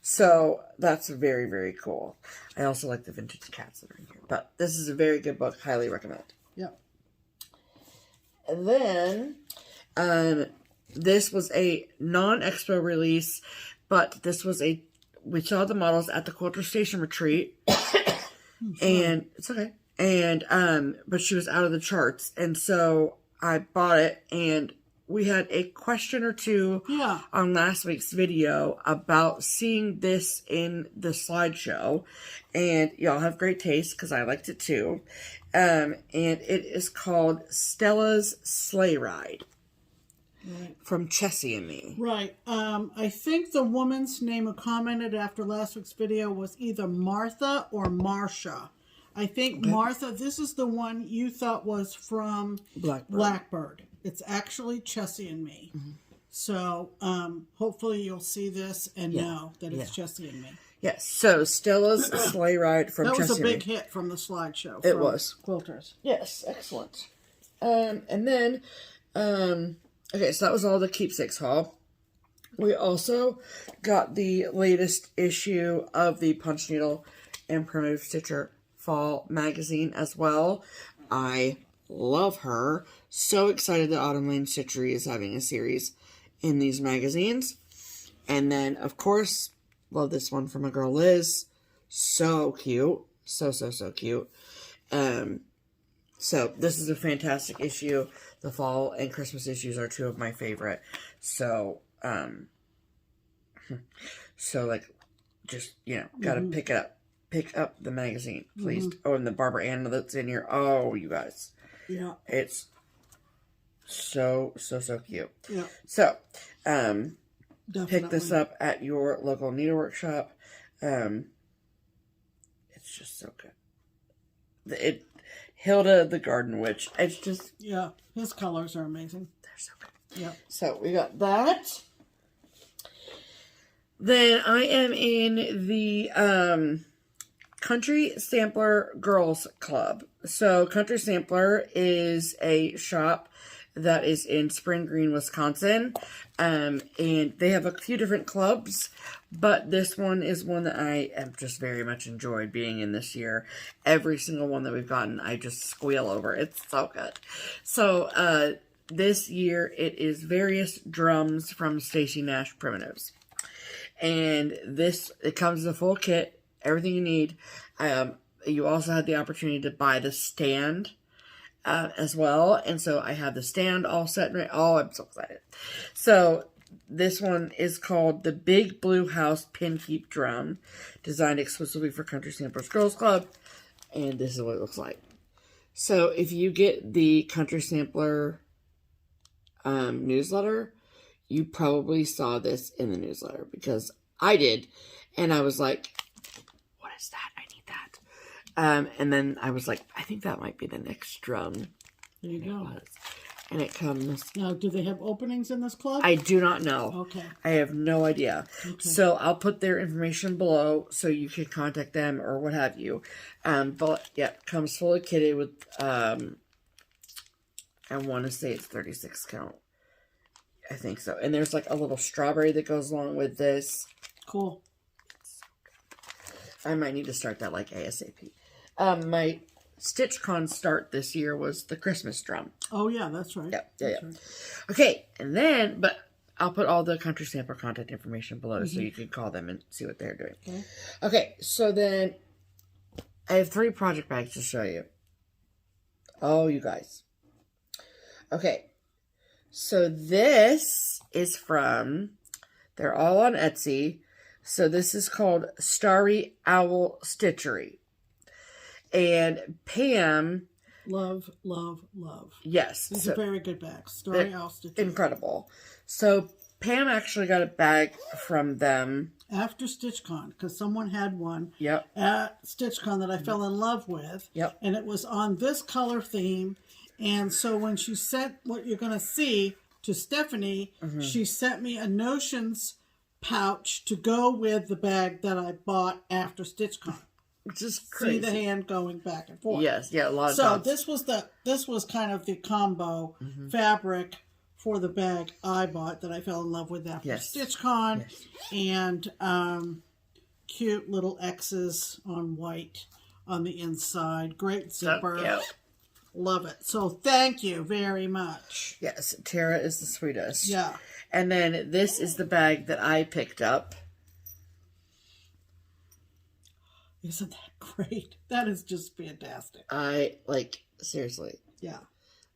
So that's very, very cool. I also like the vintage cats that are in here. But this is a very good book. Highly recommend. Yep. And then this was a non-expo release, but this was we saw the models at the Quilter Station retreat. And it's okay. And but she was out of the charts. And so I bought it, and we had a question or two on last week's video about seeing this in the slideshow. And y'all have great taste because I liked it too. And it is called Stella's Sleigh Ride. Right. From Chessie and Me. Right. I think the woman's name who commented after last week's video was either Martha or Marsha. I think Martha, this is the one you thought was from Blackbird. It's actually Chessie and Me. Mm-hmm. So hopefully you'll see this and know that it's Chessie and Me. Yes. So Stella's Sleigh Ride from Chessie and Me. That was a big hit from the slideshow. It was. Quilters. Yes. Excellent. And then, okay, so that was all the Keepsakes haul. We also got the latest issue of the Punch Needle and Primitive Stitcher Fall magazine as well. I love her. So excited that Autumn Lane Stitchery is having a series in these magazines. And then, of course, love this one from my girl Liz. So cute. So cute. So this is a fantastic issue. The fall and Christmas issues are 2 of my favorite. So, like, just, gotta pick it up. Pick up the magazine, please. Mm-hmm. Oh, and the Barbara Ann that's in here. Oh, you guys. Yeah. It's so cute. Yeah. So, pick this up at your local needlework shop. It's just so good. Hilda the Garden Witch. It's just... Yeah, his colors are amazing. They're so good. Yeah. So, we got that. Then I am in the... Country Sampler Girls Club. So Country Sampler is a shop that is in Spring Green, Wisconsin. And they have a few different clubs, but this one is one that I have just very much enjoyed being in this year. Every single one that we've gotten, I just squeal over. It's so good. So, this year it is various drums from Stacy Nash Primitives. And it comes as a full kit, everything you need. You also had the opportunity to buy the stand as well. And so I have the stand all set right. Oh, I'm so excited. So this one is called the Big Blue House Pin Keep Drum, designed exclusively for Country Samplers Girls Club. And this is what it looks like. So if you get the Country Sampler newsletter, you probably saw this in the newsletter because I did. And I was like, what is that? I need that. And then I was like, I think that might be the next drum. There you go. And it comes. Now, do they have openings in this club? I do not know. Okay. I have no idea. Okay. So I'll put their information below so you can contact them or what have you. But yeah, it comes fully kitted with, I want to say it's 36 count. I think so. And there's like a little strawberry that goes along with this. Cool. I might need to start that like ASAP. My StitchCon start this year was the Christmas drum. Oh, yeah, that's right. Yep, That's yeah. right. Okay, and then, but I'll put all the Country Sampler contact information below so you can call them and see what they're doing. Okay. Okay, so then I have 3 project bags to show you. Oh, you guys. Okay. So this is from, they're all on Etsy. So this is called Starry Owl Stitchery. And Pam. Love, love, love. Yes. These are very good bags. Starry Owl Stitchery. Incredible. So Pam actually got a bag from them. After StitchCon, because someone had one Yep. at StitchCon that I fell in love with. Yep. And it was on this color theme. And so when she sent what you're going to see to Stephanie, she sent me a Notions pouch to go with the bag that I bought after StitchCon. Which is crazy. See the hand going back and forth. Yes, yeah, a lot of So dots. this was kind of the combo fabric for the bag I bought that I fell in love with after StitchCon. Yes. And cute little X's on white on the inside. Great zipper. Yep. Love it. So thank you very much. Yes, Tara is the sweetest. Yeah. And then this is the bag that I picked up. Isn't that great? That is just fantastic. Seriously. Yeah.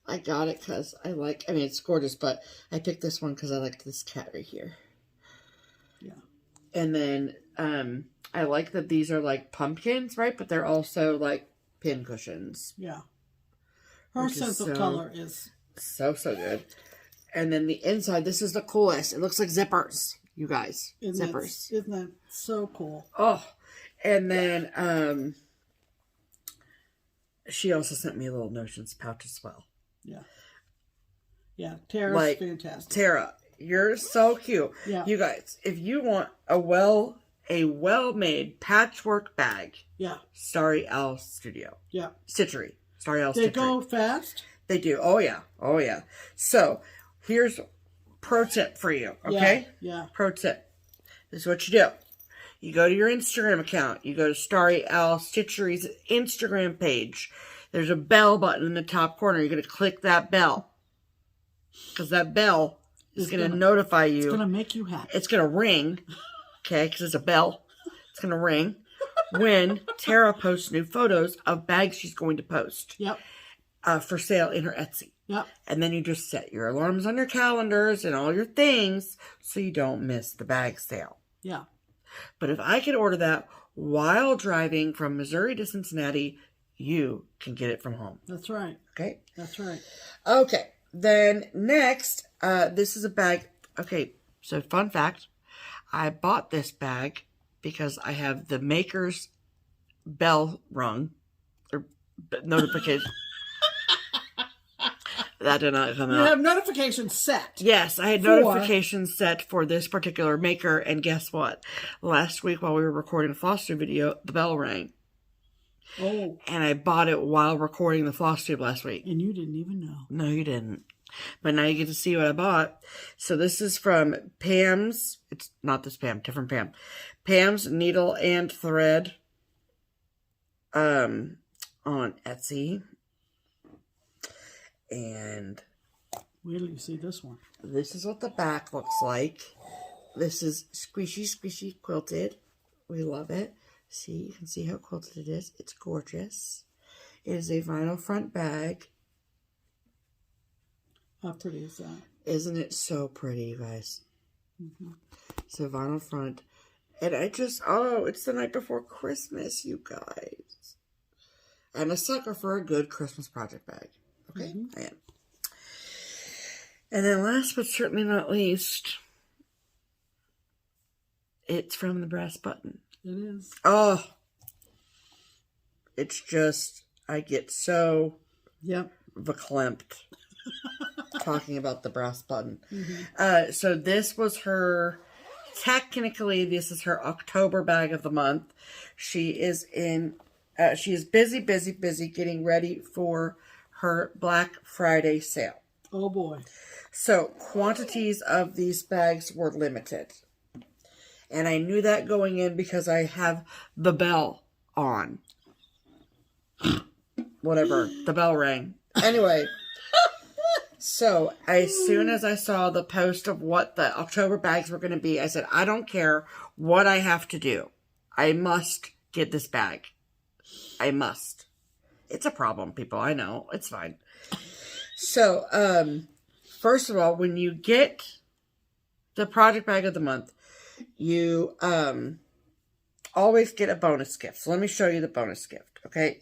I got it because it's gorgeous, but I picked this one because I liked this cat right here. Yeah. And then I like that these are like pumpkins, right? But they're also like pin cushions. Yeah. Her sense of color is so good. And then the inside, this is the coolest. It looks like zippers, you guys. Zippers. Isn't that so cool? Oh, and then she also sent me a little Notions pouch as well. Yeah. Yeah, Tara's fantastic. Tara, you're so cute. Yeah. You guys, if you want a well-made patchwork bag, Starry Owl Studio. Yeah. Stitchery. Starry Owl Stitchery. They go fast? They do. Oh, yeah. Oh, yeah. So, here's pro tip for you, okay? Yeah. Pro tip. This is what you do. You go to your Instagram account. You go to Starry Owl Stitchery's Instagram page. There's a bell button in the top corner. You're going to click that bell. Because that bell is going to notify you. It's going to make you happy. It's going to ring. Okay, because it's a bell. It's going to ring when Tara posts new photos of bags she's going to post. Yep. For sale in her Etsy. Yep. And then you just set your alarms on your calendars and all your things so you don't miss the bag sale. Yeah. But if I could order that while driving from Missouri to Cincinnati, you can get it from home. That's right. Okay? That's right. Okay. Then next, this is a bag. Okay, so fun fact. I bought this bag because I have the maker's bell rung or notification. That did not come out. You have notifications set. Yes, I had notifications set for this particular maker, and guess what? Last week while we were recording the FlossTube video, the bell rang. Oh. And I bought it while recording the FlossTube last week. And you didn't even know. No, you didn't. But now you get to see what I bought. So this is from Pam's. It's not this Pam, different Pam. Pam's Needle and Thread on Etsy. And wait till you see this one. this is what the back looks like. This is squishy quilted. We love it. See, you can see how quilted it is. It's gorgeous. It is a vinyl front bag. How pretty is that? Isn't it so pretty, you guys? Mm-hmm. It's a vinyl front. And oh, it's the night before Christmas, you guys. I'm a sucker for a good Christmas project bag. Okay? Mm-hmm. I am. And then last but certainly not least, it's from the Brass Button. It is. Oh, it's just, I get so verklempt talking about the Brass Button. Mm-hmm. So this was technically this is her October bag of the month. She is busy getting ready for her Black Friday sale. Oh boy. So quantities of these bags were limited. And I knew that going in because I have the bell on. Whatever. The bell rang. Anyway. So, as soon as I saw the post of what the October bags were going to be, I said, I don't care what I have to do. I must get this bag. I must. It's a problem, people. I know. It's fine. So, first of all, when you get the project bag of the month, you always get a bonus gift. So let me show you the bonus gift, okay?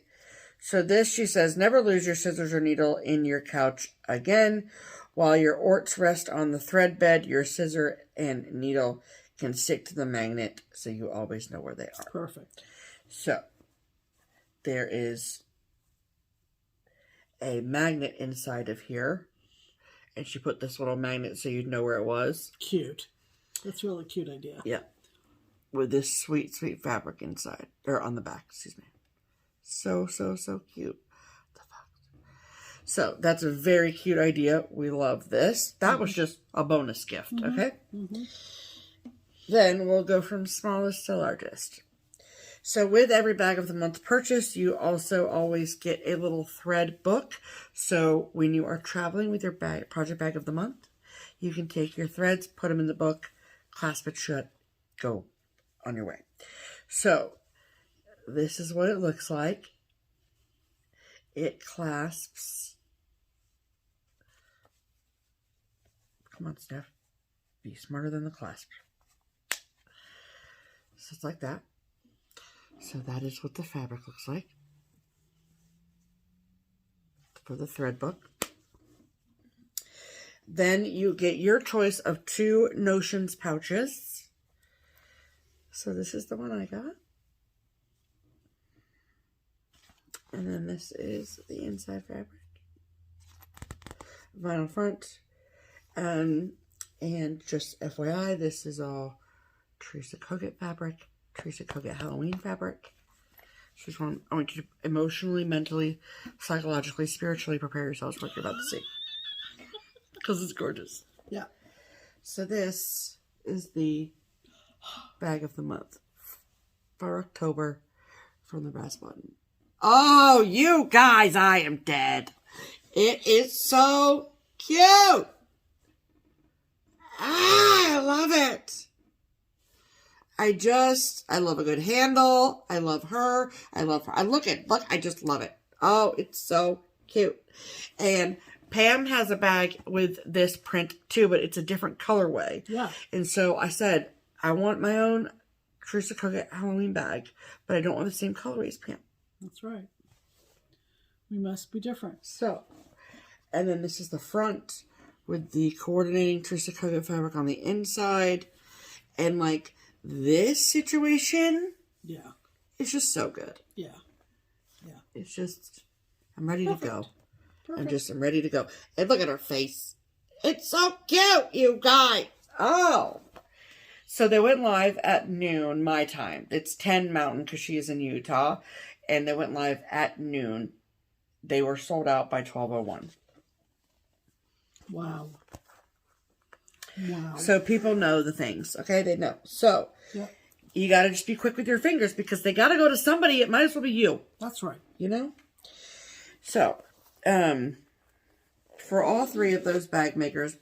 So this, she says, never lose your scissors or needle in your couch again. While your orts rest on the thread bed, your scissor and needle can stick to the magnet so you always know where they are. Perfect. So there is a magnet inside of here. And she put this little magnet so you'd know where it was. Cute. That's a really cute idea. Yeah. With this sweet fabric inside. Or on the back, excuse me. So cute. So that's a very cute idea. We love this. That was just a bonus gift, okay? Mm-hmm. Then we'll go from smallest to largest. So with every bag of the month purchase, you also always get a little thread book. So when you are traveling with your project bag of the month, you can take your threads, put them in the book, clasp it shut, go on your way. So this is what it looks like. It clasps. Come on, Steph. Be smarter than the clasp. So it's like that. So that is what the fabric looks like for the thread book. Then you get your choice of 2 Notions pouches. So this is the one I got. And then this is the inside fabric. Vinyl front. And just FYI, this is all Teresa Kogut fabric. Teresa Kogut Halloween fabric. So I want you to emotionally, mentally, psychologically, spiritually prepare yourselves for what you're about to see. Because it's gorgeous. Yeah. So this is the bag of the month for October from the Brass Button. Oh, you guys, I am dead. It is so cute. I love it. I love a good handle. I love her. Look, I just love it. Oh, it's so cute. And Pam has a bag with this print too, but it's a different colorway. Yeah. And so I said, I want my own Teresa Kogut Halloween bag, but I don't want the same color as Pam. That's right. We must be different. So, and then this is the front with the coordinating Teresa Kogut fabric on the inside. And like this situation, yeah, it's just so good. Yeah. Yeah. It's just, I'm ready to go. Perfect. I'm ready to go. And look at her face. It's so cute, you guys. Oh. So they went live at noon, my time. It's 10 Mountain because she is in Utah. And they went live at noon. They were sold out by 12:01. Wow. Wow. So people know the things, okay? They know. So Yep. you got to just be quick with your fingers because they got to go to somebody. It might as well be you. That's right. You know? So, for all three of those bag makers,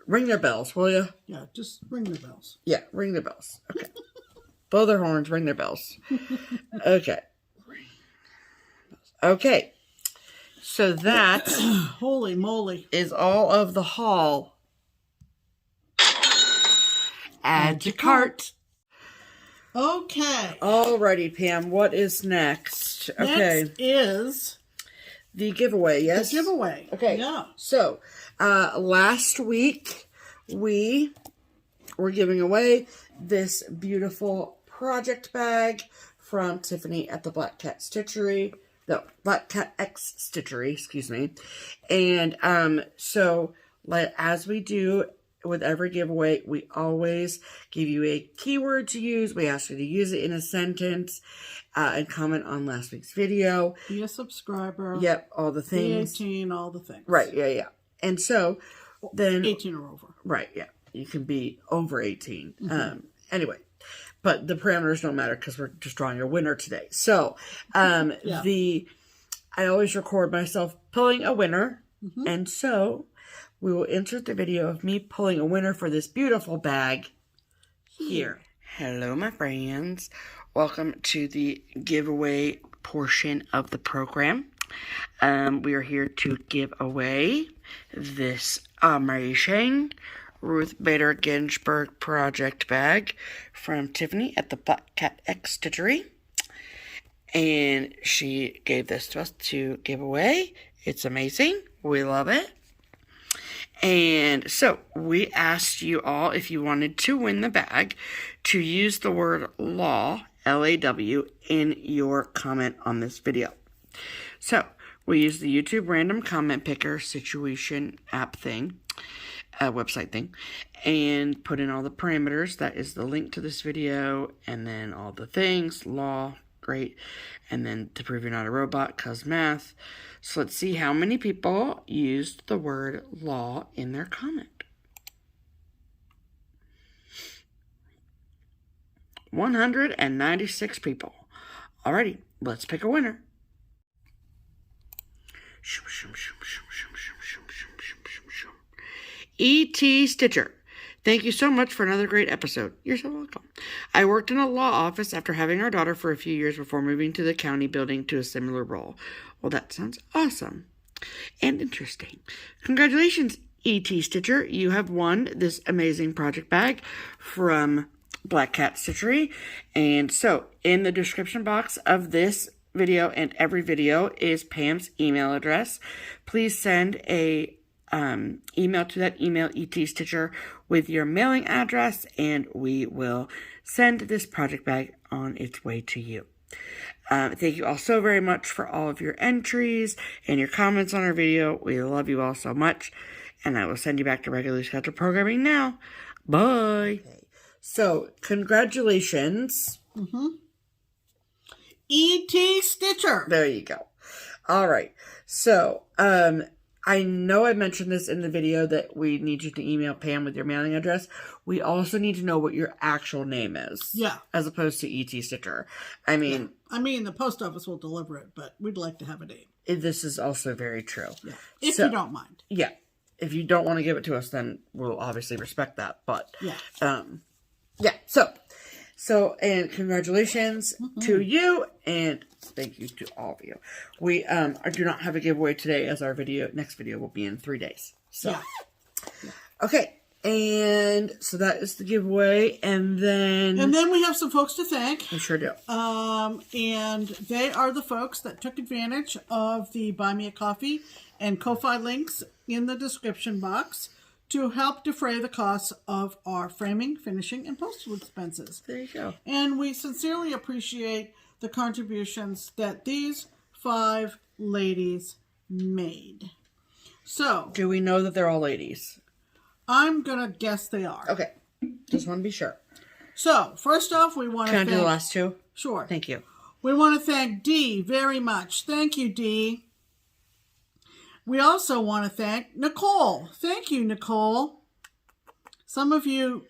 ring their bells, will you? Yeah, just ring the bells. Yeah, ring their bells. Okay. Blow their horns, ring their bells. Okay. Okay. So that Holy moly. is all of the haul. Add to cart. Okay. Alrighty, Pam. What is next? Okay. Next is The giveaway, yes? the giveaway. Okay. Yeah. So, last week we were giving away this beautiful project bag from Tiffany at the Black Cat Stitchery. The Black Cat X Stitchery, excuse me. And so, like, as we do with every giveaway, we always give you a keyword to use. We ask you to use it in a sentence and comment on last week's video. Be a subscriber. Yep, all the Be things. 18, all the things. Right, yeah. And so, then... 18 or over. Right, yeah. You can be over 18. Anyway, but the parameters don't matter because we're just drawing a winner today. So, I always record myself pulling a winner. And so, we will insert the video of me pulling a winner for this beautiful bag here. Hello, my friends. Welcome to the giveaway portion of the program. We are here to give away this amazing Ruth Bader Ginsburg project bag from Tiffany at the Black Cat X Stitchery. And she gave this to us to give away. It's amazing. We love it. And so we asked you all, if you wanted to win the bag, to use the word law, L-A-W, in your comment on this video. So we used the YouTube random comment picker situation app thing, website thing, and put in all the parameters. That is the link to this video, and then all the things, law, great, and then to prove you're not a robot, cause math. So let's see how many people used the word law in their comment. 196 people. Alrighty, let's pick a winner. E.T. Stitcher. Thank you so much for another great episode. You're so welcome. I worked in a law office after having our daughter for a few years before moving to the county building to a similar role. Well, that sounds awesome and interesting. Congratulations, E.T. Stitcher. You have won this amazing project bag from Black Cat Stitchery. And so, in the description box of this video and every video is Pam's email address. Please send a email to that email, E.T. Stitcher, with your mailing address, and we will send this project bag on its way to you. Thank you all so very much for all of your entries and your comments on our video. We love you all so much, and I will send you back to regularly scheduled programming now. Bye. Okay. So, congratulations. E.T. Stitcher. There you go. All right. So, I know I mentioned this in the video that we need you to email Pam with your mailing address. We also need to know what your actual name is. Yeah. As opposed to E.T. Stitcher. I mean... Yeah. I mean, the post office will deliver it, but we'd like to have a name. This is also very true. Yeah. If you don't mind. Yeah. If you don't want to give it to us, then we'll obviously respect that. But... Yeah. Yeah. So, and congratulations to you, and thank you to all of you. We do not have a giveaway today, as our next video will be in 3 days. So, okay, and so that is the giveaway, and then we have some folks to thank. We sure do. And they are the folks that took advantage of the Buy Me a Coffee and Ko-Fi links in the description box to help defray the costs of our framing, finishing, and postal expenses. There you go. And we sincerely appreciate the contributions that these 5 ladies made. So, do we know that they're all ladies? I'm going to guess they are. Okay. Just want to be sure. So, first off, we want to thank... Can I do the last 2? Sure. Thank you. We want to thank Dee very much. Thank you, Dee. We also want to thank Nicole. Thank you, Nicole. Some of you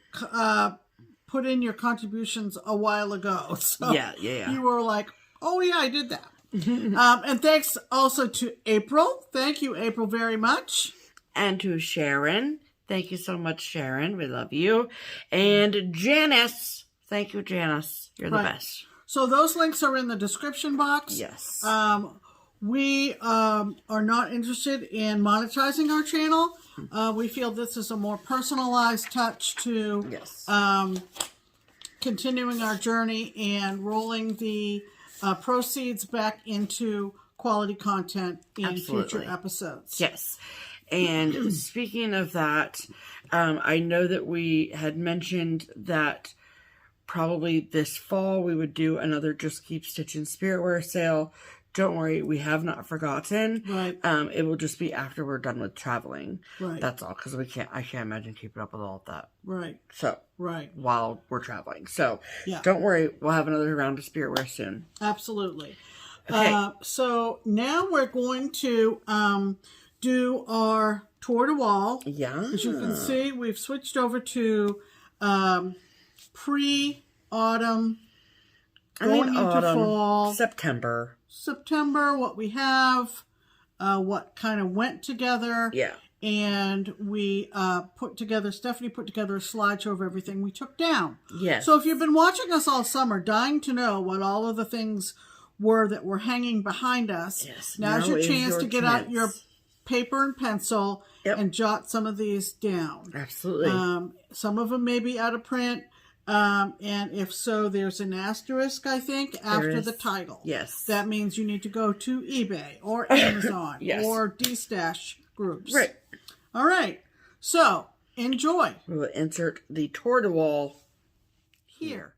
put in your contributions a while ago. So Yeah. you were like, oh, yeah, I did that. And thanks also to April. Thank you, April, very much. And to Sharon. Thank you so much, Sharon. We love you. And Janice. Thank you, Janice. You're the best. So those links are in the description box. Yes. We are not interested in monetizing our channel. We feel this is a more personalized touch to continuing our journey and rolling the proceeds back into quality content in future episodes. Yes. And speaking of that, I know that we had mentioned that probably this fall we would do another Just Keep Stitching Spiritwear sale. Don't worry, we have not forgotten. Right. It will just be after we're done with traveling. Right. That's all, because I can't imagine keeping up with all of that. Right. So. Right. While we're traveling. So. Yeah. Don't worry, we'll have another round of Spiritwear soon. Absolutely. Okay. So now we're going to do our tour de wall. Yeah. As you can see, we've switched over to pre-autumn, going into fall. September, what we have, what kind of went together. Yeah. And we Stephanie put together a slideshow of everything we took down. Yes. So if you've been watching us all summer, dying to know what all of the things were that were hanging behind us, now's your chance to get out your paper and pencil and jot some of these down. Absolutely. Some of them may be out of print. And if so, there's an asterisk, I think, after the title. Yes. That means you need to go to eBay or Amazon or Destash groups. Right. All right. So, enjoy. We will insert the tour de wall here.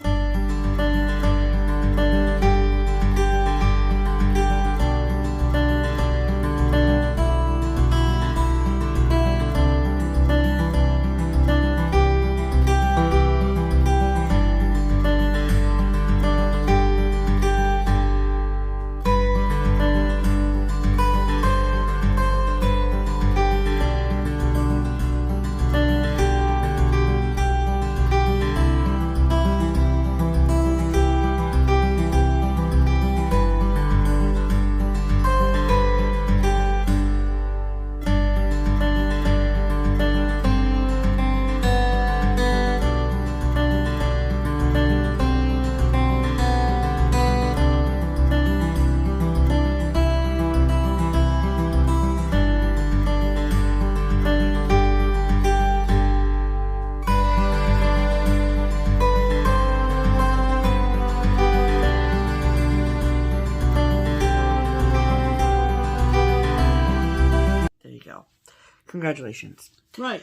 Congratulations. Right.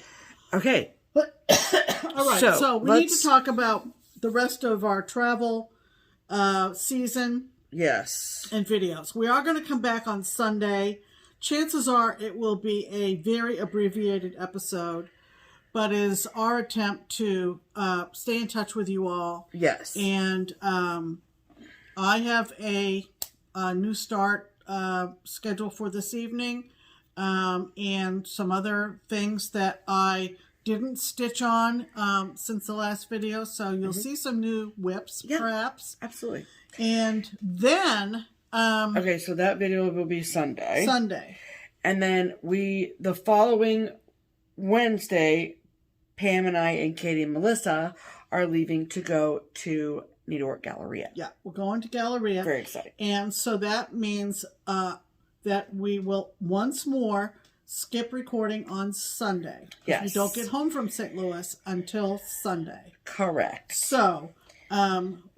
Okay. All right. So we need to talk about the rest of our travel season. Yes. And videos. We are going to come back on Sunday. Chances are it will be a very abbreviated episode, but it is our attempt to stay in touch with you all. Yes. And I have a new start scheduled for this evening. And some other things that I didn't stitch on since the last video. So you'll see some new whips, perhaps. Absolutely. And then... okay, so that video will be Sunday. And then the following Wednesday, Pam and I and Katie and Melissa are leaving to go to Needlework Galleria. Yeah, we're going to Galleria. Very exciting. And so that means... that we will once more skip recording on Sunday. Yes. We don't get home from St. Louis until Sunday. Correct. So,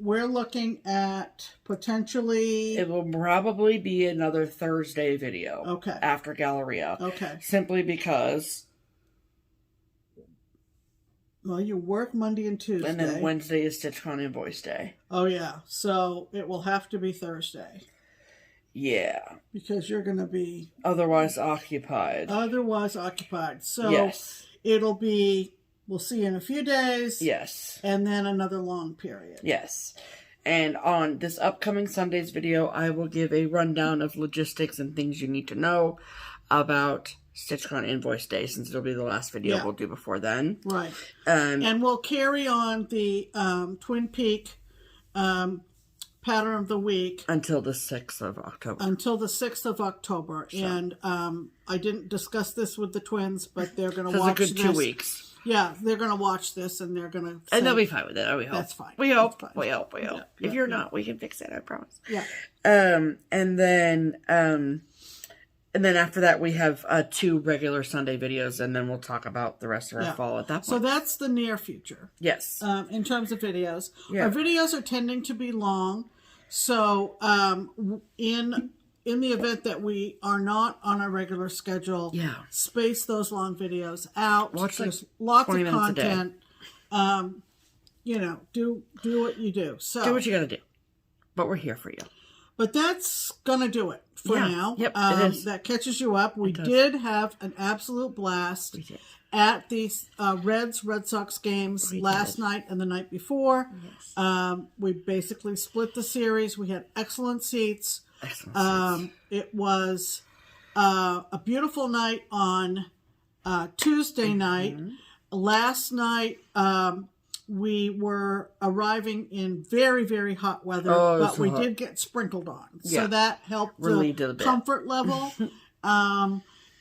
we're looking at potentially... It will probably be another Thursday video. Okay. After Galleria. Okay. Simply because... Well, you work Monday and Tuesday. And then Wednesday is StitchCon Invoice Day. Oh, yeah. So, it will have to be Thursday. Yeah. Because you're going to be... Otherwise occupied. So, yes. It'll be... We'll see you in a few days. Yes. And then another long period. Yes. And on this upcoming Sunday's video, I will give a rundown of logistics and things you need to know. about StitchCon Invoice Day, since it'll be the last video we'll do before then. Right. And we'll carry on the Twin Peak pattern of the week until the 6th of October. Until the 6th of October. So. And I didn't discuss this with the twins, but they're going to watch this. It's a good 2 weeks. Yeah, they're going to watch this, and they're going to say, and they'll be fine with it. We hope. That's fine. We hope. We hope. Yeah, if you're not, we can fix it. I promise. Yeah. And then after that, we have 2 regular Sunday videos, and then we'll talk about the rest of our fall at that point. So that's the near future. Yes. In terms of videos. Yeah. Our videos are tending to be long. So in the event that we are not on our regular schedule, space those long videos out. There's lots of content. You know, do what you do. So do what you got to do. But we're here for you. But that's going to do it for now. Yep, it is. That catches you up. We did have an absolute blast at the Red Sox games last night and the night before. Yes. We basically split the series. We had excellent seats. It was a beautiful night on Tuesday night. Last night, we were arriving in very, very hot weather, but we did get sprinkled on. So that helped the comfort level.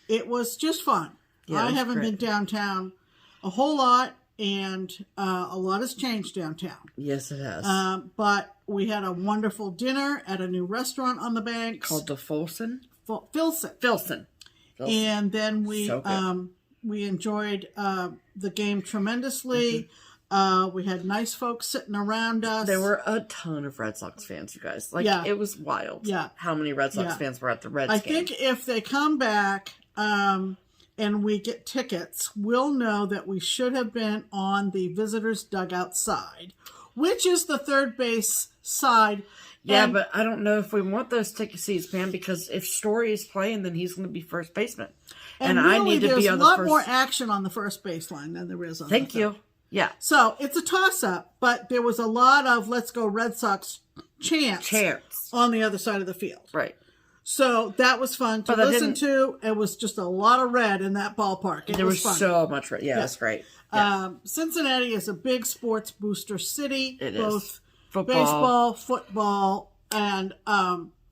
It was just fun. Yeah, I haven't been downtown a whole lot, and a lot has changed downtown. Yes, it has. But we had a wonderful dinner at a new restaurant on the banks. Called the Filson. And then we enjoyed the game tremendously. We had nice folks sitting around us. There were a ton of Red Sox fans, you guys. It was wild. Yeah. How many Red Sox fans were at the Reds game. I think if they come back and we get tickets, we'll know that we should have been on the visitors' dugout side, which is the third base side. Yeah, but I don't know if we want those ticket seats, Pam, because if Story is playing, then he's going to be first baseman. And really, I need to be on the first. There's a lot more action on the first baseline than there is on the third. Thank you. Yeah. So it's a toss-up, but there was a lot of "Let's go Red Sox" chants on the other side of the field. Right. So that was fun to listen to. It was just a lot of red in that ballpark. There was fun. So much red. Yeah, that's great. Yeah. Cincinnati is a big sports booster city. It both is. Baseball, football, and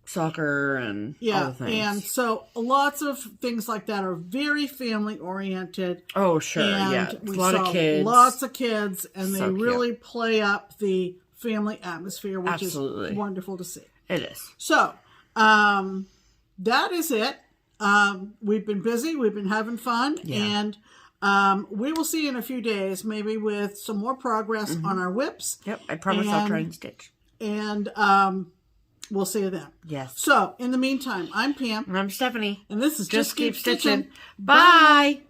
soccer and all the things. And so lots of things like that are very family oriented. Oh, sure. And we saw lots of kids, and they really play up the family atmosphere, which is wonderful to see. It is. So, that is it. We've been busy. We've been having fun. And we will see you in a few days, maybe with some more progress on our whips. Yep, I promise I'll try and stitch. And we'll see you then. Yes. So, in the meantime, I'm Pam. And I'm Stephanie. And this is Just Keep Stitching. Bye.